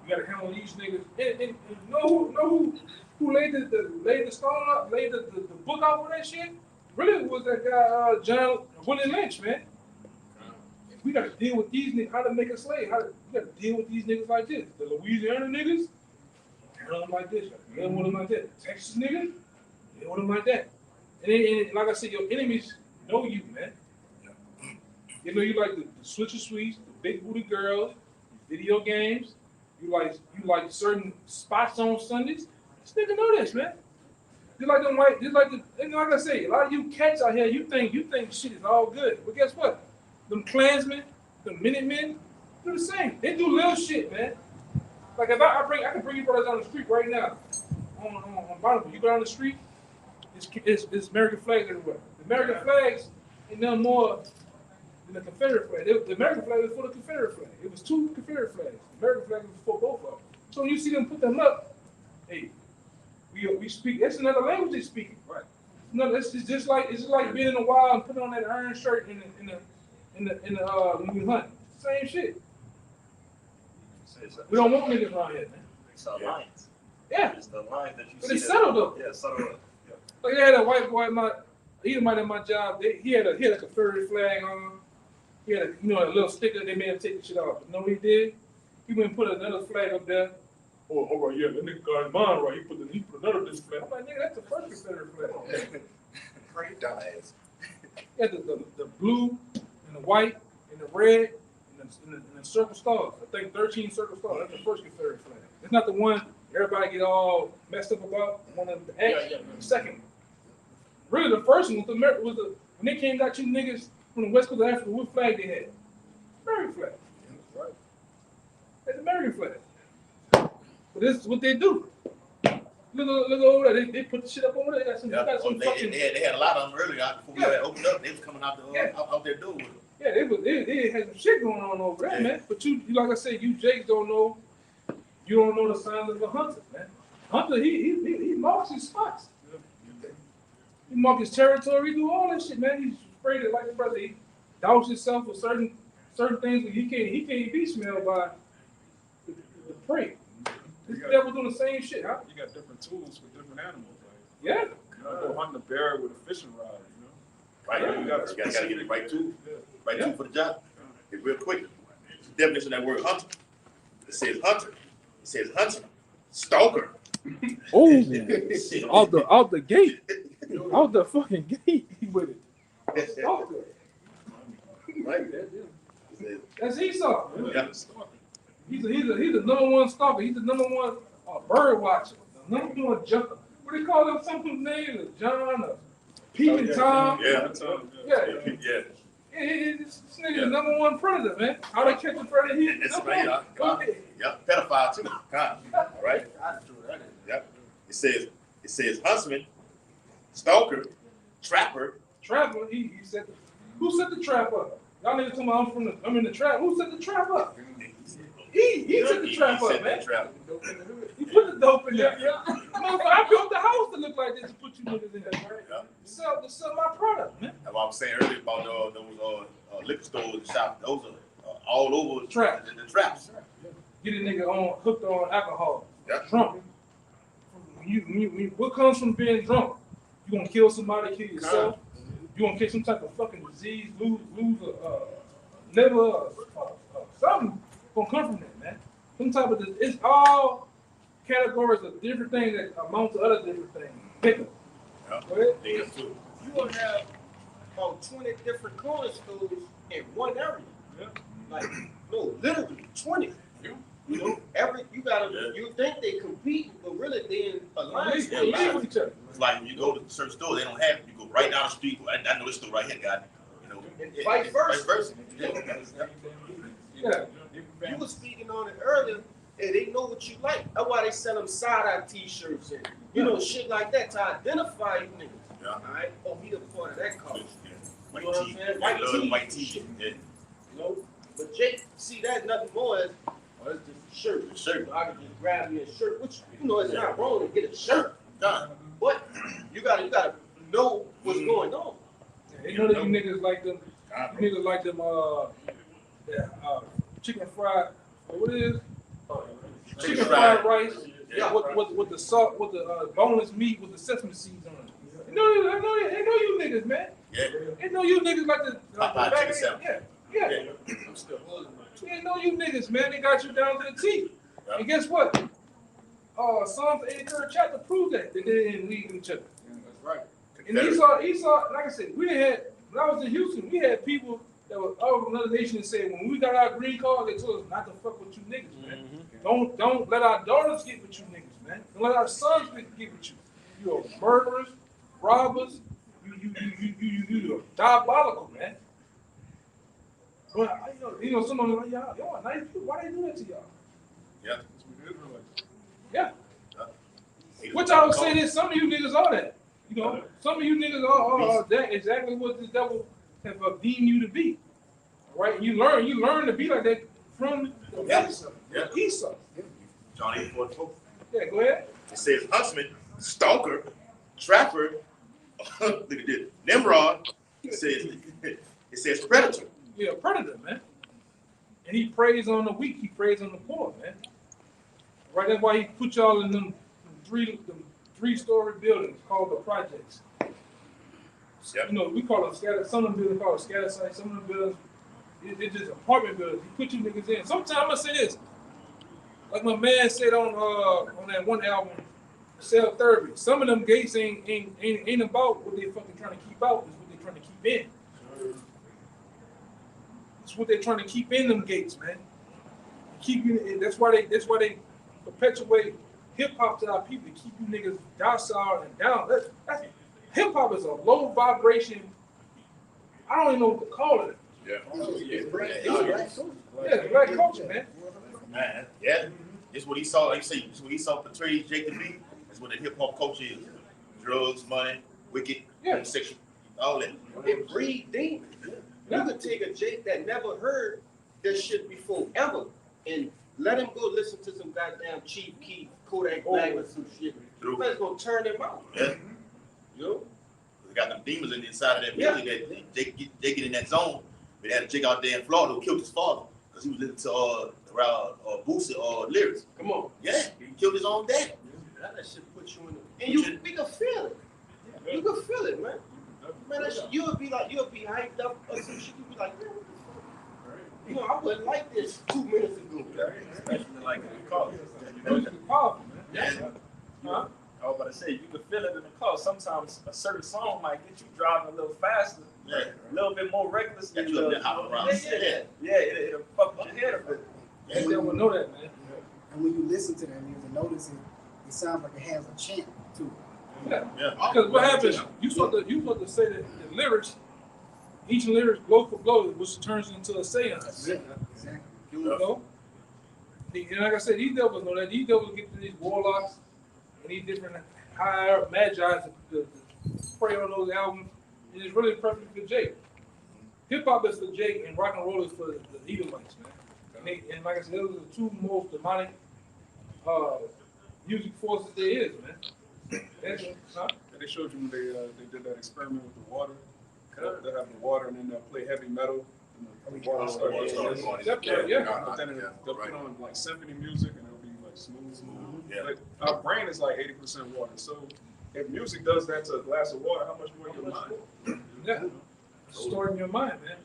E: You gotta handle these niggas. And you know who laid the stone up, laid the book out for that shit? Really was that guy John Willie Lynch, man. We gotta deal with these niggas, how to make a slave. We gotta deal with these niggas like this. The Louisiana niggas, handle them like this. Deal with them like that. The Texas niggas, deal with them like that. And like I said, your enemies know you, man. You know, you like the switcher sweets, the big booty girls, video games. You like certain spots on Sundays. This nigga know this, man. Just like them white, and like I say, a lot of you cats out here, you think shit is all good. But guess what? Them Klansmen, them Minutemen, do the same. They do little shit, man. Like if I can bring you brothers down the street right now on Bonneville. You go down the street, it's American flags everywhere. The American flags ain't nothing more than the Confederate flag. The American flag was for the Confederate flag. It was 2 Confederate flags. The American flag was for both of them. So when you see them put them up, hey, we speak. That's another language they're speaking. Right. No, it's just like being in the wild and putting on that iron shirt in the when you hunt. Same shit. We don't want niggas around here, man.
F: It's a alliance.
E: Yeah.
F: It's the alliance that you see.
E: But it's subtle though.
F: Yeah, subtle. Yeah.
E: Like they had a white boy at my job. He had a Confederate flag on. He had a little sticker. They made him take the shit off. But you know what he did? He went and put another flag up there. Oh, all right, yeah, that nigga got his mind right. He put another this flag. I'm like, nigga, that's the first Confederate flag.
B: Great dumbass.
E: He had the blue and the white and the red and the in the circle stars. I think 13 circle stars. That's the first Confederate flag. It's not the one everybody get all messed up about. One of the X. The second one. Really, the first one was the when they came got you niggas from the west coast of Africa. What flag they had? American flag. Right. That's American flag. But this is what they do. Look over there. They put the shit up over there. They got some,
B: they had a lot of them earlier before we had opened up. They was coming out their door with them.
E: Yeah, they had some shit going on over there, man. But you like I said, you Jakes don't know. You don't know the signs of a hunter, man. Hunter, he marks his spots. He marks his territory. He do all that shit, man. He's afraid of, like his brother, he douse himself with certain things that he can't be smelled by the prey. This devil doing the same shit, huh?
G: You got different tools for different animals. Like,
E: yeah.
G: You know, go hunting a bear with a fishing rod, you know?
B: Right.
G: Yeah.
B: You gotta get the right tool. Right tool for the job. It's real quick. The definition of that word hunter. It says hunter. It says hunter. Stalker.
E: Oh, out the gate. Out the fucking gate with it. Stalker.
B: Right.
E: That's Esau.
B: Yeah.
E: He's the number one stalker. He's the number one bird watcher. The number one jumper. What do you call them? Something named John or Peeping Tom.
B: Yeah.
E: This nigga is the number one predator, man. How they catch a predator?
B: That's right. Yep. Pedophile too. All right. Yep. It says huntsman, stalker, trapper.
E: Trapper. He said. Who set the trap up? Y'all niggas talking about I'm in the trap. Who set the trap up? He set the trap up, man. He put the dope in there. Motherfucker, I built the house to look like this to put you niggas in there, right? To sell my product, man.
B: That's what I was saying earlier about those liquor stores and shops. Those are all over the traps. The traps.
E: Get a nigga hooked on alcohol.
B: Yeah.
E: Drunk. What comes from being drunk? You gonna kill somebody, kill yourself? You gonna catch some type of fucking disease, lose liver, something gonna come from that, man. Some type of it's all categories of different things that amount to other different things. Pick them.
B: Yeah.
E: Go ahead.
H: You gonna have about 20 different corner stores in one area.
E: Yeah.
H: Like no, literally 20. You know, you think they compete, but really they in alliance with each other.
B: It's like when you go to certain stores, they don't have it. You go right down the street. I know this store right here, got it. You know,
H: and vice versa.
E: Yeah.
H: You were speaking on it earlier, and they know what you like. That's why they sell them side-eye t-shirts and shit like that to identify you niggas.
B: Yeah.
H: All right. Oh, he a part of that culture.
B: White
H: You know what I'm
B: tee.
H: saying?
B: White tee. Yeah.
H: You know, but Jake, see that nothing more as it's just a shirt.
B: Shirt.
H: I can just grab me a shirt, which it's not wrong to get a shirt.
B: Done.
H: But you gotta know what's going on.
E: They know that you niggas like them. You niggas like them. Chicken fried. What it is? Chicken fried rice.
B: Yeah.
E: With the salt, with the boneless meat, with the sesame seeds on it. They know you niggas, man.
B: Yeah.
E: They know you niggas like the
B: Popeye chicken sandwich.
E: Yeah.
H: I'm still holding my
E: They know you niggas, man. They got you down to the T.
B: Yeah.
E: And guess what? Psalms 83rd chapter proves that they didn't leave each other.
H: That's right.
E: And Esau, like I said, when I was in Houston, we had people that were of another nation that said when we got our green card, they told us not to fuck with you niggas, man. Don't let our daughters get with you niggas, man. Don't let our sons get with you. You are murderers, robbers. You are diabolical, man. But some of them like y'all are nice people. Why they do that to y'all?
B: Yeah.
E: Yeah. Which I would say this, some of you niggas are that. You know, some of you niggas are that exactly what the devil have deemed you to be. All right? You learn to be like that from the Esau.
B: John 8:44.
E: Yeah, go ahead.
B: It says huntsman, stalker, trapper. Look at this. Nimrod. It says predator.
E: Yeah, predator, man. And he preys on the weak. He preys on the poor, man. Right? That's why he put y'all in them three-story buildings called the projects.
B: Yep.
E: You know, we call them scatter. Some of them buildings called scatter sites. Some of them buildings, it's just apartment buildings. He put you niggas in. Sometimes I'm gonna say this, like my man said on that one album, Cell Therapy. Some of them gates ain't about what they fucking trying to keep out. It's what they trying to keep in. It's what they're trying to keep in them gates, man. Keep you. That's why they perpetuate hip hop to our people to keep you niggas docile and down. Hip hop is a low vibration. I don't even know what to call it.
B: Yeah.
E: Yeah, black culture, man.
B: Man, yeah. It's what he saw. Like you say, it's what he saw portrayed Jake to be. That's what the hip hop culture is. Drugs, money, wicked, homosexual, all that.
H: It breed demons. You could take a Jake that never heard this shit before ever and let him go listen to some goddamn Chief Keef, Kodak Black or some shit. That's gonna turn him out.
B: Yeah.
H: Yo.
B: They got them demons in the inside of that music that they get in that zone. But they had a chick out there in Florida who killed his father because he was listening to Boosie lyrics.
H: Come on.
B: Yeah, he killed his own dad.
H: That shit put you in the, and we can feel it. You can feel it, man. Man, that shit, you'll be hyped up or some shit. You'll be like, man, what the fuck? You know, I wasn't like this 2 minutes ago.
G: Especially like in the car.
B: Yeah.
G: Huh? I was about to say, you can feel it in the car. Sometimes a certain song might get you driving a little faster, a little bit more reckless.
B: Got you up there hopping around.
G: It'll fuck with your head a bit.
E: They don't know that, man.
D: And when you listen to that music, notice it sounds like it has a chant to it.
B: Yeah.
E: Because what happens, you supposed to say that the lyrics, each lyric blow for blow, which turns into a seance.
D: Exactly.
E: You know? And like I said, these devils know that. These devils get to these warlocks and these different higher magi's to pray on those albums. And it's really perfect for Jake. Hip hop is for Jake and rock and roll is for the Edomites, man. And like I said, those are the two most demonic music forces there is, man.
G: And they showed you when they did that experiment with the water. They have the water and then they'll play heavy metal. And the water starts going. But then they'll put on like symphony music and it'll be like smooth.
B: Yeah.
G: Like, our brain is like 80% water. So if music does that to a glass of water, how much more your mind?
E: Yeah. Stored in your mind, man.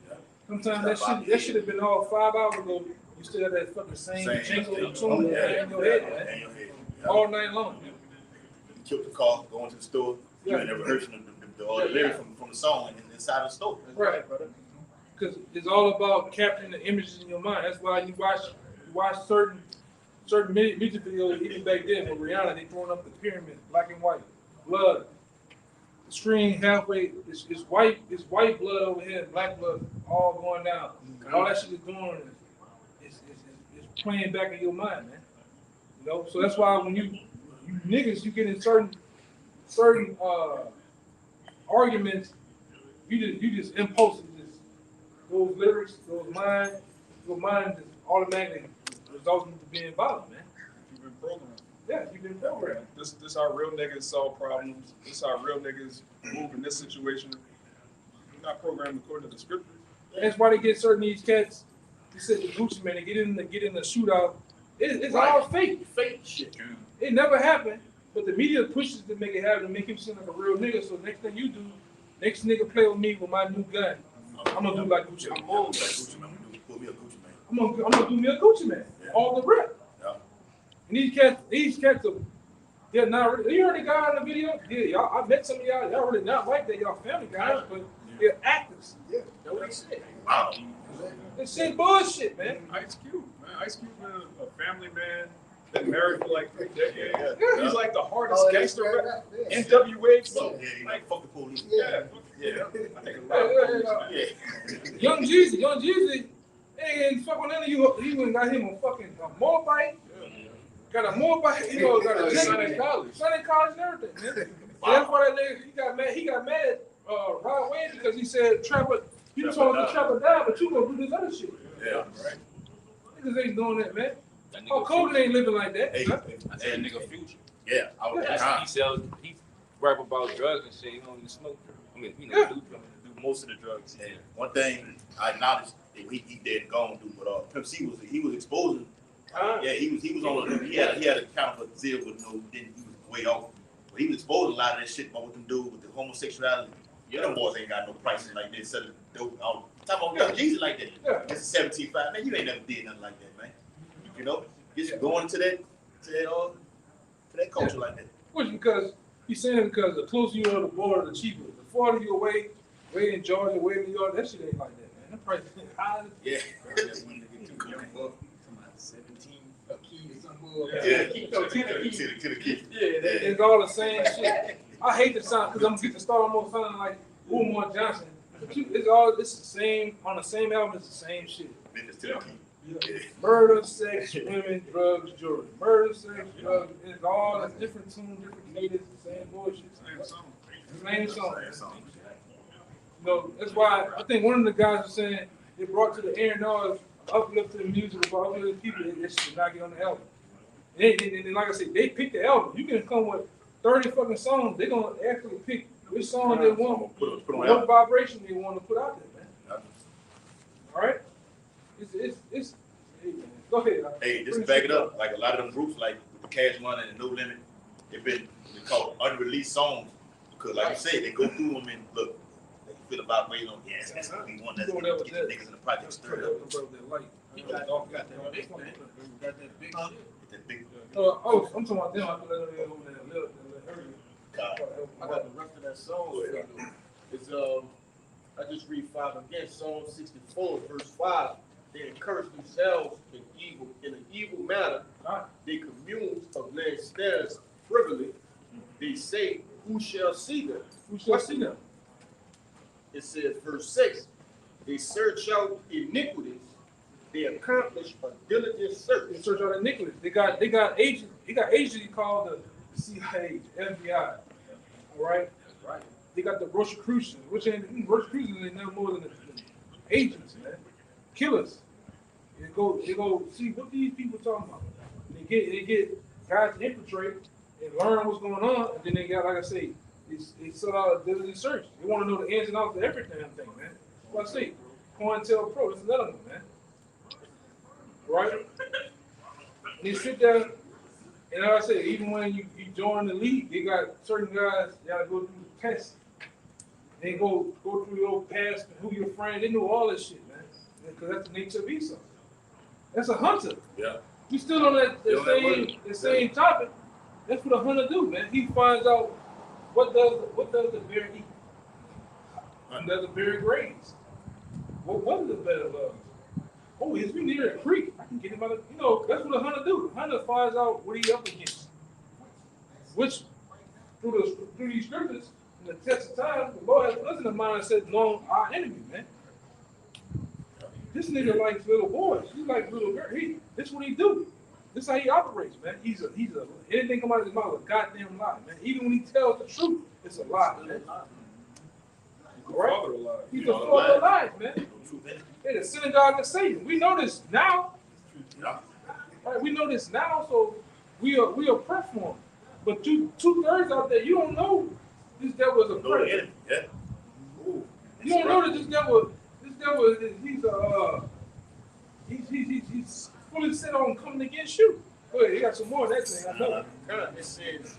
E: Sometimes that should have been all 5 hours ago. You still have that fucking same jingle tune in your head, man. All night long.
B: You killed the car, going to the store. You ain't never heard the lyrics from the song inside the store.
E: Right, brother. Because it's all about capturing the images in your mind. That's why you watch certain music videos, even back then with Rihanna, they throwing up the pyramid, black and white, blood. The screen halfway is white blood over here, black blood all going down. And all that shit is doing is playing back in your mind, man. You know, so that's why when you niggas, you get in certain arguments, you just impulsive, just those lyrics, your mind just automatically results into being violent, man.
G: You've been programmed.
E: Yeah, you've been programmed.
G: This how real niggas solve problems. This how real niggas move in this situation. You're not programmed according to the scripture.
E: That's why they get certain these cats. You said the Gucci man, they get in the shootout. It's all fake shit. It never happened, but the media pushes to make it happen, to make him seem like a real nigga. So next thing you do, next nigga play with me with my new gun. I'm gonna do like Gucci. I'm gonna do me a Gucci man. All the rep.
B: Yeah.
E: And these cats are, they're not really, you heard the guy in the video? Yeah, y'all, I met some of y'all really not like that, y'all family guys, but they're actors. Yeah, that's what he said.
B: Wow.
E: They said bullshit, man.
G: Ice Cube been a family man, been married for like 3 decades. Yeah. He's like the hardest gangster rap. NWA.
B: So, like, fuck the police.
G: Yeah. I think a lot of
E: Young Jeezy, ain't fuck with none of you. He went and got him a fucking motorbike. Got a motorbike, got a Sunday college and everything, man. Wow. That's why that nigga, he got mad right away because he said Trapper, you told him to Trapper down, but you gonna do this other shit.
B: Yeah, right.
E: Niggas ain't doing that, man. Oh, Kobe ain't living like that.
C: Hey, that nigga Future.
B: Yeah,
C: he rap about drugs and shit. He don't even smoke. I mean, do most of the drugs.
B: And one thing I acknowledged that he dead and gone through, but Pimp C was exposing. Yeah, he was on. He had a kind of a zeal, but he was way off. But he was exposing a lot of that shit about what them do with the homosexuality. Yeah, them boys ain't got no prices like this. Selling dope. Talking about Jesus like that.
E: Yeah.
B: It's a 17.5. Man, you ain't never did nothing like that, man. You know, just going to that culture like that.
E: Which because he's saying it because the closer you are to the border, the cheaper. The farther you away in Georgia, way in New York, that shit ain't like that, man. Them price high.
B: Yeah.
I: 17 a key or something.
B: Yeah.
I: No, 10 a key.
B: To the key.
I: Yeah, that
E: It's all the same shit. I hate the sound because I'm getting to start almost sounding like Umar Johnson. But it's the same on the same album. It's the same shit.
B: Memphis to the key. Yeah.
E: Murder, sex, women, drugs, jewelry. Murder, sex, drugs. It's all a different tune, different cadence, the same bullshit. Same song.
B: Same song.
E: You know, that's why I think one of the guys was saying it brought to the A&R's uplifting music about uplifting people. They should not get on the album. And like I said, they pick the album. You can come with 30 fucking songs. They're gonna actually pick which song they want,
B: Put on
E: what vibration they want to put out there, man. All right. It's hey, man. Go ahead.
B: Hey, just to back it up, like a lot of them groups, like with the Cash Money and No Limit, they've been called unreleased songs because, like you said, they go through them and look, they feel about waiting on. Yes, that's gonna be one that's gonna get the niggas in the project stirred up.
I: He got that big man. Got that big shit.
B: That big
E: I'm talking about them. I feel like they're over there.
H: I got the rest of that song. It's I just read 5 again. Psalm 64, verse 5. They encourage themselves in an evil matter. They commune of land snares privily. They say, "Who shall see them?"
E: Who shall see them?
H: It says, verse 6. They search out iniquities. They accomplish a diligent search.
E: They search out iniquities. They got agents. They got agency called the CIA, FBI. All right. Right. They got the Rosicrucians, which Rosicrucians ain't nothing more than the agents, man. Killers. They go see what these people talking about. They get guys to infiltrate and learn what's going on, and then they got, like I say, they set out a diligent search. They want to know the ins and outs of every damn thing, man. What I say, COINTELPRO, that's another one, man. Right? And they sit there, and like I say, even when you join the league, they got certain guys that gotta go through the test. They go through your past, who your friend. They know all this shit, man. Because that's the nature of Esau. That's a hunter.
B: Yeah.
E: We still on the same topic. That's what a hunter do, man. He finds out what does the bear eat. What does the bear graze? What is the bear love? Oh, is we near a creek? I can get him out of, that's what a hunter do. The hunter finds out what he up against. Which, through these scriptures, in the test of time, the Lord has put us in the mindset knowing our enemy, man. This nigga likes little boys. He likes little girls. This is what he do. This is how he operates, man. He's anything come out of his mouth is a goddamn lie, man. Even when he tells the truth, it's a lie, man. Right? He's the father of lies, man. Hey, the synagogue of Satan. We know this now.
B: Yeah.
E: Right? We know this now, so we are prep for him. But two-thirds out there, you don't know this devil is a predator.
B: Yeah.
E: You don't know that this devil he's fully set on coming against you. Go ahead, you got some more of that thing. I know.
H: It says,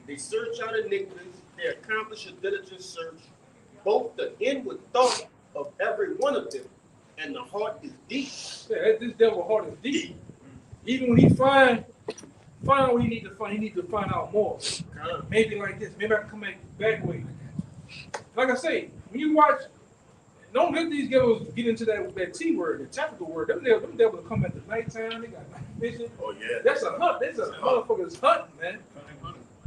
H: they search out iniquities, they accomplish a diligent search, both the inward thought of every one of them, and the heart is deep.
E: Yeah, this devil's heart is deep. Even when he find out what he need to find out more. Maybe like this. Maybe I can come back way. Like I say, when you watch, don't let these devils get into that T word, the tactical word. Them devils come at the nighttime. They got night vision.
B: Oh yeah.
E: That's a hunt. That's a motherfucker's hunting, man.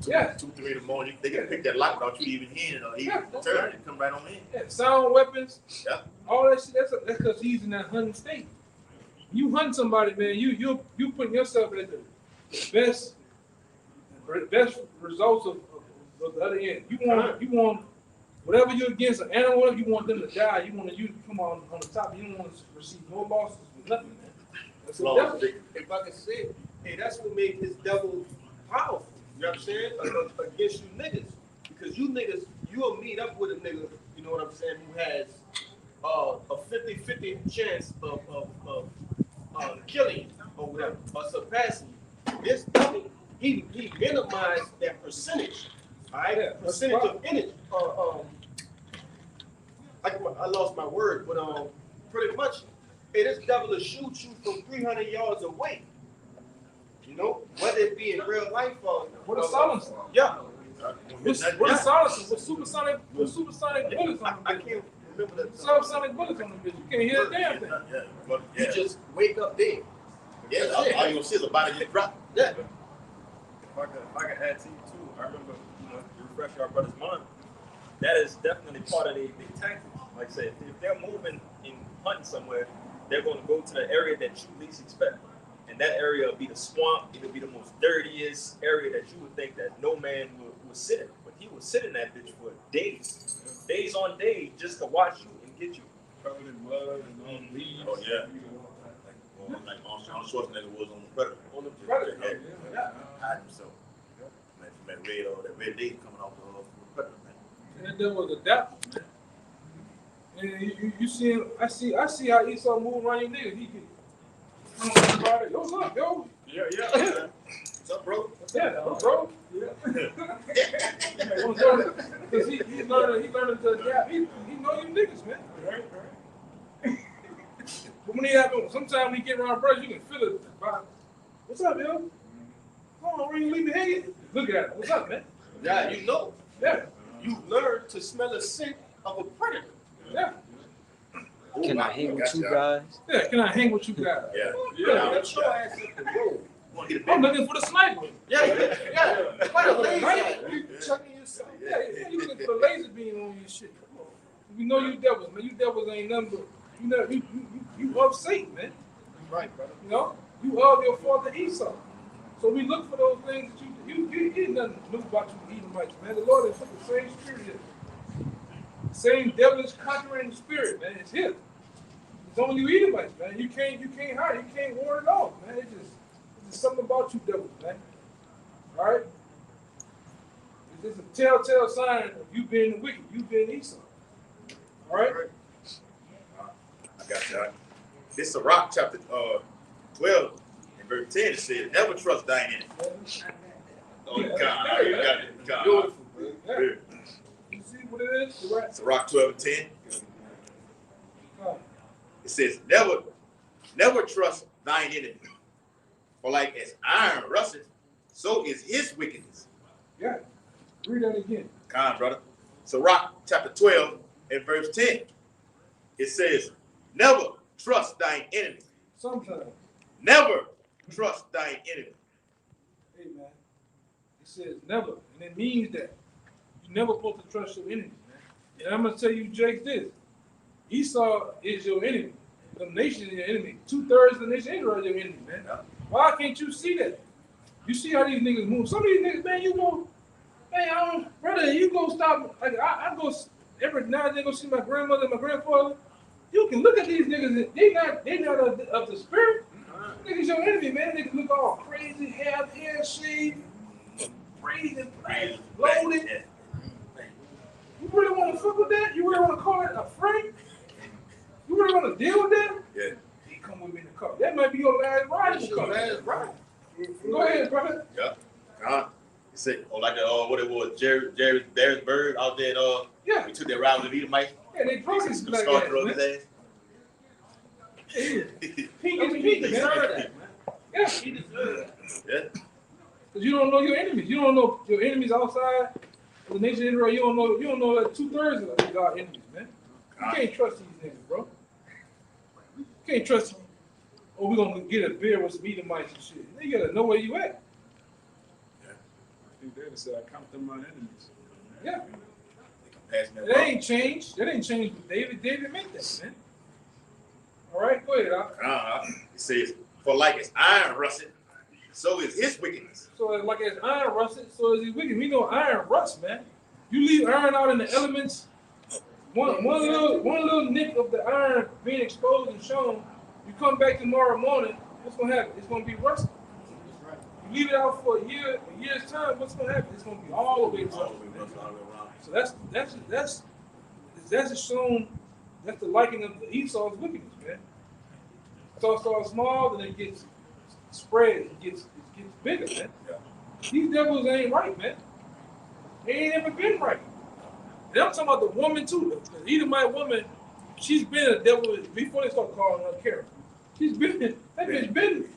E: Yeah.
B: 2, 3 in the morning, they can pick that lock without you even hearing it or even turn and come right on in.
E: Yeah, sound weapons.
B: Yeah.
E: All that shit. That's because he's in that hunting state. You hunt somebody, man. You putting yourself at the best results of the other end. You want whatever you're against an animal, you want them to die. You want to come on the top. You don't want to receive no losses with nothing, man. That's the devil.
H: If I can say it, hey, that's what made this devil powerful. You know what I'm saying? Against you niggas. Because you niggas, you'll meet up with a nigga, you know what I'm saying, who has a 50-50 chance of killing you or whatever, or surpassing you. This devil, he minimized that percentage. All right?
E: Yeah,
H: percentage of energy. I lost my word, but pretty much, hey, this devil will shoot you from 300 yards away. You know, whether it be in real life or
E: what a silencer.
H: Yeah.
E: What a silencer. What supersonic bullets on
H: I can't Remember that?
E: Subsonic bullets on the bitch. You can't hear a damn thing.
B: Yeah, but
H: You just wake up dead.
B: yeah, all you gonna see is a body get dropped.
H: Yeah.
G: If I could add to you too, I remember, to refresh our brother's mind, that is definitely part of the tactics. Like I said, if they're moving and hunting somewhere, they're going to go to the area that you least expect. And that area will be the swamp. It'll be the most dirtiest area that you would think that no man would sit in. But he would sit in that bitch for days on days, just to watch you and get you.
E: Covered in mud and on leaves.
B: Oh, yeah. Like Arnold Schwarzenegger was on the Predator.
H: On the
E: Predator.
B: Yeah. Hide himself. Man, that red day coming off the Predator, man.
E: And there was a depth. And you see him, I see how Esau move around your niggas. He can, yo, what's up, yo?
B: Yeah. What's up, bro?
E: Yeah, bro. Yeah. Because he's learning to adapt. He know you niggas, man. Right. But when he happen, sometimes when he get around brothers, you can feel it. What's up, yo? Come on, Ring, leave me hanging. Look at it. What's up, man?
H: Yeah, you know.
E: Yeah.
H: You learn to smell the scent of a predator.
E: Yeah.
J: Can I hang with you guys?
E: Yeah, can I hang with you guys?
B: Yeah.
H: Get your ass at the road.
E: I'm looking for the sniper.
H: Yeah. What a lazy. You chucking yourself.
E: Yeah, you looking for the laser beam on your shit. Come on. We know you devils, man. You devils ain't nothing but, you of Satan, man.
H: Right, brother.
E: You know? You of your father Esau. So we look for those things that you ain't nothing new about you Edomites, man. The Lord has put the same spirit here. Same devilish conquering spirit, man. It's here. It's on you Edomites, man. You can't hide. You can't ward it off, man. It's just something about you devils, man. All right? It's just a telltale sign of you being wicked, you being Esau. All right?
B: I got you. This is Sirach chapter 12 and verse 10. It says, never trust thine enemy. Oh, you got it.
H: Beautiful.
E: Yeah. You see what it is? You're right.
B: Sirach 12 and 10. It says, never trust thine enemy. For like as iron rusteth, so is his wickedness.
E: Yeah. Read that again.
B: Come on, brother. Sirach chapter 12 and verse 10. It says, never trust thine enemy.
E: Sometimes.
B: Never trust thine enemy.
E: Hey, man. It says never. And it means that you're never supposed to trust your enemy, man. And I'm going to tell you, Jake, this. Esau is your enemy. The nation is your enemy. 2/3 of the nation Israel is your enemy, man. Why can't you see that? You see how these niggas move. Some of these niggas, man, you go, man, brother, you go stop. Like, I go every now and then go see my grandmother and my grandfather. You can look at these niggas. They not of the spirit. Niggas your enemy, man. They can look all crazy, have hair shaved, braided, loaded. You really want to fuck with that? You really want to call it a friend? You really want to deal with that?
B: Yeah.
E: He come with me in the car. That might be your last ride.
H: That's your last ride.
E: Go ahead, brother.
B: Yeah. It said, what it was, Jerry's bird out there.
E: Yeah.
B: We took that ride with the Edomite.
E: Yeah, they drunk his black
B: Scar
E: ass,
B: drug
E: man.
B: his ass.
E: Pink is pink, man.
H: that, man.
E: Yeah.
H: He deserves that.
B: Yeah.
E: Because you don't know your enemies. You don't know your enemies outside of the nation of Israel. You don't know that 2/3 of God enemies, man. You can't trust these niggas, bro. You can't trust them. Oh, we're gonna get a beer with some Edomites and shit. You gotta know where you at.
G: I think David said, I count them my enemies.
E: Yeah.
B: Passing that
E: That ain't changed. That ain't changed with David. David made that, man. All right, go ahead, Al.
B: It says, for like as iron rusted, so is his wickedness.
E: So like as iron rusted, so is he wicked. We know iron rust, man. You leave iron out in the elements, one little nick of the iron being exposed and shown, you come back tomorrow morning, what's gonna happen? It's gonna be rusted. You leave it out for a year's time, what's gonna happen? It's gonna be all the way rusted. So that's shown. That's the liking of Esau's wickedness, man. So it starts small, then it gets spread, it gets bigger, man.
B: Yeah.
E: These devils ain't right, man. They ain't ever been right. And I'm talking about the woman too. The Edomite woman, she's been a devil before they start calling her Karen. She's been that bitch been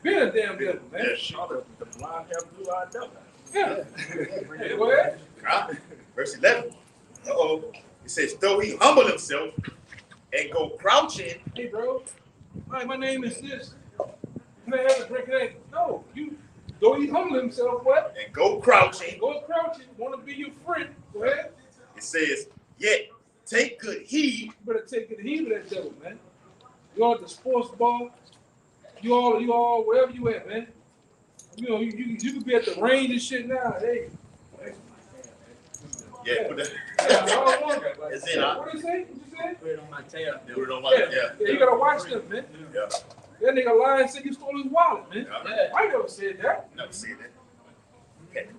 E: a damn devil, man.
B: Yeah,
G: The blind have blue-eyed devil.
E: Yeah. Hey, go ahead.
B: Verse 11. It says, though he humble himself and go crouching.
E: Hey, bro. Hi, my name is this. Can I have a drink? Hey, no, you. Though he humble himself, what?
B: And go crouching.
E: Go crouching. Want to be your friend? Go ahead.
B: It says, yet take good heed.
E: You better take good heed of that devil, man. You all at the sports bar. You all wherever you at, man. You know, you could be at the range and shit now. Hey.
B: Yeah, put that.
E: Yeah, I don't want that. Like,
B: It's in,
E: what did you say? What you say?
F: Put it on my tab.
B: Put it on my,
E: Yeah, you gotta watch them, man.
B: Yeah.
E: That nigga lying and said you stole his wallet, man.
B: Yeah.
E: I never said that.
B: Never seen that. Okay, it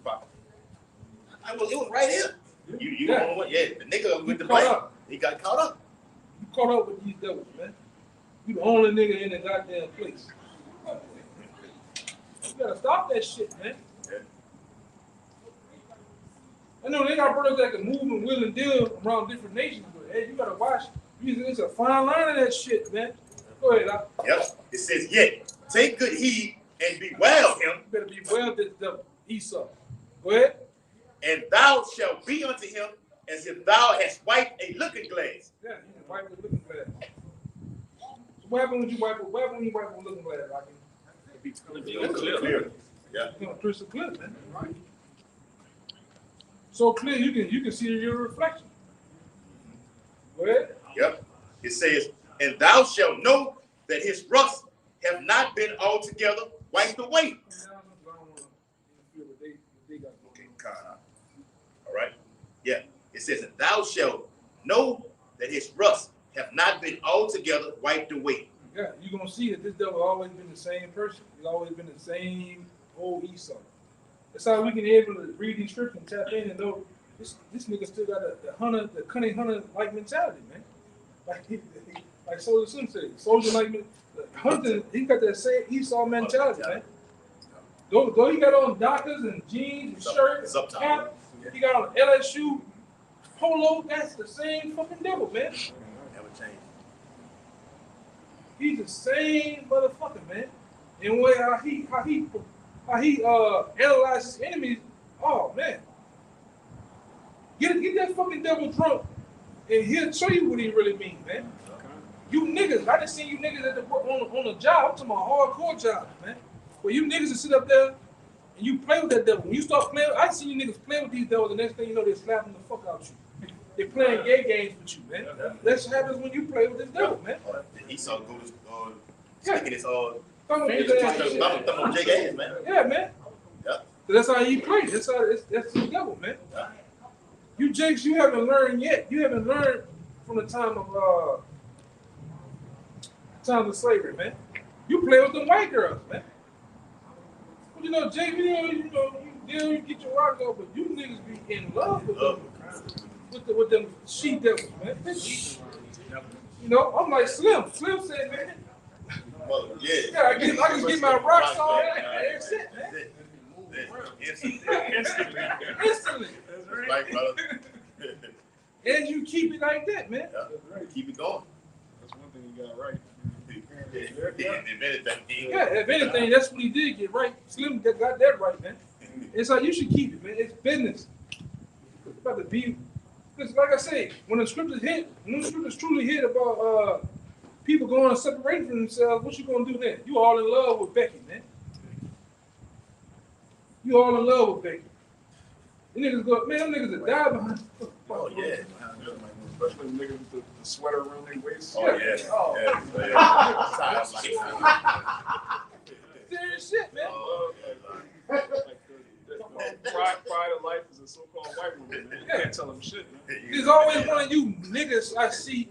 B: was right here. You
E: Yeah.
B: the only one. Yeah, the nigga with the
E: caught
B: blame.
E: up.
B: He got caught up.
E: You caught up with these devils, man. You the only nigga in the goddamn place. You gotta stop that shit, man.
B: Yeah.
E: I know they got brothers that can move and will and deal around different nations, but hey, you gotta watch. It's a fine line of that shit, man. Go ahead, Doc.
B: Yep. It says, yet take good heed and bewail him,
E: You better be well this devil, Esau. Go ahead.
B: and thou shalt be unto him as if thou hast wiped a looking glass.
E: Yeah, you can wipe the looking glass. So what happened when you wipe a looking glass, Rocky?
C: Clear.
B: Yeah.
E: You know, crystal clear, man. Right? So clear you can see your reflection. Go ahead.
B: Yep. It says, and thou shalt know that his rust have not been altogether wiped away. All right. Yeah. It says, and thou shalt know that his rust have not been altogether wiped away.
E: Yeah, you're gonna see that this devil always been the same person. He's always been the same old Esau. That's how we can be able to read these scriptures and tap in and know this nigga still got the cunning hunter like mentality, man. Like Soldier Sim said, soldier like hunting, he got that same Esau mentality, man. Though he got on Dockers and jeans and shirts, cap, he got on LSU polo, that's the same fucking devil, man.
B: Never changed.
E: He's the same motherfucker, man. And way how he analyzes his enemies. Oh man, get that fucking devil drunk, and he'll show you what he really means, man. You niggas, I just seen you niggas at the on the job. I'm talking about hardcore jobs, man. Where you niggas that sit up there and you play with that devil. When you start playing, I seen you niggas play with these devils. The next thing you know, they're slapping the fuck out you. They playing gay games with you, man. That's what happens when you play with this devil, man.
B: Esau goes sticking his
E: Thumb
B: fingers on Jake ass, man.
E: Yeah, man.
B: Yeah.
E: That's how he plays. That's the devil, man.
B: Yeah.
E: You Jakes, you haven't learned yet. You haven't learned from the time of slavery, man. You play with them white girls, man. Well, you know, Jake, you get your rock up, but you niggas be in love with them. With them she devils, man. You know, I'm like Slim. Slim said, man.
B: Well, yeah.
E: Yeah, I can get my rocks on. That's it, man. Instantly.
B: Right, brother.
E: And you keep it like that, man.
B: Yeah. Keep it going.
G: That's one thing you got right.
E: Yeah, if anything, that's what he did get right. Slim got that right, man. It's like you should keep it, man. It's business. It's about to be, because like I say, when the scriptures truly hit about people going and separating from themselves, what you gonna do then? You all in love with Becky, man. You all in love with Becky. The niggas go, man, them niggas that die behind.
B: Oh yeah.
G: Especially niggas with the sweater around their waist.
B: Oh yeah.
E: Serious shit, man.
G: Pride of life is a so-called white woman, man. You can't tell them shit, man.
E: There's always one of you niggas I see.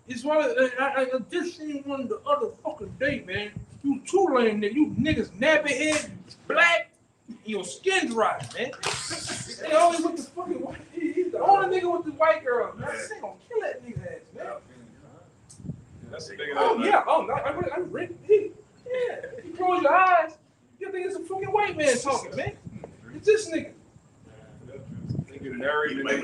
E: It's one of I just seen one the other fucking day, man. You too lame nigga. You niggas nappy head, black, your skin dry, man. They always with the fucking white. He's the only nigga with the white girl, man. They gonna kill that nigga ass, man.
G: That's the thing.
E: Oh yeah, I read it. Yeah, if you close your eyes, you think it's a fucking white man talking, man. It's this nigga.
G: They get married and they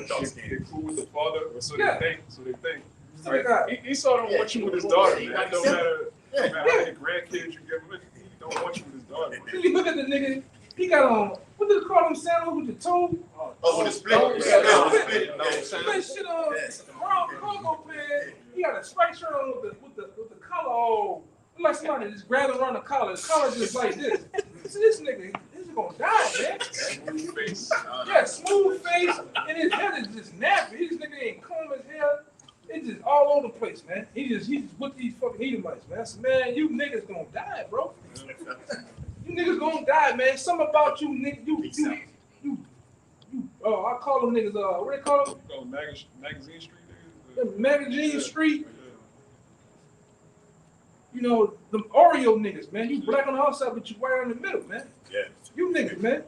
G: cool with the father, or so
E: Yeah.
G: they think.
E: Right.
G: Esau don't want you with his daughter, man. No matter how many grandkids you give him, he don't want you with his daughter.
E: Then you look at the nigga, he got on, what do they call them sandals with the toe?
B: Oh, with the split.
E: That shit on Congo pad. He got a striped shirt on with the collar all. Like somebody just grabbed around the collar. The collar just like this. So this nigga gonna die, man.
C: Smooth face.
E: Yeah, smooth face, and his head is just nappy. This nigga ain't comb his hair. It's just all over the place, man. He just with these fucking Edomites, man. I said, man, you niggas gonna die, bro. You niggas gonna die, man. Something about you, nigga. You. I call them niggas. What they call them?
G: You call them Magazine Street niggas?
E: The Magazine Street. You know, them Oreo niggas, man. You black on the outside, but you white in the middle, man.
B: Yeah.
E: You niggas, man.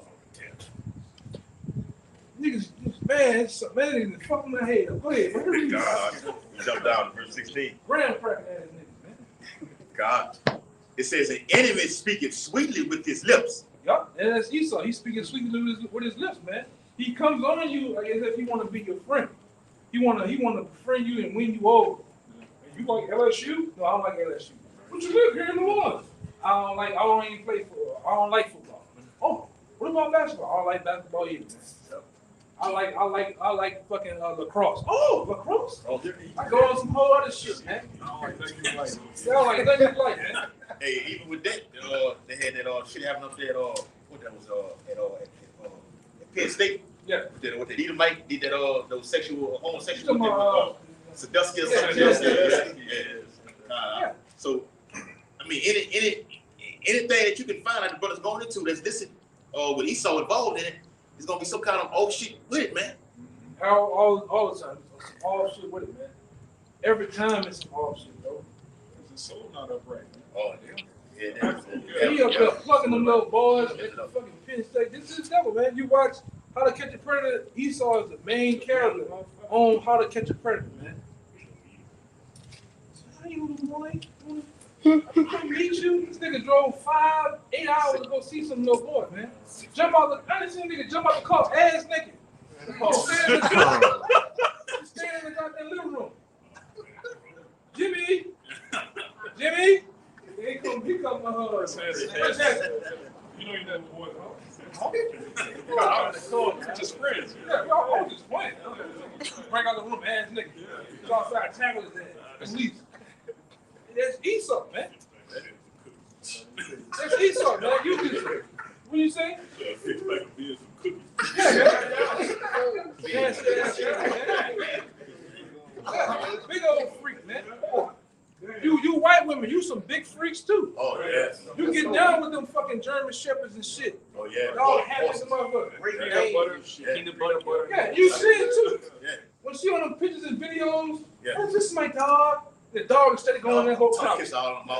E: Niggas, man, man, fuck my head. Go ahead, man.
B: God, you jumped down to verse 16.
E: Graham cracking ass niggas, man.
B: God. It says, an enemy speaketh sweetly with his lips.
E: Yup, and that's Esau. He's speaking sweetly with his lips, man. He comes on you like as if he want to be your friend. He want to befriend you and win you over. You like LSU? No, I don't like LSU. What you live here in New Orleans? I don't like football. Oh, what about basketball? I don't like basketball either, man. I like fucking lacrosse. Oh, lacrosse? I go on some whole other shit, man. I don't like nothing you like, man.
B: Hey, even with that, they had that shit happening up there at what that was at Penn State.
E: Yeah.
B: What the Edomite did that those homosexual Sadusky or something else.
E: Yeah.
B: So I mean anything that you can find like the brothers going into that's listed with Esau involved in it, there's gonna be some kind of old shit with it, man.
E: All the time. Some off shit with it, man. Every time it's some off shit, bro.
G: His soul not upright.
B: Oh,
E: He up there plugging them little boys at the fucking Penn State. This is devil, man. You watch How to Catch a Predator. Esau is the main character on How to Catch a Predator, man. How you doing, boy? I come meet you. This nigga drove 5-8 hours to go see some little boy, man. I didn't see a nigga jump out the car ass naked. Stand in the goddamn living room. Jimmy. He come
G: You know you never boy. Just friends.
E: Yeah, y'all just playing. Break out the room, ass nigga. He's outside, tackle his ass. At least. That's Esau, man. That's Esau, man. You just, what you say? Yeah, big old freak, man. You white women, you some big freaks too.
B: Oh yes.
E: You get down with them fucking German shepherds and shit.
B: Oh yeah.
E: Y'all happy as a motherfucker.
B: Peanut butter.
E: Yeah, you see it too.
B: Yeah.
E: When she on them pictures and videos,
B: Yeah.
E: oh, this is my dog. The dog instead of going in her crotch.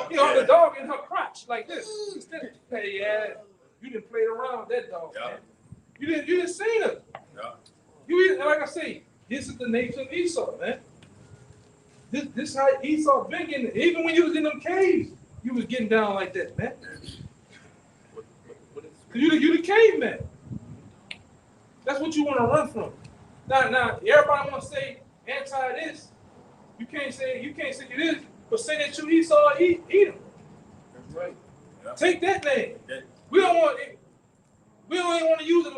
E: You know, the dog in her crotch like this. Instead of, hey, yeah, you didn't play around with that dog, man. You didn't see her.
B: Yeah.
E: You like I say, this is the nature of Esau, man. This how Esau been getting it. Even when you was in them caves, you was getting down like that, man. You the caveman. That's what you want to run from. Now, everybody want to say anti this. You can't say it is, but say that you Esau eat him.
B: That's right. Yeah.
E: Take that name.
B: Yeah.
E: We don't even want to use it.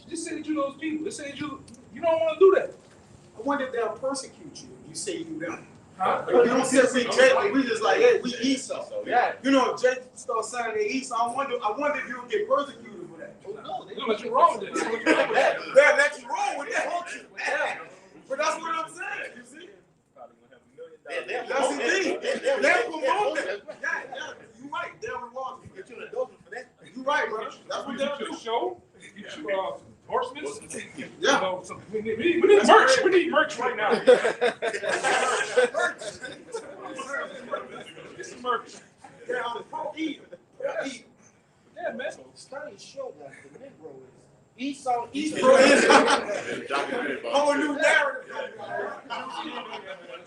E: Just say that you those people. Just say that you don't want to do that.
A: I wonder if they'll persecute you. You say you them.
E: Huh?
A: We don't simply Jay, we just like, hey, we Esau. Yeah. You know, if Jay starts saying they Esau, I wonder if you would get persecuted for that.
E: No, they don't let you wrong with that.
A: They'll let you wrong with that. Yeah. But that's what I'm saying. You see? That's the thing. They'll promote that. Yeah. You right. They'll reward you. Get you an endorsement for that. You right, brother. That's what they'll do.
E: Show. Get you endorsements.
A: Yeah.
E: You know, we need merch. We need merch right now. Get some merch.
A: Yeah, I'm pro-eat.
E: Yeah, man.
H: Studies show that the Negro is Esau.
A: Whole new narrative.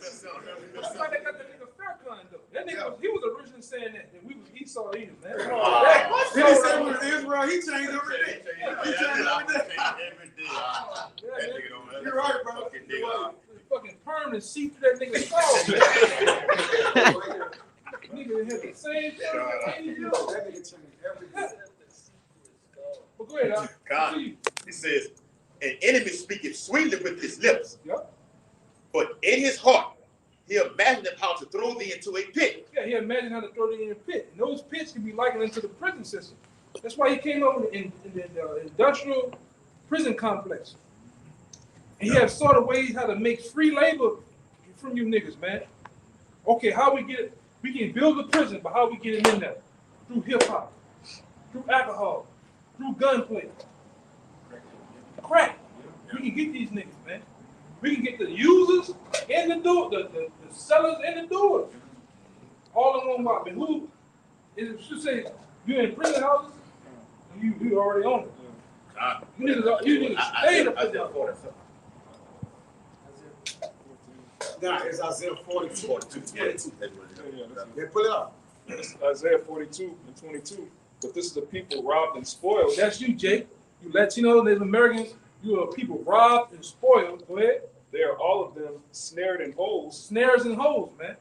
E: That's why they got the nigga Farrakhan though. That nigga, he was originally saying that we was Esau eaters, man.
A: Then he said we was Israel. He changed every day. He changed every day. You're right, bro.
E: Fucking perm and see through that nigga's soul. Nigga had the same thing.
A: That nigga changed every day.
E: But go ahead,
B: God, it says, An enemy speaketh sweetly with his lips.
E: Yep.
B: But in his heart, he imagined how to throw thee into a pit.
E: Yeah, he imagined how to throw thee in a pit. And those pits can be likened into the prison system. That's why he came up in the industrial prison complex. And he has sort of ways how to make free labor from you niggas, man. Okay, how we get it? We can build a prison, but how we get it in there? Through hip hop, through alcohol, through gunplay, crack. We can get these niggas, man. We can get the users and the door, the sellers and the doers, all in one mob. And who? It should say you in prison houses, you already own it. You need to stay in the prison house.
A: Now it's Isaiah 42. 22. They pull it up.
G: It's Isaiah 42 and 22. But this is the people robbed and spoiled.
E: That's you, Jake. You Latino, Native Americans, you are people robbed and spoiled. Go ahead.
G: They are all of them snared in holes.
E: Snares and holes, man.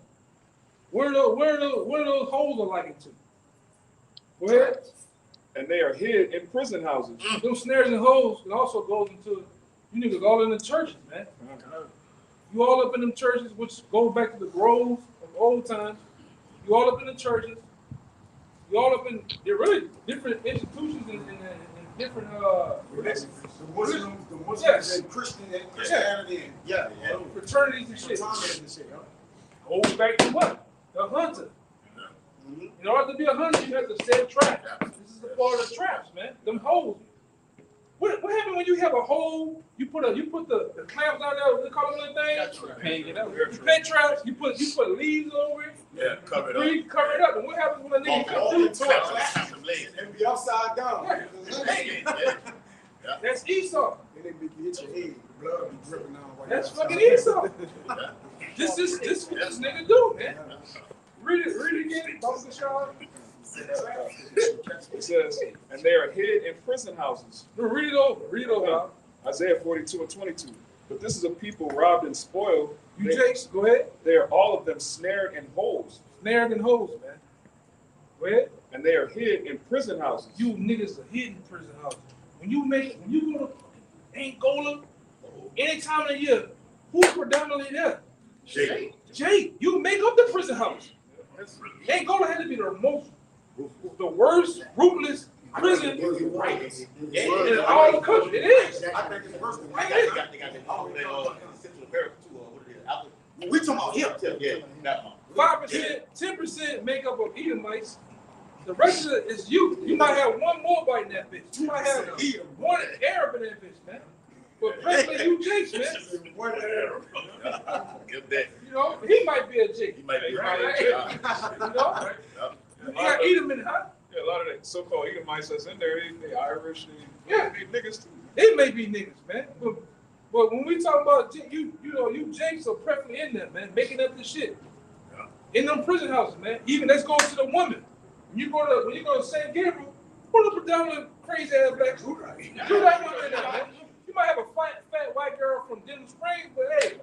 E: Where are those holes are likened to? Go ahead.
G: And they are hid in prison houses.
E: Those snares and holes, it also goes into, you niggas all in the churches, man. You all up in them churches, which goes back to the groves of old times. You all up in the churches. You all up in, they're really different institutions and different
A: The Muslims and Christian and Christianity and
E: fraternities and shit. Goes back to what? The hunter. In order to be a hunter, you have to set traps. This is the part of the traps, man. Them holes. What happens when you have a hole? You put the clamps out there. What they call them little things? You pet traps. You put leaves over it.
B: Yeah, cover it up.
E: Cover it up. And what happens when a nigga come through?
A: and be upside down.
E: That's Esau.
A: And they make you hit your head. Blood be dripping down.
E: That's fucking Esau. This is what this nigga do, man. Read it again. Don't be shy.
G: It says, and they are hid in prison houses.
E: No, read it over.
G: Isaiah 42 and 22. But this is a people robbed and spoiled.
E: You Jakes, go ahead.
G: They are all of them snared in holes.
E: Snared in holes, man. Go ahead.
G: And they are hid in prison houses.
E: You niggas are hidden in prison houses. When you go to Angola, any time of the year, who's predominantly there? Jake. You make up the prison house. Angola had to be the worst, ruthless prison in all the country. It is.
A: I think it's worse than
B: We talking about him. Yeah, that one.
E: 5%, 10% makeup of Edomites. The rest of it is you. You might have one more bite in that bitch. You might have one Arab in that bitch, man. But presently you Jakes, man.
A: One Arab.
B: Give that.
E: You know, he might be a Jake.
B: He might be
E: You know? You got Edom in, huh?
G: Yeah, a lot of the so-called Edomites that's in there, they Irish, they niggas too.
E: They may be niggas, man. But when we talk about you Jakes are preferably in there, man, making up the shit. In them prison houses, man. Even let's go to the woman. When you go to St. Gabriel, who the predominant crazy ass black dude? You got one in there, man. You might have a fat white girl from Denver Springs, but hey,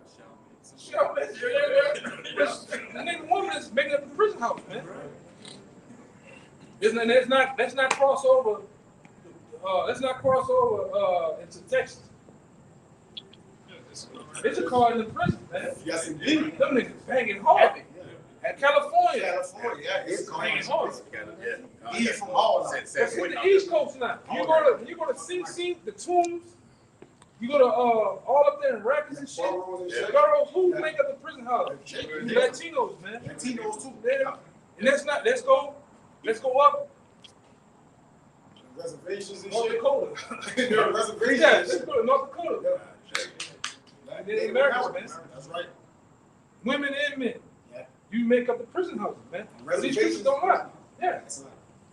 E: the nigga woman is making up the prison house, man. Let's not cross over. Let's not cross over into Texas. It's a car in the prison, man.
A: Yes, indeed.
E: Them niggas banging hard. At California,
A: it's
E: banging hard.
A: Eat from all of
E: That's in the East Coast now. You go to Sing Sing, the Tombs. You go to all up there in Rapids and shit. Boroughs, who make up the prison house? Latinos, man.
A: Latinos too.
E: And let's go up.
A: Reservations and
E: North
A: shit.
E: Dakota.
A: Reservations.
E: Yeah, let's go to North Dakota. Native Americans, man.
A: That's right.
E: Women and men.
A: Yeah.
E: You make up the prison houses, man. These
A: Reservations
E: people don't lie. Yeah.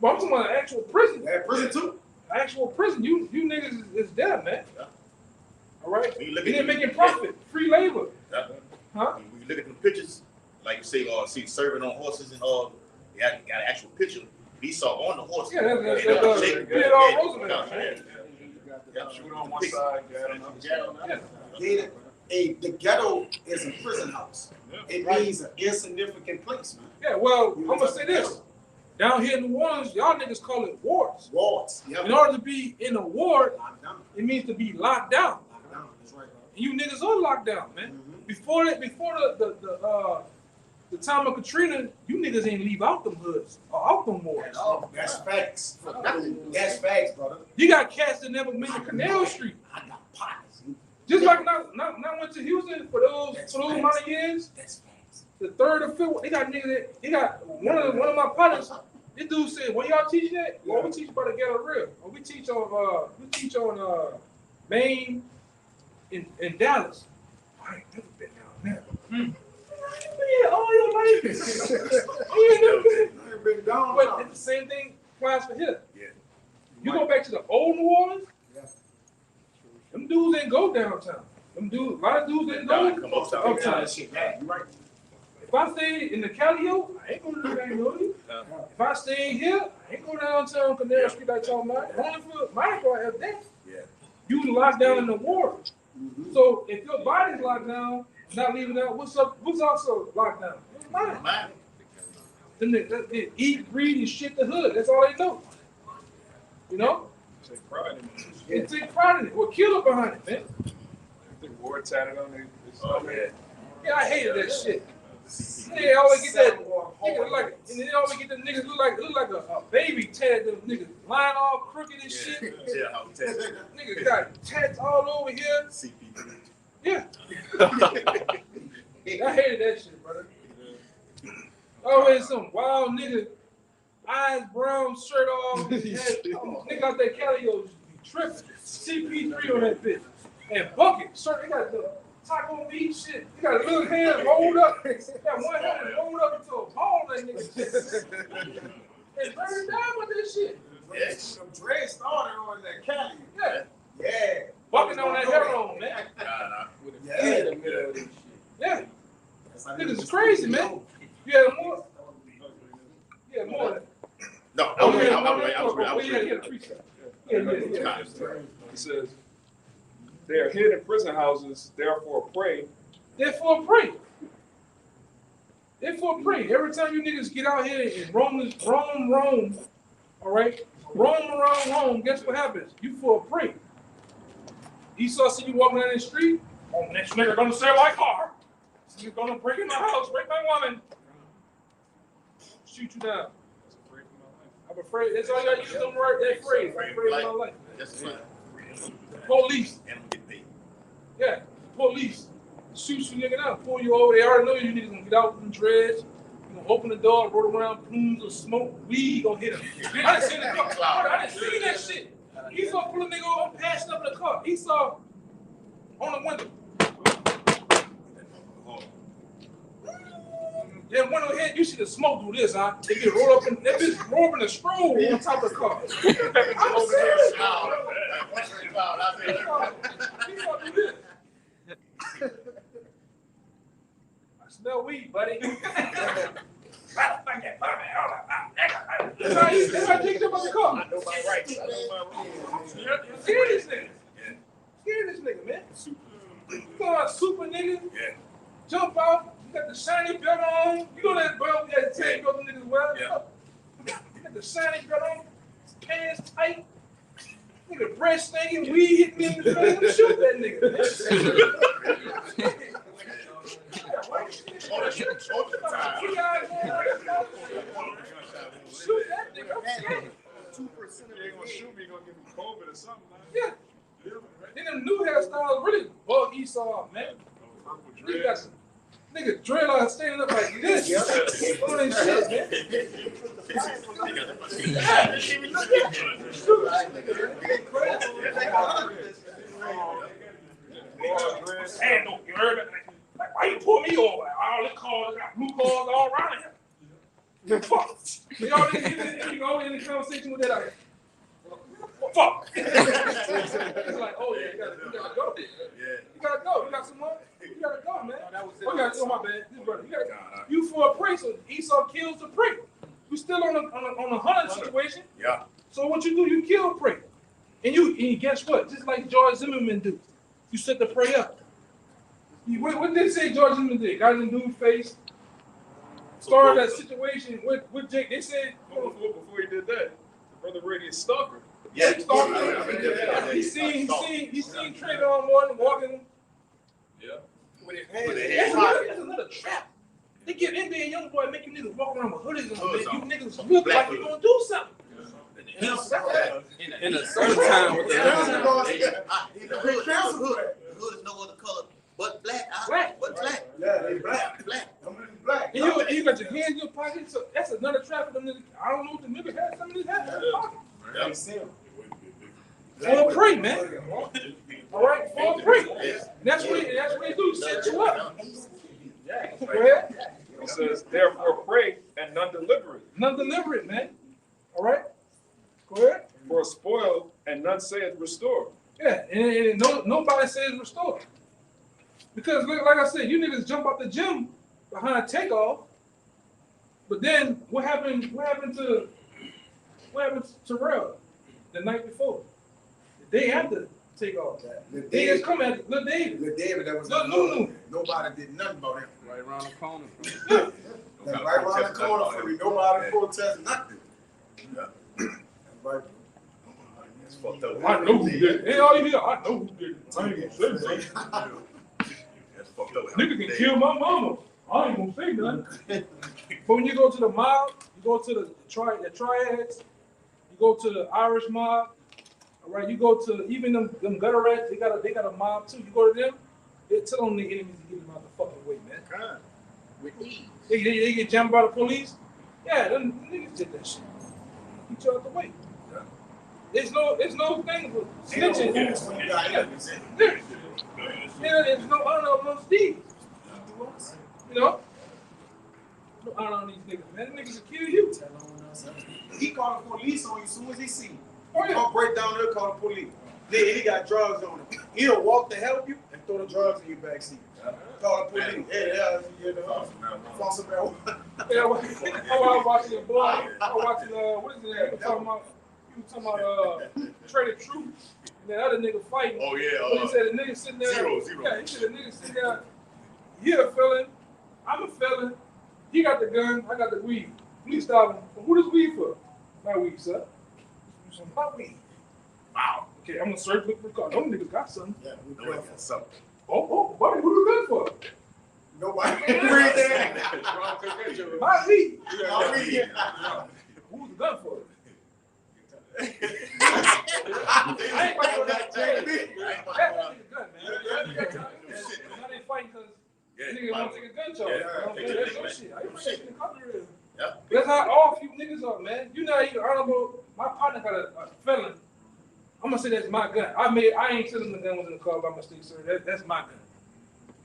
E: But I'm talking about an actual prison.
A: Yeah, prison too.
E: Actual prison. You niggas is dead, man.
B: Yeah.
E: All right.
B: You
E: You
B: look
E: didn't making profit. Free labor.
B: Yeah.
E: Huh?
B: When you look at the pictures, like you say, see serving on horses and you got an actual picture. Esau on the horse.
E: Yeah, that's
B: Theodore
E: Roosevelt.
G: Shoot on one side,
E: Yeah.
A: The ghetto is a prison house. It means an insignificant place, man.
E: Yeah, well, I'm gonna say this. Down here in New Orleans, y'all niggas call it wards.
A: Wards. Yep.
E: In order to be in a ward,
A: Lockdown.
E: it means to be locked down.
A: Lockdown. That's right, bro.
E: And you niggas are locked down, man. Before the time of Katrina, you niggas ain't leave out them hoods or out them wards.
A: That's facts. That's facts, brother.
E: You got cats that never been to Canal Street.
A: I got partners.
E: Just like not went to Houston for those amount of years.
A: That's facts.
E: The third or fifth, they got niggas that they got one of my partners. This dude said, "What y'all teaching at?" Well, we teach about the ghetto real. Or we teach on Maine in Dallas. I ain't never been down there. Yeah, all your life. You ain't never been. But it's the same thing applies for here.
B: Yeah.
E: You go back to the old New Orleans.
A: Yeah.
E: Them dudes ain't go downtown. Them dudes, a lot of dudes didn't go
B: Come uptown.
E: uptown.
A: Yeah, you right.
E: If I stay in the Calio, I ain't going to the Magnolia. If I stay here, I ain't going downtown Canal Street like talking about. Only for my car have that.
B: Yeah.
E: You locked down in the ward. So if your body's locked down, not leaving out, what's also locked down? Your mind. Then they eat, breathe, and shit the hood. That's all they know. You know?
G: Take pride in it.
E: And take pride in it. Or kill it behind it, man.
G: The word tatted on it.
E: Yeah, I hated that shit. They always get that nigga like, and they always get the niggas look like a baby tatted. Them niggas lying all crooked and shit. Niggas got tats all over here. Yeah. I hated that shit, brother. Always some wild nigga, eyes brown, shirt off, nigga out there Calio just be tripping. CP3 on that bitch. And bucket, shirt, they got the taco meat shit. They got a little hand rolled up. They got one hand rolled up into a ball, that nigga. And burn down with this shit.
A: Yeah. Some dread started on that Cali.
E: Yeah.
A: Yeah.
E: Bucking on that heroin, man.
A: Yeah.
E: Yeah. Niggas is crazy, man. You had more? Yeah, more.
B: No, I was ready.
G: It says, they are hid in prison houses, therefore pray.
E: Therefore pray. Therefore pray. Every time you niggas get out here and roam, all right? Roam around Rome, guess what happens? You for a pray. Esau see you walking down the street, oh, next nigga gonna steal my car. You're gonna break in my house, break my woman. Shoot you down. I'm afraid. That's all y'all use them word. That phrase. I'm afraid of my life.
B: That's right.
E: Police.
B: And I'm getting paid.
E: Yeah, police. Shoot you nigga down. Pull you over. They already know you niggas gonna get out with them dreads. You gonna open the door, roll around, plumes of smoke, weed gonna hit him. I didn't see the car. I didn't see that shit. Esau pull a nigga over, passing up in the car. Esau on the window. Then window hit, you see the smoke do this, huh? They get rolled up in that bitch roll up in a stroll on top of the car. I'm serious. Esau do this. I smell weed, buddy. That's how you take them out the car.
B: I know my rights. I know my rules.
E: Scare this nigga. Scare this nigga, man. You got a super nigga.
B: Yeah.
E: Jump out. You got the shiny belt on. You know that belt that tank belt the niggas wear?
B: Yeah.
E: You got the shiny belt on. Pants tight. Nigga breast stinking. Weed hit me in the face. Shoot that nigga, man. Shoot that nigga. I'm scared.
G: 2% of they gonna shoot me, gonna give me COVID or something.
E: Yeah. Then them new hairstyles really bug Esau, man. Nigga got some nigga dreadlock standing up like this. On that shit, man. Hey, no, you heard it? Like, why you pull me over? All the cars, got blue cars all around here. Fuck. You go in the conversation with that out here. Fuck. It's like, oh yeah, you gotta go. You gotta go. You got some more? You gotta go, man. Oh my bad. This brother. You for a prey, so Esau kills the prey. You still on a hunting situation.
B: Yeah.
E: So what you do, you kill prey. And guess what? Just like George Zimmerman do. You set the prey up. What did they say George Zimmerman did? Got in the dude's face, started that situation with Jake. They said
G: Before he did that, the brother Radiant Stalker.
B: Yeah.
E: He seen Trayvon Martin walking.
G: Yeah.
E: With his hands. That's another trap. They get NBA young boy, make you niggas walk around with hoodies on. You niggas look like you gonna do something.
J: In a certain time with the
B: The hood is no other color but black.
E: Black.
B: But black.
A: Yeah, they black.
B: Black.
A: Black.
E: And you got your hands in your pocket, so that's another trap for them niggas. I don't know what the niggas had. Some of these had in their pocket. For a prey, man. All right, for a prey. That's what they do. Set you up. Go ahead.
G: It says, therefore pray and none deliberate.
E: None deliberate, man. All right. Go ahead.
G: For a spoil and none saith restore.
E: Yeah, and nobody says restore. Because like I said, you niggas jump out the gym behind takeoff, but then what happened to Terrell the night before? The day after takeoff. They just come at Lil David.
A: Lil David, that was nobody did nothing about him.
J: right around the corner.
A: That's right around the corner for me. Nobody protested nothing. Right.
B: It's fucked up.
E: I know who did it. Hey, all you hear, I know who did it. I ain't gonna say nothing.
B: That's fucked up.
E: Nigga can kill my mama. I ain't gonna say nothing. But when you go to the mob, you go to the triads, you go to the Irish mob, all right, you go to even them gutter rats, they got a mob too. You go to them, they tell them the enemies to get them out the fucking way, man.
B: With ease.
E: They get jammed by the police. Yeah, them niggas did that shit. Get you out the way. There's no thing for snitching. There's no honor amongst thieves. You know? No honor on these niggas, man. These niggas will kill you.
A: He called the police on you as soon as he see you.
E: Oh, yeah.
A: He'll break down there, call the police. Then he got drugs on him. He'll walk to help you and throw the drugs in your backseat. Call the police. Yeah, you know, false marijuana.
E: Yeah, I was watching a blog. I was watching, what is it? He was talking about Trader Truth. And that other nigga fighting.
B: Oh, yeah.
E: But he said the nigga sitting there.
B: Zero.
E: Yeah, he said the nigga sitting there. He a felon. I'm a felon. He got the gun. I got the weed. Please stop him. Well, who does weed for? My weed, sir. My weed. Wow. Okay, I'm gonna search look for car. Them niggas got something.
A: Yeah, we got something.
E: Oh, buddy, who the gun for?
A: Nobody.
E: My weed.
A: My weed.
E: Who's the gun for? I ain't fighting for that. That's the gun, man. Now they fighting because niggas want to take a gun charge. That's your shit. I ain't fighting in the country. That's how all few niggas are, man. You not even honorable. My partner got a felon. I'm gonna say that's my gun. I ain't telling the gun was in the car by mistake, sir. That's my gun.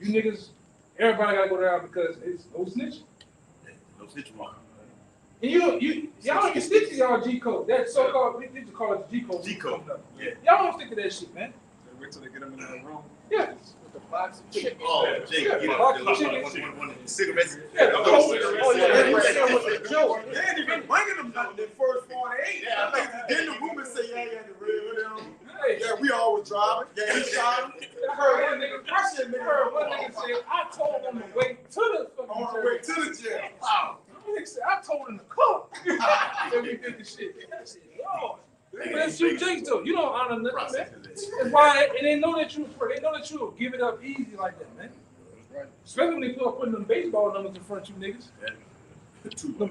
E: You niggas, everybody gotta go down because it's no snitching.
B: No snitching mark.
E: And y'all don't even stick to y'all G code. That so-called, we need to call it G code.
B: G code. Yeah.
E: Y'all don't stick to that shit, man.
G: Wait till they get them in the room.
E: Yeah.
I: With the box of chicken.
B: Oh, Jake,
E: Yeah,
B: you know,
E: box of
B: one
E: cigarettes.
B: cigarettes.
E: Yeah, the whole
A: Joe, they ain't even bringing them nothing the first 48.
B: Yeah.
A: Then the woman say, yeah, the real.
E: Hey,
A: Yeah, we always driving. Yeah, he shot him.
E: I heard one nigga say, I told him to wait to the fucking
A: On the way to the jail.
E: Wow. Nigga said, I told him to come. Then we did the shit. I said, Lord. But that's you, Jake, though. You don't honor nothing, man. That's why, and they know that you will give it up easy like that, man. Especially when they putting them baseball numbers in front of you niggas. Them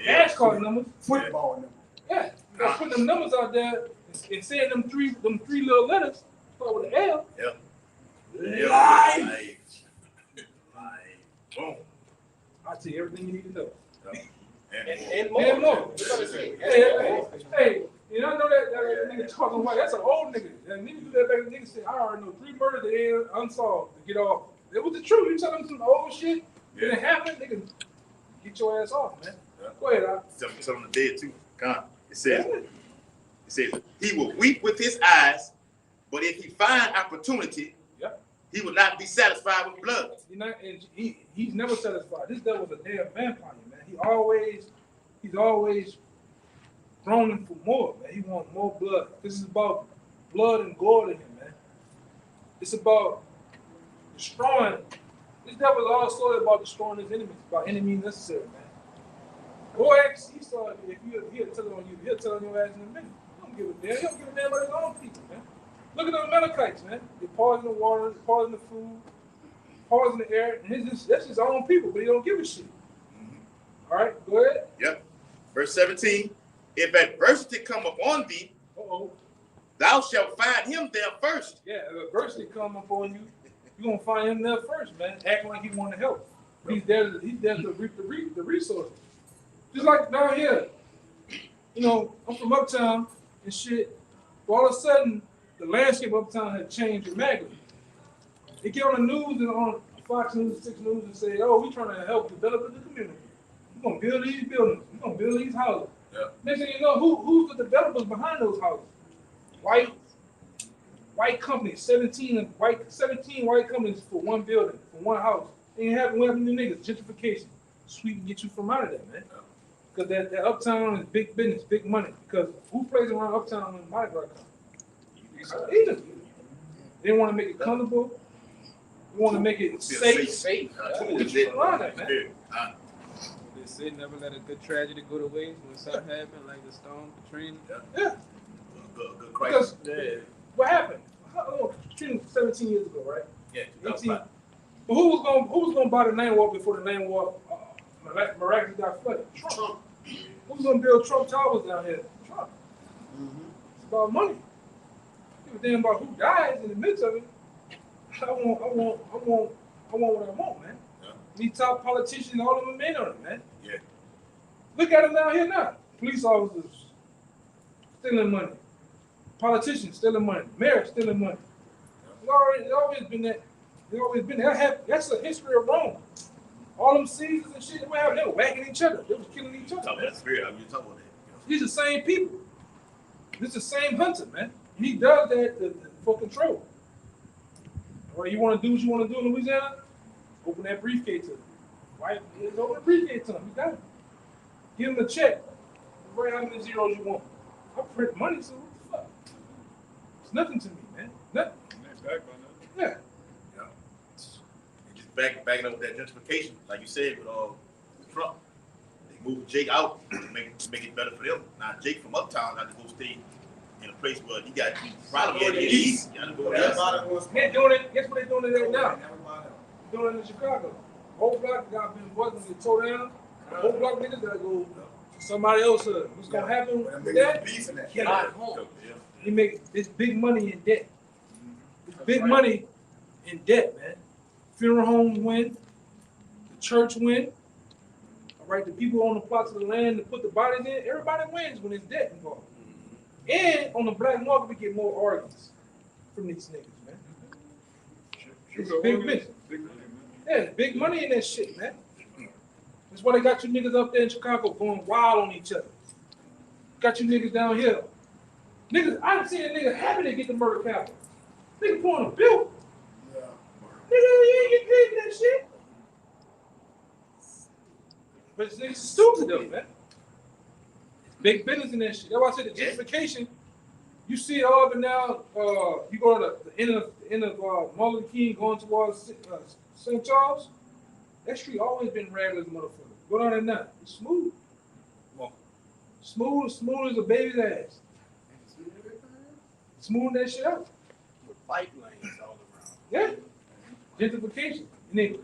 E: NASCAR numbers.
A: Football number.
E: Yeah. They're putting them numbers out there and saying them three little letters, start with an L.
B: Yeah.
E: Life.
B: Boom.
E: I'll tell you everything you need to know.
B: And
E: And more. Hey, you know, I know that nigga talking white. That's an old nigga. And nigga do that back. Nigga said, I already know 3 murders that end unsolved to get off. It was the truth. You tell them some old shit. It didn't happen. They can get your ass off, man. Go ahead, Al.
B: Some of the dead too. Come. It says he will weep with his eyes, but if he find opportunity, he will not be satisfied with blood.
E: He's never satisfied. This devil was a damn vampire, man. He's always groaning for more, man. He wants more blood. This is about blood and gore to him, man. It's about destroying. This devil is also about destroying his enemies, about enemies necessary, man. fuck if he'll tell on you, he'll tell on your ass in a minute. He don't give a damn. He don't give a damn about his own people, man. Look at the Amalekites, man. They poison the water, they poison the food, poison the air, and that's his own people, but he don't give a shit. All right, go ahead.
B: Yep. Verse 17. If adversity come upon thee, thou shalt find him there first.
E: Yeah, if adversity come upon you, you're gonna find him there first, man. Acting like he want to help. He's there to reap the resources. Just like down here, you know, I'm from Uptown and shit. All of a sudden, the landscape of Uptown had changed dramatically. They get on the news and on Fox News, 6 News, and say, "Oh, we're trying to help develop the community. We're gonna build these buildings. We're gonna build these houses."
B: Yeah.
E: Next thing you know, who's the developers behind those houses? White companies, 17 white companies for one building, for one house. Ain't happening with them niggas. Gentrification. Sweet and get you from out of there, man. Because that Uptown is big business, big money. Because who plays around Uptown when Mardi Gras comes? They want to make it comfortable. They want to make it safe. Get you from around that, man.
J: They say never let a good tragedy go to waste when something happened, like the storm, Katrina.
E: Yeah.
B: Good crisis.
E: Because what happened? Katrina 17 years ago, right?
B: Yeah.
E: 18. But who was gonna buy the Ninth Ward before the Ninth Ward miraculously got flooded? Trump. Who was gonna build Trump Towers down here? Trump. It's about money. Give a damn about who dies in the midst of it. I want what I want, man. Yeah. These top politicians, all of them in on it, man.
B: Yeah.
E: Look at them down here now. Police officers stealing money. Politicians stealing money. Mayors stealing money. It's always been that. It's always been that. That's a history of Rome. All them Caesars and shit, they were whacking each other. They was killing each other. These are the same people. This is the same hunter, man. He does that for control. Or you want to do what you want to do in Louisiana? Open that briefcase to him. Right? Open the briefcase to him. He got it. Give him a check. Write how many zeros you want. I print money, so what the fuck? It's nothing to me, man. Nothing. Yeah.
B: Just backing up with that gentrification, like you said, with Trump. They moved Jake out to make it better for them. Now Jake from Uptown got to go stay in a place where he got probably in the east. They're doing
E: it. Guess what they're doing it now? Doing it in Chicago. Whole block got been working to tore down. Whole block niggas gotta go to somebody else. What's gonna happen with that? He make this big money in debt. Big money in debt, man. Funeral homes win. The church win. All right, the people on the plots of the land to put the bodies in. Everybody wins when there's debt involved. And on the black market, we get more organs from these niggas, man. It's big business. Yeah, big money in that shit, man. That's why they got you niggas up there in Chicago going wild on each other. Got you niggas down here. Niggas, I done seen a nigga happy to get the murder capital. Nigga pulling a bill. Yeah. Nigga, you ain't get paid for that shit. But this niggas stupid though, man. Big business in that shit. That's why I said the gentrification. You see it all up and down. You go to the end of Martin Luther King going towards St. Charles. That street always been ragged as a motherfucker. Go down there now. It's smooth. Smooth as a baby's ass. Smooth that shit out.
J: With bike lanes all around.
E: Yeah. Gentrification.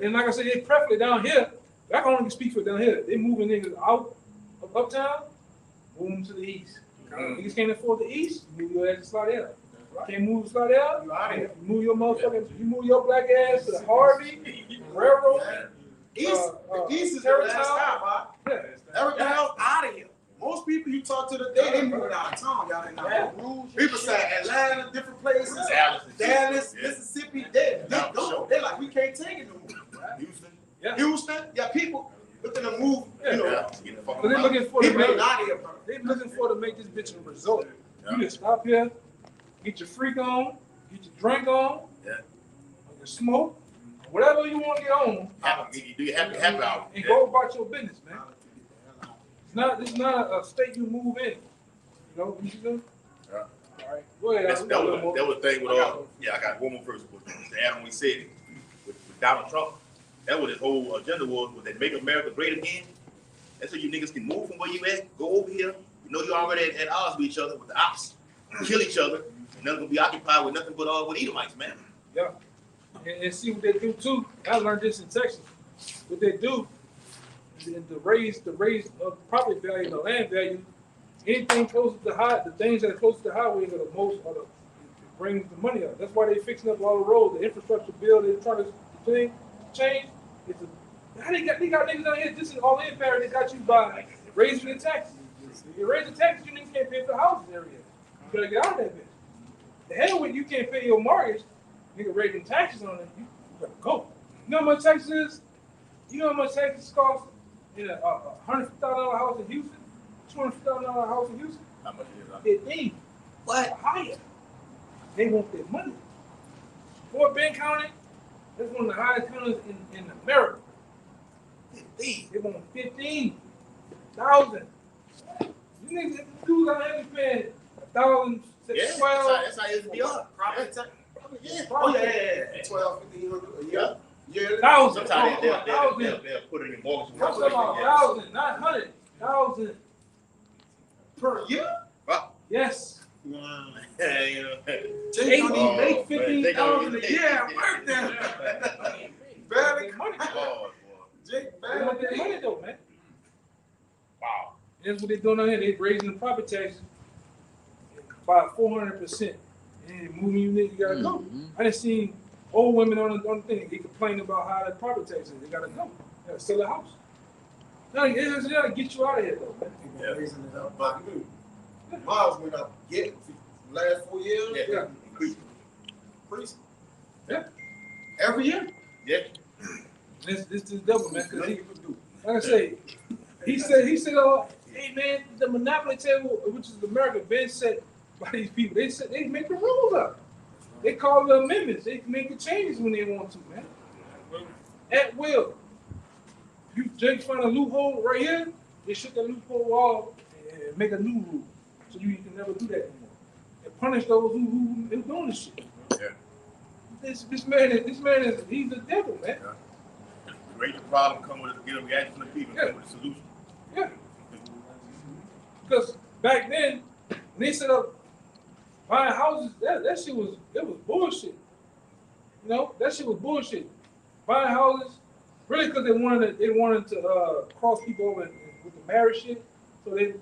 E: And like I said, they preferably down here. I can only speak for down here. They moving niggas out of Uptown. Move them to the east. Niggas can't afford the east, move your ass to Slidell. Can't move to Slidell, you move your motherfucking, you move your black ass to Harvey, Railroad.
A: East is the last stop, everything else out of here. Most people you talk to today, they moving out of town, y'all didn't know. People say Atlanta, different places, Dallas, Mississippi, they go. They like, we can't take it no more. Houston, people looking to move, you know.
E: But they're looking for to make this bitch a resort. You just stop here, get your freak on, get your drink on, your smoke, whatever you want to get on.
B: Do you happy hour?
E: And go about your business, man. It's not a state you move in. You know what you do?
B: Yeah.
E: All right. Go ahead.
B: That was the thing with I got one more verse to add on. We said with Donald Trump. That was his whole agenda was they make America great again. That's so you niggas can move from where you at, go over here. You know you already at odds with each other, with the ops, kill each other. And none gonna be occupied with nothing but with Edomites, man.
E: Yeah. And see what they do too. I learned this in Texas. What they do is to raise of property value, the land value, anything close to the high, the things that are close to the highway are the most, or the brings the money up. That's why they fixing up all the roads, the infrastructure bill. They're trying to change. They got niggas out here. This is all in power. They got you by raising the taxes. If you raise the taxes, you niggas can't pay for the houses area. You gotta get out of that bitch. The hell with you can't pay your mortgage. Nigga raising taxes on it. You gotta go. You know how much taxes is? You know how much taxes cost in a $150,000 house in Houston? $250,000 house in Houston?
B: How much is it?
E: 15. What? Higher. They want their money. Fort Bend County, that's one of the highest counties in America. 15. They want 15,000. You niggas, dudes out here paying 1,000,
B: Yeah,
E: 12.
B: that's how it's be up. Property tax.
A: Yeah. Oh, yeah. 12, 1,500 a year. Yeah.
E: 1,000.
B: Sometimes they'll
E: 1,000.
B: put it in mortgage.
E: I'm talking about 1,000, not 100. 1,000
A: Per year?
B: Wow.
E: Yes.
B: Yeah, you know.
E: They don't even make 15,000 a year. Work them.
A: Barely.
E: Money.
B: Oh, boy.
A: Jake,
E: They want their money though, man. Wow. That's what they're doing out here. They're raising the property taxes by 400%. And moving you niggas, you gotta go. I done seen old women on the thing. They complain about how that property taxes. They gotta go. They gotta sell the house. They gotta get you out of here though, man.
B: Yeah.
A: Raising it up. But miles went up again last 4 years.
B: Yeah.
A: Increase.
E: Yeah.
A: Every year.
B: Yeah.
E: This is the devil, man. Cause he, like I say, he said, oh, hey man, the monopoly table, which is America, been set by these people. They said they make the rules up. They call the amendments. They can make the changes when they want to, man. At will. You just find a loophole right here, they shut that loophole off and make a new rule. So you can never do that anymore. And punish those who doing this shit.
B: Yeah.
E: This man is he's the devil, man.
B: Yeah. Create the problem, come with get a reaction from the people, come with a solution.
E: Yeah. Because back then, when they set up buying houses, that shit was bullshit. You know, that shit was bullshit. Buying houses, really because they wanted to cross people over with the marriage shit. So they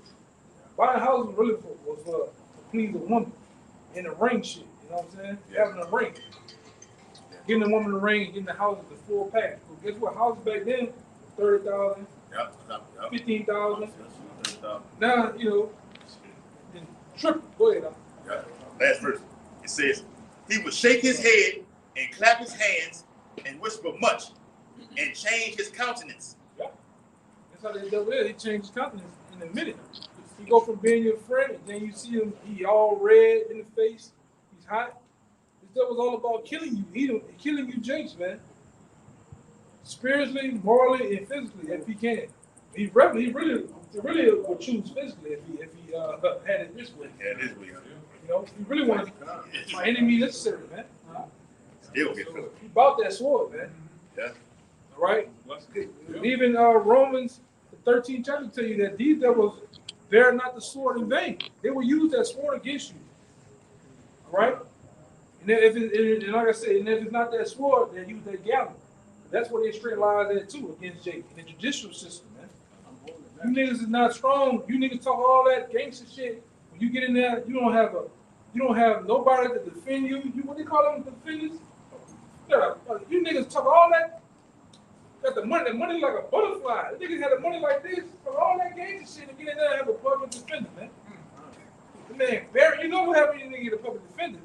E: buying houses really was to please a woman in a ring shit. You know what I'm saying?
B: Yeah.
E: Having a ring. Getting a woman a ring, getting the house the full pack. So guess what? Houses back then, 30,000,
B: Yep.
E: 15,000. Now, you know, triple. Go ahead.
B: Yeah. Last verse. It says, he would shake his head and clap his hands and whisper much and change his countenance.
E: Yeah. That's how the devil is. He changed his countenance in a minute. He go from being your friend, and then you see him, he all red in the face. He's hot. This devil's all about killing you. Killing you Jakes, man. Spiritually, morally, and physically, if he can. He really would choose physically if he had it this way.
B: Yeah, this way.
E: You know, he really wanted my enemy necessary, man.
B: Still get through it.
E: He bought that sword, man.
B: Yeah.
E: All right? Even Romans, the 13th chapter, tell you that these devils bear not the sword in vain. They will use that sword against you. All right? And and like I said, and if it's not that sword, they use that gallon. That's where they straight lies at too against Jake in the judicial system, man. You niggas is not strong. You niggas talk all that gangster shit. When you get in there, you don't have nobody to defend you. What they call them, defenders? Yeah, you niggas talk all that. Got the money like a butterfly. The niggas had the money like this, for all that gangster shit, to get in there and have a public defender, man. The man, Barry, you know what happens when you get a public defender?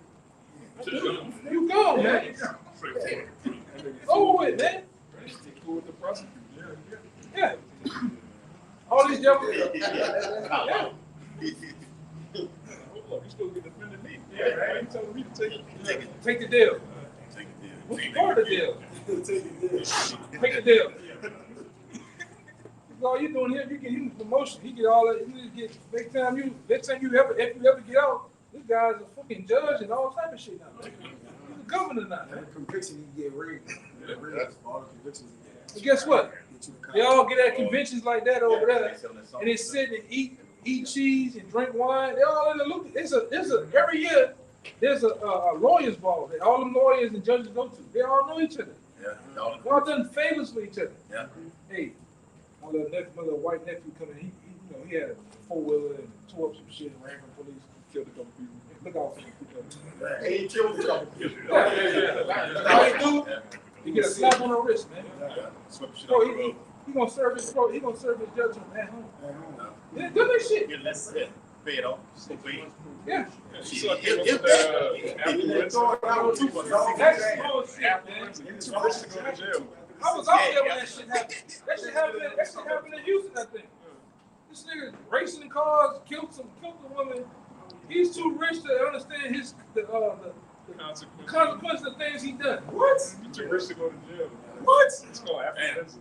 E: You gone, man. It's over with, man. Yeah. All these devils. Yeah.
G: Hold up, you still get defended me. Yeah, right? You telling me to take it.
E: Take the deal. What's part of the deal? Take the deal. That's all you doing here. You get him promotion. He get all that. You get next time you ever get out, this guy's a fucking judge and all type of shit now. He's a governor now.
A: That conviction you get rigged. All the convictions you get.
E: But guess what? They all get at conventions like that over there, and they sit and eat cheese and drink wine. They all in the loop. It's a every year there's a lawyers ball that all them lawyers and judges go to. They all know each other.
B: Yeah.
E: They all done favors for each other.
B: Yeah.
E: Hey, my little white nephew coming. He had a 4-wheeler and tore up some shit and ran from police.
G: Killed a couple people.
E: Look out for him.
A: He killed a couple people.
E: All he do, he get a slap on the wrist, man. Bro, he gonna serve his judgment at home. Yeah, do that shit.
B: Yeah, let's pay it off.
E: Yeah.
G: You saw
B: If
G: people with
E: That's
G: affluence.
E: bullshit, man.
G: You too rich to go to jail.
E: I was out there when that shit happened. That shit happened in Houston, I think. This nigga racing cars, killed the woman. He's too rich to understand the consequences of things he done. What?
G: You too rich to go to jail.
E: What?
G: It's called affluence.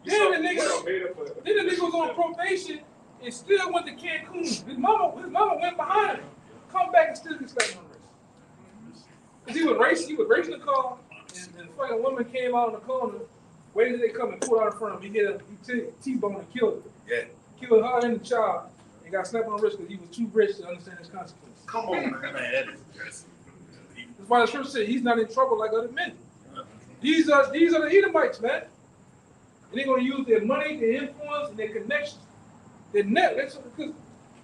E: Then the nigga was on probation and still went to Cancun. His mama went behind him. Come back and still get slapped on the wrist. Cause he was racing the car, and the fucking woman came out on the corner. Waited till they come and pulled out in front of him. He hit a T-bone and killed her.
B: Yeah.
E: Killed her and the child. And got slapped on the wrist because he was too rich to understand his consequences.
A: Come on, man.
E: That's why the scripture said he's not in trouble like other men. These are the Edomites, man. And they're going to use their money, their influence, and their connections. Their net. Because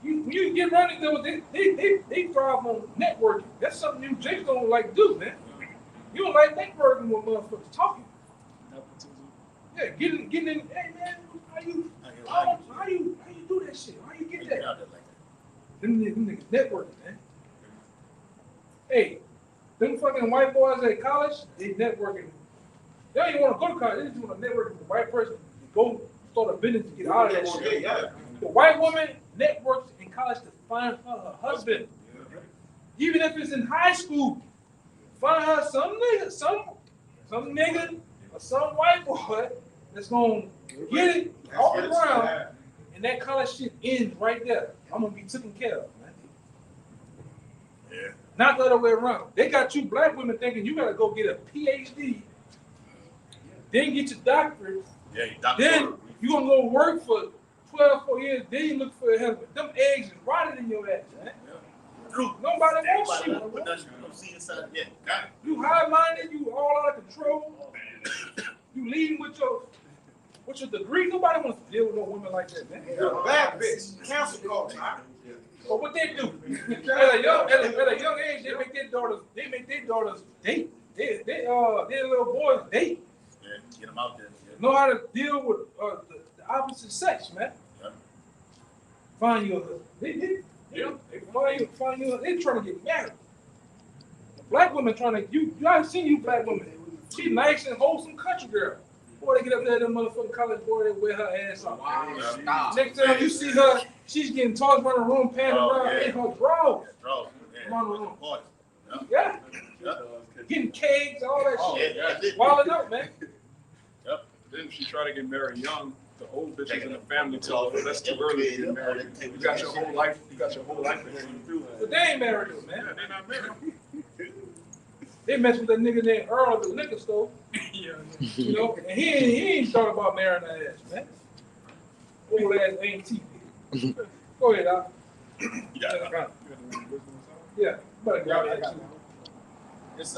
E: when you get around them, they thrive on networking. That's something you Jakes don't like do, man. You don't like networking with motherfuckers talking. Yeah, getting in. Hey, man, how you do that shit? How you get that? Them niggas networking, man. Hey, them fucking white boys at college, they networking. They don't even want to go to college. They just want to network with the white person to go start a business to get out of that shit.
A: Yeah.
E: The white woman networks in college to find her husband. Even if it's in high school, find her some nigga or some white boy that's gonna get it off the ground, and that college shit ends right there. I'm gonna be taken care of, man.
B: Yeah.
E: Not the other way around. They got you black women thinking you gotta go get a PhD, then get your doctorate, then you gonna go work for 12 years, then you look for a husband. Them eggs is rotted in your ass, man. Nobody wants you. You high-minded, you all out of control. You leading with your degree. Nobody wants to deal with no women like that, man.
A: You're a bad bitch. Cancel culture.
E: But what they do at a young age, they make their daughters date. Their little boys date.
B: Yeah, get them out there. Yeah.
E: Know how to deal with the opposite sex, man.
B: Yeah.
E: Find your husband. They find you. They trying to get married. The black women trying to you. I've seen you black women. She nice and wholesome country girl. Boy, they get up there, them motherfucking college boy, they wear her ass off. Wow. Next time you see her, she's getting tossed around the room, panting around in her drawers. Around the room. Yeah. Getting cakes, all that shit. Wilding up, man.
G: Then she tried to get married young. The old bitches in the family tell her that's too early to get married. You got your whole life. You got your whole life ahead of you.
E: But they ain't married though, man.
G: Yeah, they're not married.
E: They messed with that nigga named Earl at the liquor store. You know, and he ain't thought about marrying her ass, man. Old ass ain't TV. Go ahead, Doc. Yeah, but
H: it's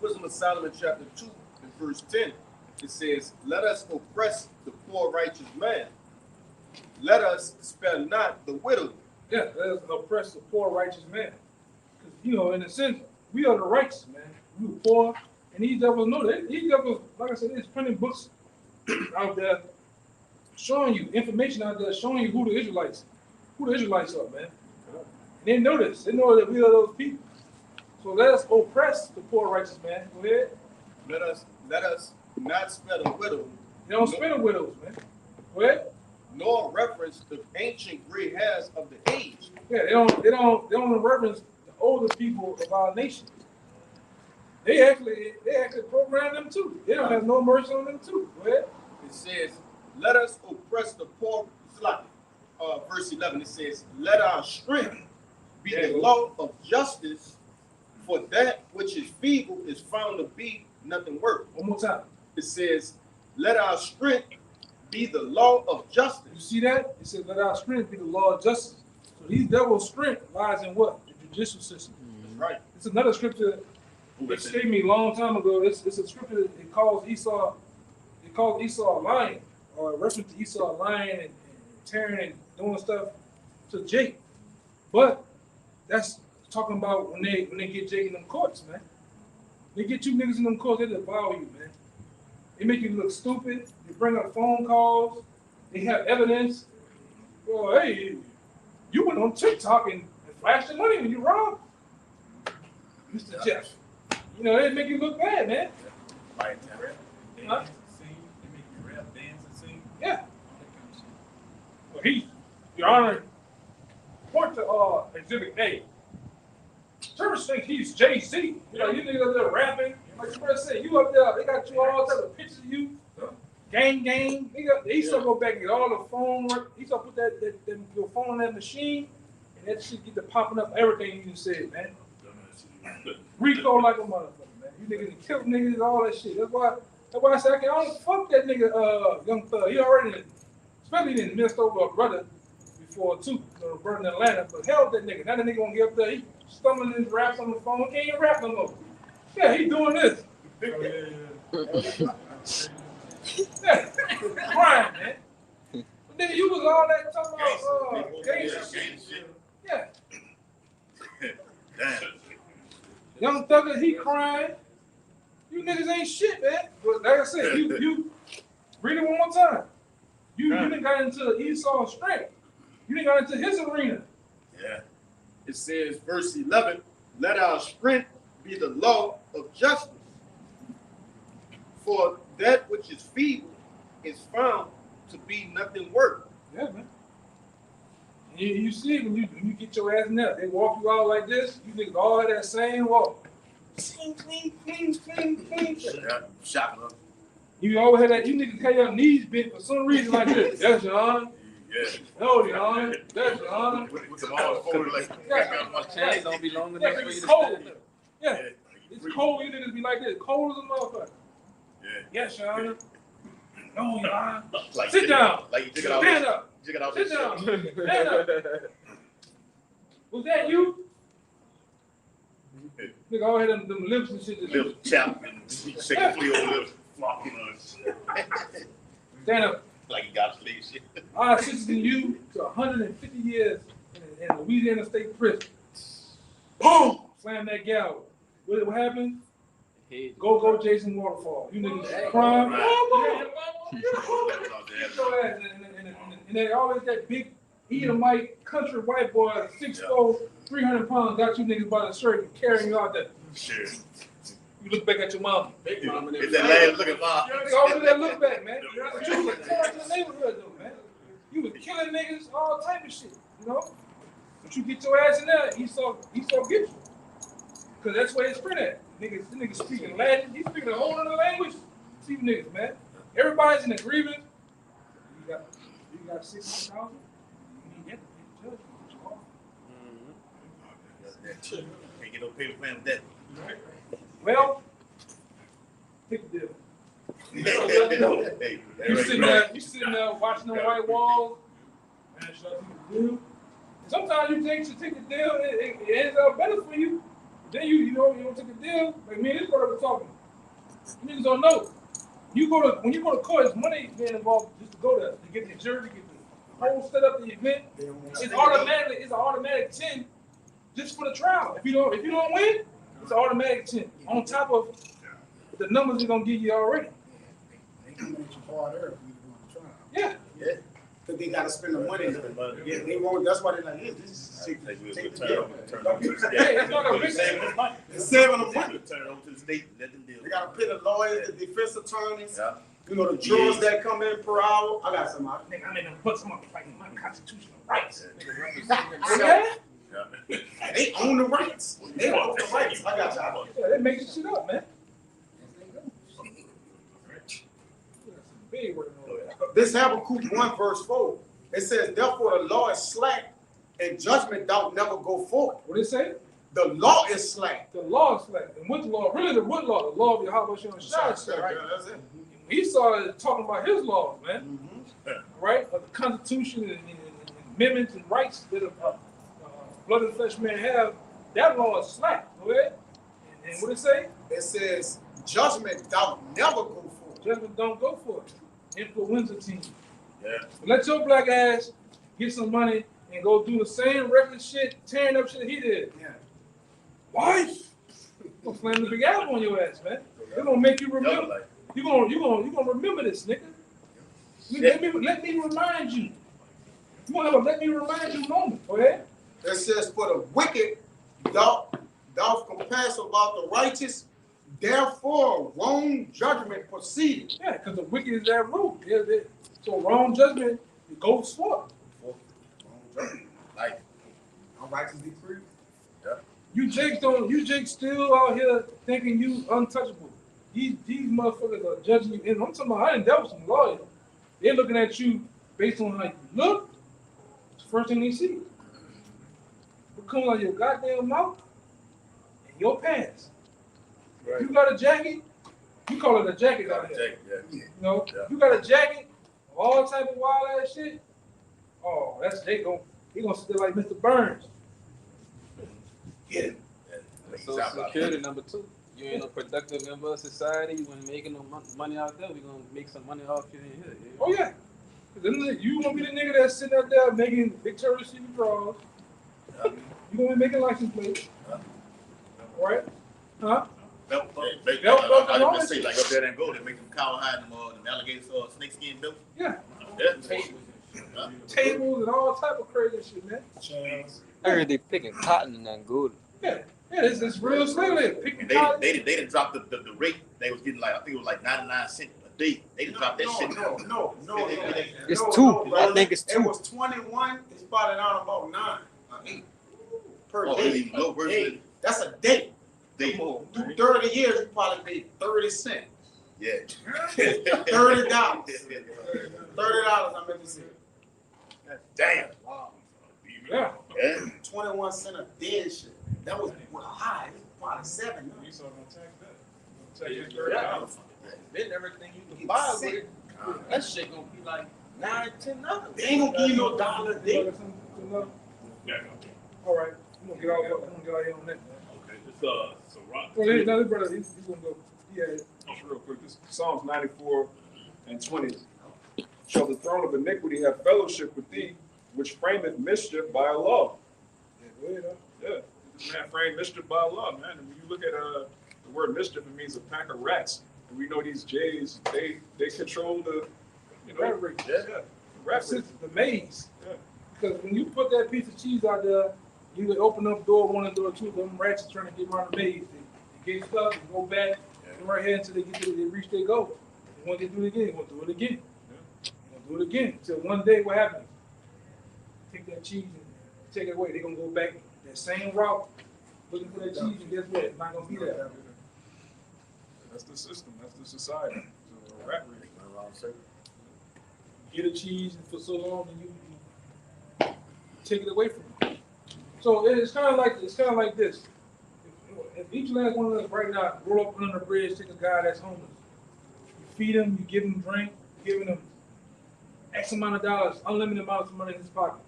H: Wisdom of Solomon chapter 2 and verse 10. It says, "Let us oppress the poor righteous man. Let us spare not the widow."
E: Yeah, let us oppress the poor righteous man. Because, you know, in a sense, we are the righteous, man. We were poor, and these devils know that. These devils, like I said, there's printing books out there showing you, information out there showing you who the Israelites are, man. And they know this. They know that we are those people. So let us oppress the poor righteous man. Go ahead.
H: Let us not spare the widow.
E: They don't spare the widows, man. Go ahead.
H: Nor reference the ancient gray hairs of the age.
E: Yeah, they don't reverence the older people of our nation. They actually program them too. They don't have no mercy on them too. Go ahead.
H: It says, "Let us oppress the poor." Verse 11. It says, "Let our strength be the law of justice, for that which is feeble is found to be nothing worth."
E: One more time.
H: It says, let our strength be the law of justice.
E: You see that? It says, let our strength be the law of justice. So these devils' strength lies in what? The judicial system.
H: That's right.
E: It's another scripture that escaped me a long time ago. It's a scripture that it calls Esau a lion, or a reference to Esau lying and tearing and doing stuff to Jake. But that's talking about when they get Jake in them courts, man. They get you niggas in them courts, they devour you, man. They make you look stupid. They bring up phone calls. They have evidence. Well, hey, you went on TikTok and flashed the money when you robbed Mr. Jeff. You know, they make you look bad, man.
C: Right.
E: Huh? Yeah. Well, Your Honor, point to Exhibit A. Terrorists think he's Jay-Z. You know, you niggas up there rapping. Like the brother said, you up there, they got you all type of pictures of you. Gang. He still go back and get all the phone work. He still put your phone in that machine, and that shit get to popping up everything you just said, man. Rico like a motherfucker, man. You niggas kill niggas, all that shit. That's why I said I don't fuck that nigga, Young Thug. He already, especially didn't messed over a brother before too, burning Atlanta. But hell with that nigga. Now that nigga gonna get up there, he stumbling his raps on the phone. He can't even rap no more. Yeah, he doing this. Yeah, crying, man. But nigga, you was all that talking about gangster shit. Yeah.
B: Damn.
E: Young Thugger, he crying. You niggas ain't shit, man. But like I said, you read it one more time. You done got into Esau's strength. You done got into his arena.
B: Yeah.
H: It says, verse 11, let our strength be the law of justice. For that which is feeble is found to be nothing worth.
E: Yeah, man. You see when you get your ass in there, they walk you out like this, you niggas all have that same walk. Clean.
B: Yeah. Shocking.
E: You always have that, you niggas have your knees bent for some reason like this. Yes, Your Honor.
C: Yeah.
E: No, Your Honor. Yes, Your Honor.
C: With the arms folded like
J: My chain don't be long enough for you
E: It's
J: to
E: cold.
J: stand.
E: Yeah. It's cold, you niggas be like this. Cold as a motherfucker.
C: Yeah.
E: Yes, Your Honor. No, Your Honor.
B: Like
E: Sit down.
B: Like you took it out.
E: Stand up.
B: Took it out.
E: Sit down. Stand up. Was that you? Nigga, all had them lips and shit.
B: Little chap and shaking Cleo lips, flocking us.
E: Stand up.
B: Like he got sleep shit.
E: I sentencing you to 150 years in Louisiana State Prison. Boom! Slam that gavel. What happened? Go Jason Waterfall. You niggas crime. And they always that big Edomite country white boy, 6'4", 300 pounds, got you niggas by the shirt and carrying you out there.
B: Sure.
E: You look back at your mama.
B: Big mama. It's that last looking mom.
E: You always do that look back, man. But you was torn to the neighborhood though, man. You was killing niggas, all type of shit, you know? But you get your ass in there, Esau get you. Cause that's where it's print at. Niggas speaking Latin, he's speaking a whole other language. See these niggas, man. Everybody's in agreement. You got 600,000. You need that to
B: Can't get no paper plan with that.
E: Well, take the deal.
B: Hey,
E: You sitting there watching the white walls. Man, should I take the deal? Sometimes you should take the deal. It ends up better for you. Then you don't take a deal. Like me and this brother were talking. You niggas don't know. When you go to court, it's money being involved just to go there, to get the jury, to get the whole set up the event. It's an automatic 10 just for the trial. If you don't win, it's an automatic 10 on top of the numbers they're gonna give you already.
D: They can make you hard early when you go to trial.
E: Yeah.
A: Because they got to spend the money. Yeah, they won't. That's why they're like, yeah, this is take the deal.
E: Hey, that's not a risk.
A: It's saving them money.
B: Turn it over to the state, let them deal.
A: They got to pay the lawyers, the defense attorneys.
B: Yeah.
A: You know, the jurors that come in per hour. I got some.
E: I make them put some up fighting my constitutional rights.
A: Okay? They own the rights. They own the rights. I got y'all.
E: Yeah, they make shit up, man. Big word on that.
A: This Habakkuk 1 verse 4. It says, therefore the law is slack and judgment don't never go forth.
E: What did it say?
A: The law is slack.
E: The law is slack. And what law? Really, the what law? The law of Yahweh Shem Shai, right?
A: That's it.
E: Esau is talking about his laws, man. Right? Of the Constitution and amendments and rights that a blood and flesh man have. That law is slack. Okay? And what it say?
A: It says judgment don't never go for it.
E: Judgment don't go for it. Influenza team.
B: Yeah.
E: Let your black ass get some money and go do the same reckless shit, tearing up shit he did.
A: Yeah.
E: Why? Gonna slam the big apple on your ass, man. They're gonna make you remember. You gonna remember this, nigga. Let me remind you. You wanna have a let me remind you moment, go ahead.
A: It says for the wicked, thou compass about the righteous, therefore wrong judgment proceeded.
E: Yeah, because the wicked is that root. So wrong judgment it goes forth.
B: Like,
A: Unrighteous decree.
E: You Jake still out here thinking you untouchable. These motherfuckers are judging you. And I'm talking about I done dealt with some lawyers. They're looking at you based on how you look. It's the first thing they see. What comes out of your goddamn mouth and your pants. Right. You got a jacket, you call it a jacket out here. You know, you got a jacket, all type of wild ass shit. Oh, that's Jake he gonna sit there like Mr. Burns. Get him.
J: Social security number 2. You ain't a productive member of society. You ain't making no money out there. We gonna make some money off you in here. Yeah.
E: Oh yeah. Then you gonna be the nigga that's sitting out there making Victoria's Secret draws. You gonna be making license plates. Right? Huh?
B: I just say like up there and go, they make them cowhide them alligator snake skin belts.
E: Yeah.
B: Yeah.
E: Tables and all type of crazy shit, man.
J: I heard they picking cotton in Angola.
E: Yeah, it's real slavery. Picking cotton.
B: They didn't drop the rate. They was getting like, I think it was like 99 cents a day. They didn't drop that shit.
A: No.
J: It's 2. I think it's 2.
A: It was 21. It started out about 9 or 8 per day.
B: No version.
A: That's a day.
B: They
A: Through 30 years, you probably paid 30 cents.
B: Yeah.
A: $30. $30, I meant to say.
B: Damn.
A: Wow.
E: Yeah.
A: 21 cents a dead shit. That was high. It was probably 7.
G: You saw gonna tax that.
H: Then everything you can buy with it, that shit gonna be like $9, $10.
A: They ain't gonna give you no dollar a day.
C: Yeah.
E: All right. I'm gonna get out here on that, man.
C: Okay, so Rock.
E: Well, another brother, he's gonna go. Yeah.
G: Just real quick, this Psalms 94 and 20. Shall the throne of iniquity have fellowship with thee, which frameth mischief by a law? Yeah, this man framed mischief by a law, man. And when you look at the word mischief, it means a pack of rats. And we know these Jays, they control the,
E: Rat race.
G: the rat race.
E: The maze.
G: Yeah.
E: Because when you put that piece of cheese out there, you would open up door 1 and door 2. Them rats are trying to get around the maze. They get stuck and go back and right here until they reach their goal. And when they do it again, they're gonna do it again. They're gonna do it again. Until one day, what happens? Take that cheese and take it away. They're gonna go back that same route, looking for that cheese, and guess what? It's not gonna be there.
G: That's the system. That's the society. So, rat race.
E: Get a cheese for so long, and you take it away from them. So it's kind of like this. If each last one of us right now roll up under the bridge, take a guy that's homeless, you feed him, you give him drink, you're giving him X amount of dollars, unlimited amounts of money in his pocket.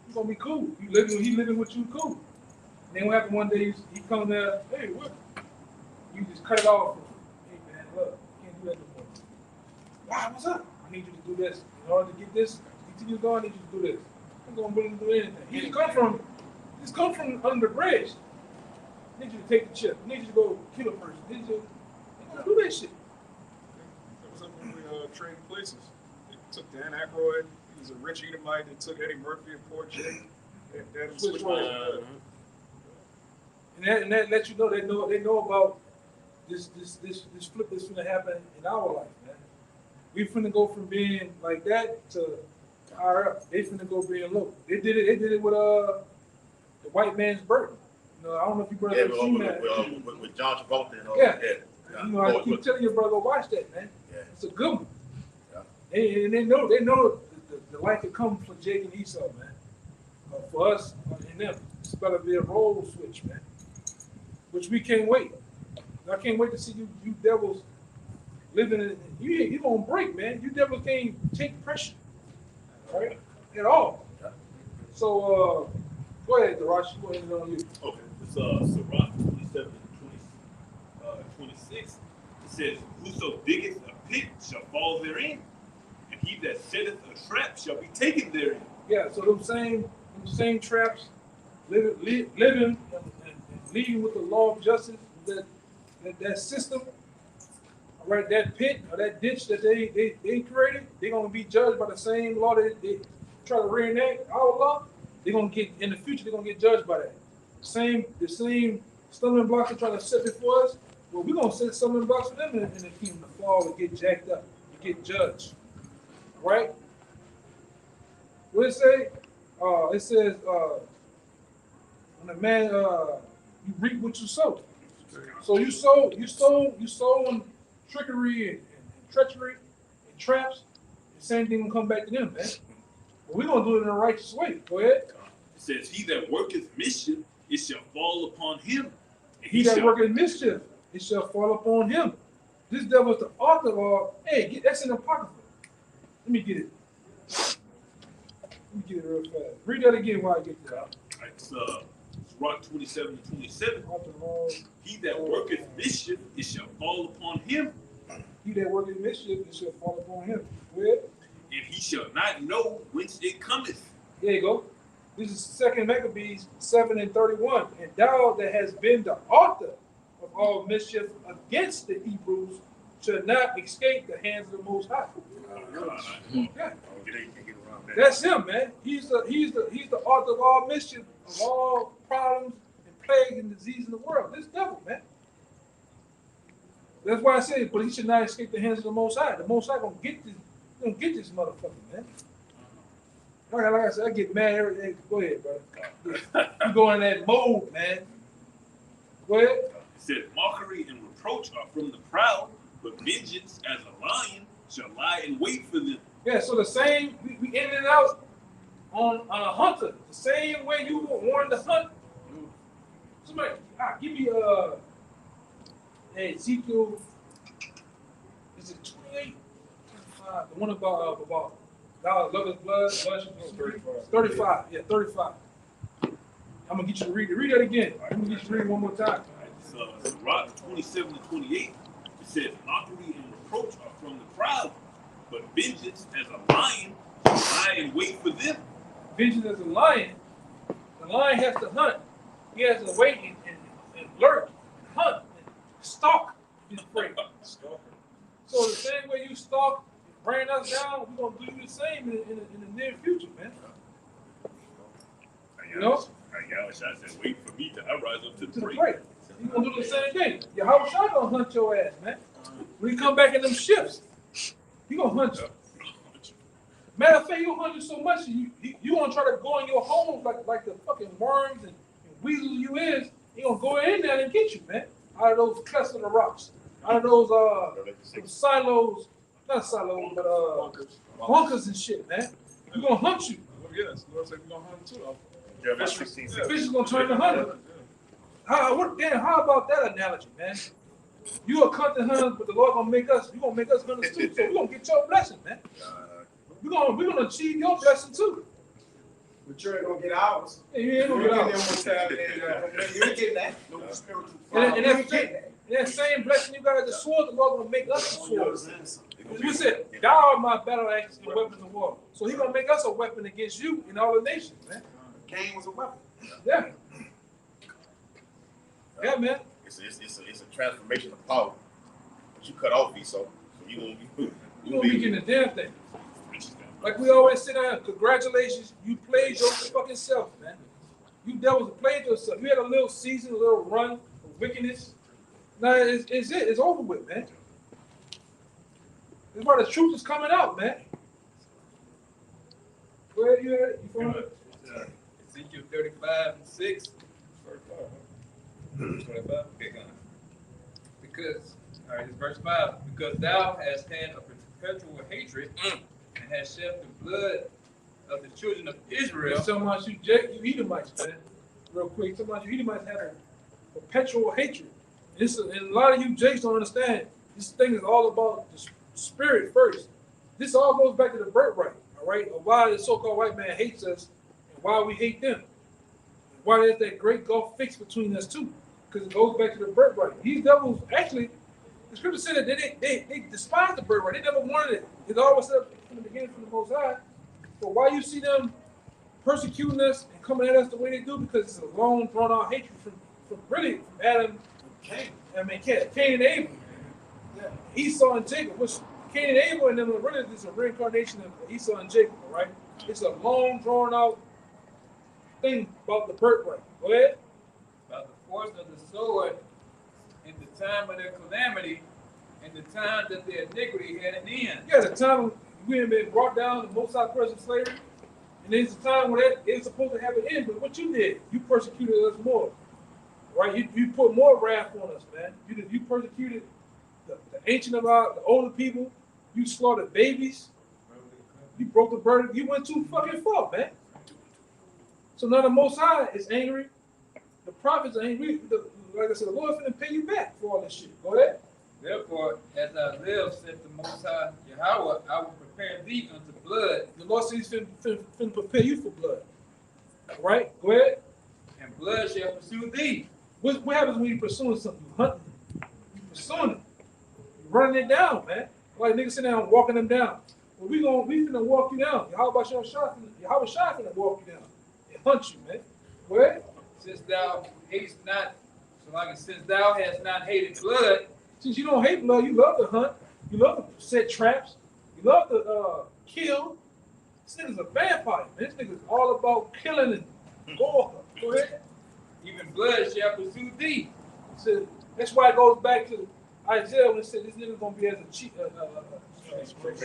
E: He's gonna be cool. He living with you cool. And then what happened one day? He come there, hey, what? You just cut it off. Hey man, look, you can't do that no more. Wow, what's up? I need you to do this. In order to get this, continue going, I need you to do this. I'm gonna willing to do anything. He just come from under the bridge. I need you to take the chip. I need you to go kill a person. I need you to do that shit.
G: That was up when we traded places. They took Dan Aykroyd. He was a rich Edomite. They took Eddie Murphy and poor Jay. They had him switch roles.
E: And that lets you know they know about this flip that's gonna happen in our life, man. We finna go from being like that to higher up. They finna go being low. They did it with the white man's burden. You know, I don't know if you brother seen that.
B: With John Travolta and all
E: yeah.
B: Yeah.
E: You know, I keep telling your brother, watch that, man.
B: Yeah.
E: It's a good one.
B: Yeah.
E: And they know the life that comes for Jake and Esau, man. For us and them, it's about to be a role switch, man. Which we can't wait. I can't wait to see you devils. living in, you gonna break, man. You never can't take pressure, right? At all. So, go ahead, Darash. Go ahead and on you.
C: Okay, it's Sirach 27 and 26. It says, "Whoso diggeth a pit shall fall therein, and he that setteth a trap shall be taken therein."
E: Yeah. So them same traps, living and leading with the law of justice. That system, all right, that pit or that ditch that they created, they're gonna be judged by the same law that they try to reenact our law. They're gonna get in the future. They're gonna get judged by that. The same stumbling blocks they're trying to set before us. Well, we're gonna set stumbling blocks for them in the kingdom to fall and get jacked up, and get judged. Right? What it say? It says, when a man you reap what you sow. So you sow trickery and treachery and traps. The same thing will come back to them, man. But we're gonna do it in a righteous way. Go ahead.
C: It says, "He that worketh mischief, it shall fall upon him." And
E: He that worketh mischief, it shall fall upon him. This devil is the author of all. Hey, that's in the Apocrypha. Let me get it. Let me get it real fast. Read that again while I get that.
C: It's Sirach 27 and 27. "He that worketh mischief, it shall fall upon him.
E: He that worketh mischief, it shall fall upon him." Go ahead.
C: And he shall not know whence it cometh."
E: There you go. This is 2 Maccabees 7 and 31. "And thou that hast been the author of all mischief against the Hebrews shall not escape the hands of the Most High." Yeah. That's him, man. He's the author of all mischief, of all problems and plague and disease in the world. This devil, man. That's why I say, but he should not escape the hands of the Most High. The Most High gonna get this motherfucker, man. Like I said, I get mad every day. Go ahead, bro. You go in that mode, man. Go ahead.
C: It said, "Mockery and reproach are from the proud, but vengeance as a lion shall lie in wait for them."
E: Yeah, so the same, we in and out on a hunter. The same way you were warned to hunt. Somebody, give me Ezekiel, is it 28? 25? The one about God love his blood. 35. Yeah, 35. I'm gonna get you to read it. Read that again. I'm gonna get you to read it one more time.
C: It's Sirach 27 and 28. It says, "Mockery and reproach are from the proud, but vengeance as a lion shall lie in wait for them."
E: Vengeance as a lion. The lion has to hunt. He has to wait and lurk, and hunt, and stalk his prey. So the same way you stalk, bring us down, we're gonna do the same in the near future, man. You know?
C: I said, "Wait for me to rise up to
E: To
C: the
E: the
C: prey."
E: prey. You gonna do the same thing. Yahweh Shai gonna hunt your ass, man. When you come back in them ships, he gonna hunt you. Matter of fact, he'll hunt you so much, you gonna try to go in your homes like the fucking worms and weasels you is. He gonna go in there and get you, man. Out of those clefts of the rocks. Out of those silos, not silos, but bunkers and shit, man. He gonna hunt you.
G: Yes, Lord said we're gonna hunt too.
B: Jeremiah 16.
E: The fish is gonna turn to hunter. How about that analogy, man? You a hunt and hunters, but the Lord gonna make us. You gonna make us hunters too. So we gonna get your blessing, man. We're gonna achieve your blessing too.
A: But you ain't gonna get ours.
E: Yeah, you ain't gonna get ours.
A: You ain't getting that. No spiritual.
E: And that same blessing you got at the sword, the Lord gonna make us a sword. We said, "Thou art my battle axe and weapons of war." So He gonna make us a weapon against you in all the nations, man.
A: Cain was a weapon.
E: Yeah. Yeah, man.
B: It's a transformation of power. But you cut off Esau, so you
E: gonna be getting the damn thing. Like we always say down, congratulations, you played your fucking self, man. You devils played yourself. You had a little season, a little run of wickedness. Now it's over with, man. That's why the truth is coming out, man. Where you at? You from?
I: Ezekiel 35 and 6. 25. Okay, go on. Because, all right, it's verse 5. Because thou hast had a perpetual hatred and hast shed the blood of the children of Israel.
E: So much you Edomites, man. Real quick, so much you Edomites had a perpetual hatred. And a lot of you Jakes don't understand. This thing is all about the spirit first. This all goes back to the birthright, all right? Of why the so-called white man hates us and why we hate them. Why there's that great gulf fixed between us two. Because it goes back to the birthright. These devils, actually, the scripture said that they despise the birthright. They never wanted it. It always said from the beginning from the Most High. But why you see them persecuting us and coming at us the way they do? Because it's a long, drawn-out hatred from Adam, Cain and Abel. Yeah. Esau and Jacob. Which Cain and Abel and them are really just a reincarnation of Esau and Jacob, all right? It's a long, drawn-out thing about the birthright. Go ahead.
I: About the force of the sword in the time of their calamity and the time that their iniquity had an end.
E: Yeah, the time we have been brought down to Most High present slavery, and there's a time when it's supposed to have an end, but what you did, you persecuted us more. Right? You put more wrath on us, man. You persecuted the ancient of the older people. You slaughtered babies. You broke the burden. You went too fucking far, man. So now the Most High is angry. The prophets are angry. Like I said, the Lord's going to pay you back for all this shit. Go ahead.
I: Therefore, as I live, said the Most High Yahweh, I will prepare thee unto blood.
E: The Lord says he's finna prepare you for blood. All right? Go ahead.
I: And blood shall pursue thee.
E: What happens when you pursuing something? You hunting. You pursuing it. You running it down, man. Like niggas sitting down walking them down. Well, we finna walk you down. Yahweh Shai finna walk you down. It hunt you, man. Go ahead.
I: Since thou hatest not, since thou hast not hated blood.
E: Since you don't hate blood, you love to hunt. You love to set traps. You love to kill. This nigga's a vampire, man. This nigga's all about killing and gore. Go ahead.
I: Even blood shall pursue thee.
E: So that's why it goes back to Isaiah when it said this nigga's gonna be as a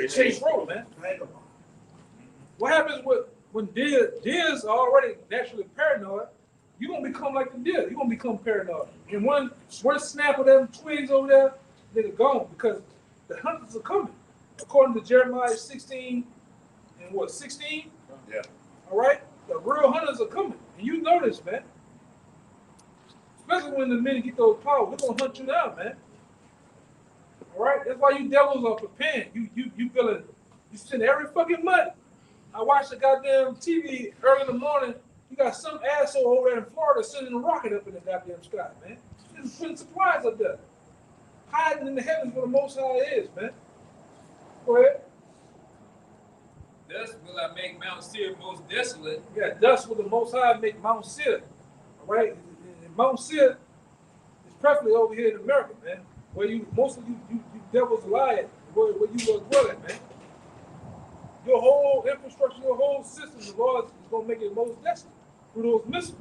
E: chase road, man. What happens when deers are already naturally paranoid? You're gonna become like the deer. You're gonna become paranoid. And one snap of them twigs over there, nigga gone because the hunters are coming. According to Jeremiah 16 and what, 16?
B: Yeah.
E: All right? The real hunters are coming. And you know this, man. Especially when the men get those powers, we're gonna hunt you down, man. All right? That's why you devils are preparing. You feeling, you spend every fucking month. I watch the goddamn TV early in the morning. You got some asshole over there in Florida sending a rocket up in the goddamn sky, man. Just putting supplies up there. Hiding in the heavens where the Most High is, man. Go ahead.
I: Thus will I make Mount Seir most desolate.
E: Yeah, thus will the Most High make Mount Seir. All right? And Mount Seir is preferably over here in America, man. Where most of you devils lie at, where you are dwelling, man. Your whole infrastructure, your whole system, the Lord is going to make it most desolate through those missiles.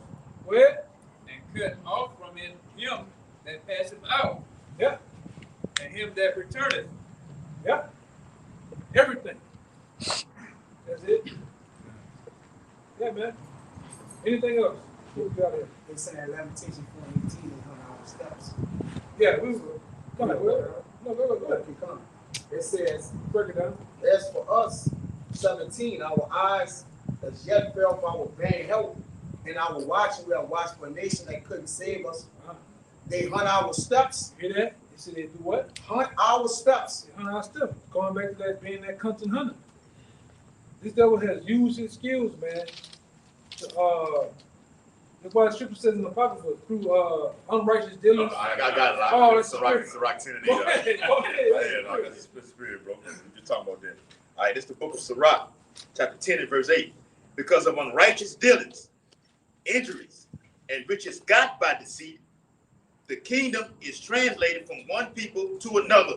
E: Go ahead.
I: And cut off from it him that passeth out.
E: Yeah.
I: And him that returneth.
E: Yeah. Everything. That's it. Yeah, man. Anything else? What we got here?
D: They say that Lamentation 4:18 is on our steps.
E: Yeah, we will. Come on, go ahead.
A: It says,
E: Break it down.
A: as for us, 17, our eyes as yet fell from our vain help, and our watching, we have watched for a nation that couldn't save us. They hunt our steps.
E: You hear that? They say they do what?
A: Hunt our steps.
E: They hunt our steps. Going back to that being that cunting hunter. This devil has used his skills, man. That's why the scripture says in the Apocrypha, through unrighteous dealings.
B: I got it.
E: Oh, that's
B: Sirach 10 and 8.
E: Go ahead.
B: Yeah, that's the spirit, bro. You're talking about that. All right, this is the book of Sirach, chapter 10 and verse 8. Because of unrighteous dealings, injuries, and riches got by deceit, the kingdom is translated from one people to another.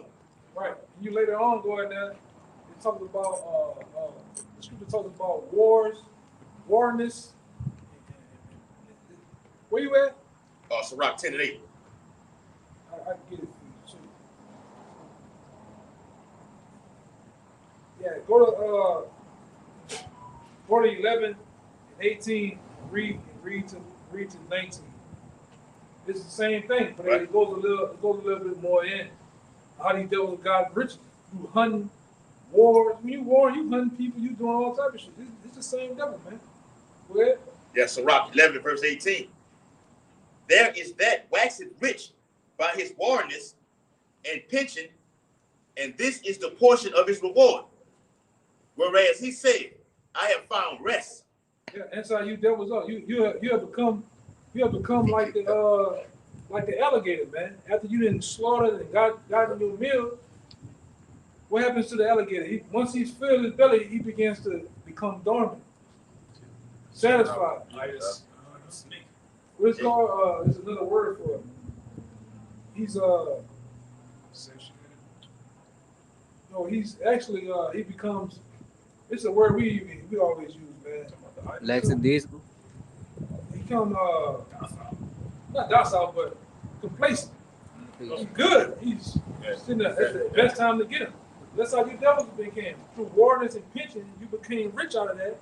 E: Right. And you later on go in there, it talks about, the scripture talks about wars, warness. Where you at?
B: Sirach 10 and 8.
E: I can get it for you too. Yeah, go to 11 and 18, read to 19. It's the same thing, but it goes a little bit more in. How these devils got rich through hunting, wars. When you war, you hunting people, you doing all type of shit. It's the same devil, man. Go ahead.
B: Yeah, Sirach 11 verse 18. There is that waxeth rich by his warness and pension and this is the portion of his reward. Whereas he said, I have found rest.
E: Yeah, that's how you devils are. You have become like the alligator, man. After you didn't slaughter and got in your meal, what happens to the alligator? Once he's filled his belly, he begins to become dormant, satisfied. What is called? There's another word for it. He's no, he's actually he becomes. It's a word we always use, man.
J: Lackadaisical.
E: He come not docile, but complacent. He's good. He's sitting there. That's the best time to get him. That's how you devils became. Through warders and pension, you became rich out of that.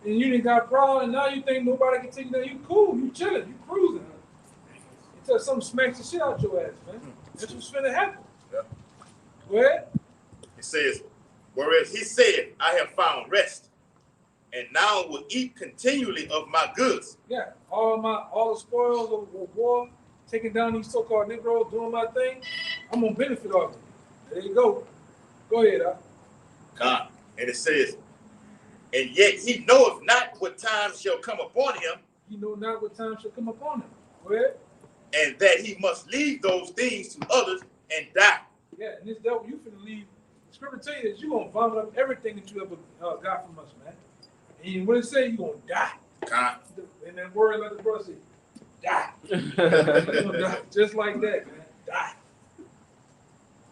E: And you didn't got proud, and now you think nobody can take you down. You cool, you chilling, you cruising. Until something smacks the shit out your ass, man. That's what's finna happen.
B: Yeah.
E: Go ahead.
B: It says, whereas he said, I have found rest, and now will eat continually of my goods.
E: Yeah, all the spoils of war, taking down these so-called Negroes, doing my thing, I'm gonna benefit off it. There you go. Go ahead,
B: God. And it says, and yet he knoweth not what time shall come upon him.
E: He know not what time shall come upon him. Go ahead.
B: And that he must leave those things to others and die.
E: Yeah, and this devil, you finna leave. The scripture tell you that you're gonna vomit up everything that you ever got from us, man. And what it say, you're gonna die.
B: God.
E: And that word, like the brother said, die. You're gonna die just like that, man. Die.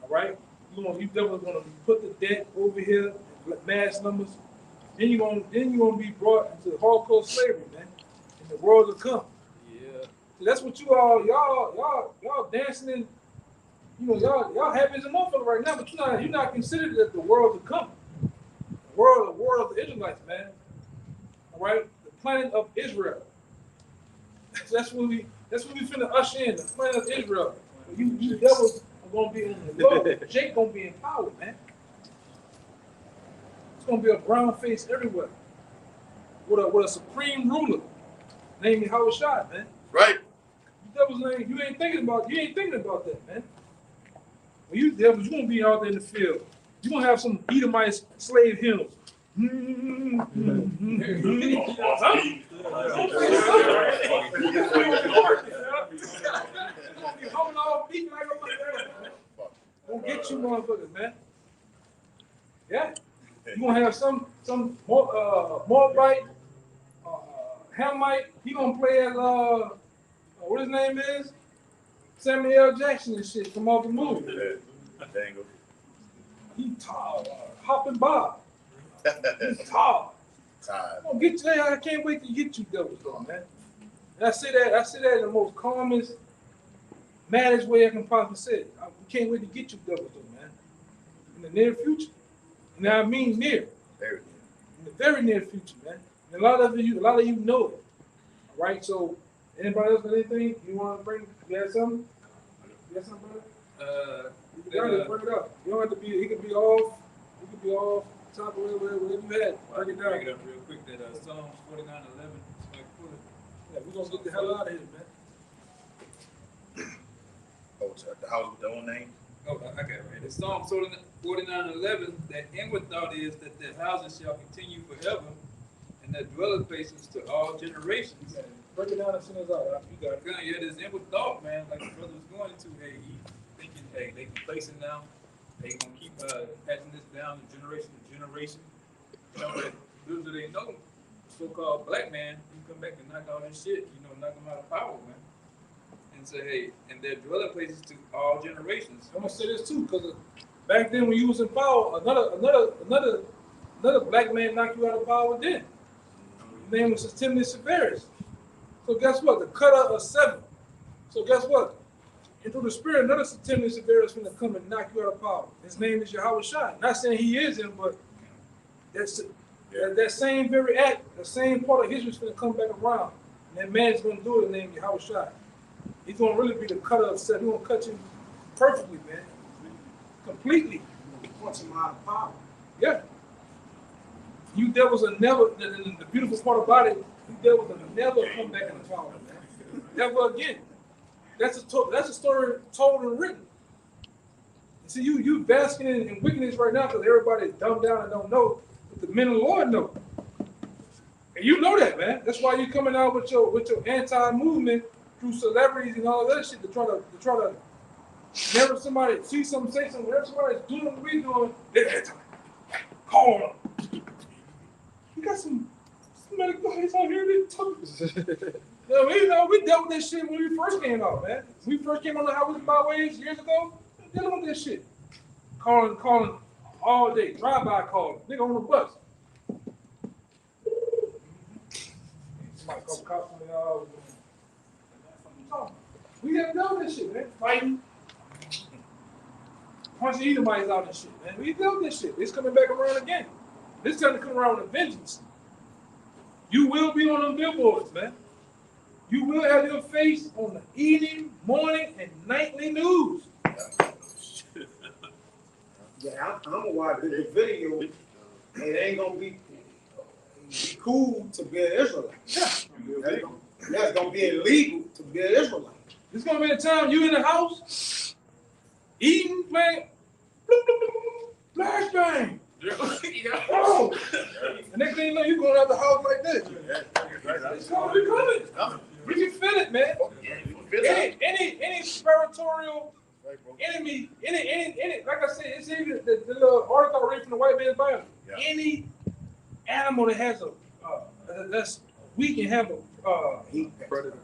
E: All right? You definitely gonna put the debt over here, mass numbers. Then you're gonna be brought into hardcore slavery, man. And the world will come.
J: Yeah.
E: So that's what you all y'all dancing in. Y'all happy as a motherfucker right now, but you're not considered that the world to come. The world of the Israelites, man. All right, the planet of Israel. That's what we finna usher in, the planet of Israel. You devils are gonna be on the low. Jake gonna be in power, man. It's gonna be a brown face everywhere. With a supreme ruler named Yahushua, man.
B: Right.
E: You devils you ain't thinking about that, man. When you devils, you're gonna be out there in the field. You're gonna have some Edomite slave hymns. Gonna get you motherfuckers, man. Yeah. You're gonna have some Moabite, Hamite. He gonna play as what his name is? Samuel Jackson and shit from off the movie. He tall, hopping Bob. He's tall. I'm gonna get you. I can't wait to get you devils though, man. And I say that in the most calmest, maddest way I can possibly say it. I can't wait to get you devils though, man. In the near future. And I mean near.
B: Very near.
E: In the very near future, man. And a lot of you know it. All right, so anybody else got anything you want to bring? You got something? You got something, brother? Bring it up. You don't have to be. He could be off. He could be off. Top of whatever you had. Bring it down.
I: Bring it up real quick. That Psalms 49:11.
E: Yeah, we're gonna get the hell out of here, man.
B: Oh, the house with the own name.
I: Oh, I got it right. It's Psalm 49:11. That inward thought is that the houses shall continue forever, and that dwelling places to all generations.
E: Yeah, break it down as soon as I. You got it.
I: Yeah, this inward thought, man, like the brother was going into. Hey, he thinking, hey, they complacent now. They gonna keep passing this down to generation to generation. You know, but little do they know, so-called black man, you come back and knock all this shit. Knock them out of power, man. And say, hey, and their dwelling places to all generations.
E: I'm gonna say this too, because back then when you was in power, another black man knocked you out of power then. His name was Timothy Severus. So guess what? The cutter of 7. So guess what? And through the spirit, another Timothy Severus is gonna come and knock you out of power. His name is Yahushua. Not saying he is him, but that same very act, the same part of history is gonna come back around. And that man's gonna do it named Yahushua. He's gonna really be the cutter of 7. He's gonna cut you perfectly, man. Completely.
D: Punch him out of power.
E: Yeah. You devils are never, the beautiful part about it, you devils will never come back into power, man. Never again. That's a story told and written. See, you basking in wickedness right now because everybody's dumbed down and don't know, but the men of the Lord know. And you know that, man. That's why you're coming out with your anti-movement through celebrities and all that shit to try to whenever somebody see something, say something, whenever somebody's doing what we doing, they're anti. Call them. We got somebody guys out here that talk. We dealt with this shit when we first came out, man. When we first came on the Highways and Byways years ago, we dealing with this shit. Calling all day, drive-by calling, nigga on the bus. Somebody call cops on the we have done this shit, man. Fighting. Punching Edomites out and shit, man. We dealt with this shit. It's coming back around again. This time to come around with a vengeance. You will be on them billboards, man. You will have your face on the evening, morning, and nightly news.
A: Yeah, I'm gonna watch the video. It ain't gonna be cool to be an Israelite. Yeah. That's gonna be illegal to be an Israelite.
E: There's gonna be a time you in the house, eating, playing, flashbang. Oh, the next thing you know, you're going out the house like this. It's gonna be coming. We can feel it, man. Any territorial enemy, any, like I said, it's even the little article I read from the White Man's Bible. Yeah. Any animal that has that's weak and have a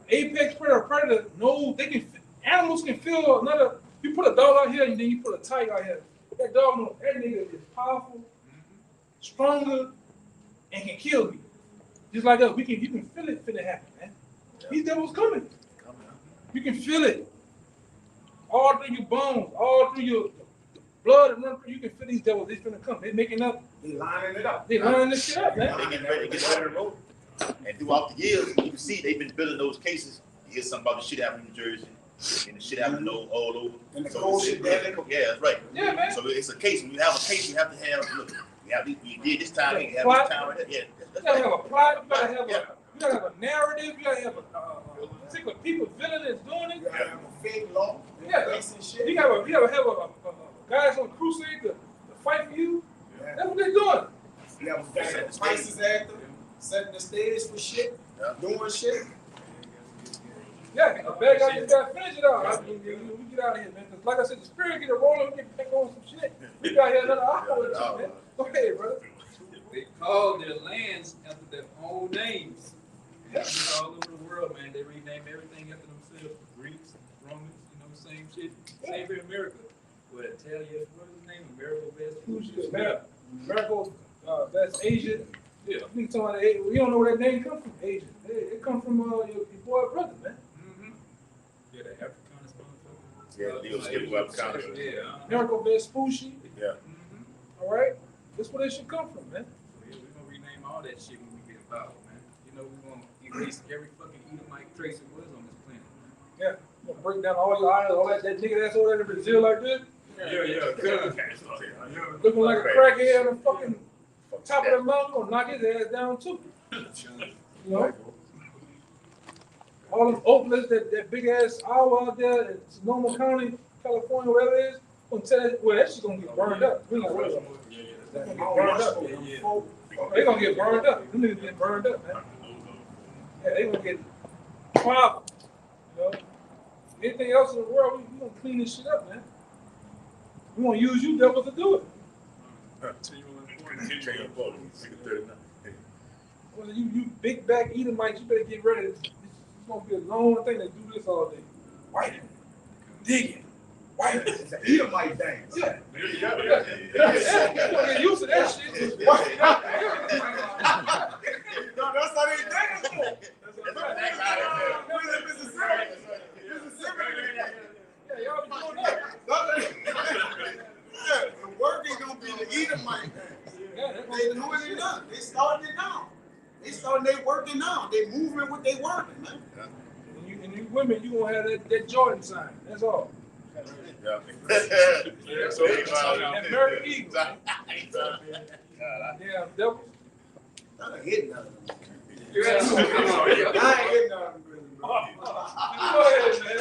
E: apex predator, no, animals can feel another. You put a dog out here and then you put a tiger out here. That dog, that nigga is powerful, stronger, and can kill me. Just like us, you can feel it happen, man. Yeah. These devils coming. You can feel it. All through your bones, all through your blood and run through, you can feel these devils. They're gonna come. They're making up.
A: They're lining it up.
E: They're lining this shit up, man.
B: They're getting ready to get better road. And throughout the years, you can see they've been building those cases. You hear something about the shit happening in New Jersey. And the shit happening all over.
A: And the cold shit there.
B: Yeah, that's right.
E: Yeah, man.
B: So it's a case. When you have a case, you have to have, look, we did this time, you have this time right there. Yeah,
E: you gotta have a plot, you gotta have a narrative, you gotta have a particular people, villain that's doing it.
A: You gotta have a fake law.
E: Yeah,
A: shit.
E: You gotta have a guys on crusade to fight for you. Yeah. That's what they're doing.
A: You have a crisis actor, setting the stage for shit, doing shit.
E: Yeah, the bad guy just gotta finish it out. We get out of here, man. Cause like I said, the spirit get a rolling, we get back on some shit. We got here another hour with you, man. Go ahead, brother.
I: They called their lands after their own names. All over the world, man. They rename everything after themselves. Greeks, Romans, same shit. Same here in America. What tell you? What is the name? America West.
E: America West Asia. Yeah. We don't know where that name comes from. Asia. It comes from your boy brother, man.
I: Yeah, the Afrikaans motherfucker.
B: Yeah, the Afrikaans.
I: Yeah.
E: America Vespucci.
B: Yeah.
E: All right. That's where they should come from, man.
I: We're gonna rename all that shit when we get about, man. We're gonna erase every fucking Edomite trace it was on this planet.
E: Yeah. We're gonna break down all your eyes, all that nigga that's over there in Brazil like this. Looking like a crackhead on the fucking top of the mountain, gonna knock his ass down too. You know? All them openers, that big ass owl out there in Sonoma County, California, wherever it is, gonna tell us, well, that shit's gonna get burned up. We're not worried about it. They're gonna get burned up. They're gonna get burned up. Them niggas get burned up, man. Yeah, they gonna get problems. You know? Anything else in the world, we gonna clean this shit up, man. We gonna use you devils to do it. Well, you big back Edomites, you better get ready. It's gonna be a long thing to do this all day. White, digging, white.
A: It's an Edomite thing.
E: Yeah. You gonna get used to that shit.
A: No, that's how they think.
E: Yeah, y'all be doing that.
A: The work ain't gonna be the Edomite thing.
E: Yeah,
A: they doing it now. They starting it now. They starting they working now. They moving what they working, man.
E: And you women, you gonna have that Jordan sign. That's all.
B: Yeah.
E: So American Eagle. Yeah, devil.
A: I ain't hitting nothing.
E: I ain't
A: hitting nothing.
E: Go ahead, man.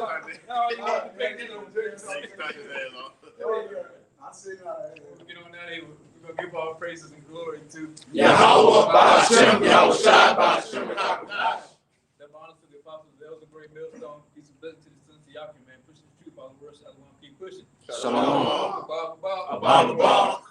G: I see that.
I: Get on down here. We're gonna give all praises and glory to
B: Yahweh Ba'ashem, Yahweh Shai Ba'ashem,
I: that honor to the apostles, the elders, great millstone. Peace and blessing to the sons of Yaakov, man. Pushing the truth, all the words. I want to keep pushing.
B: Shalom.
I: Bob.
B: Abba.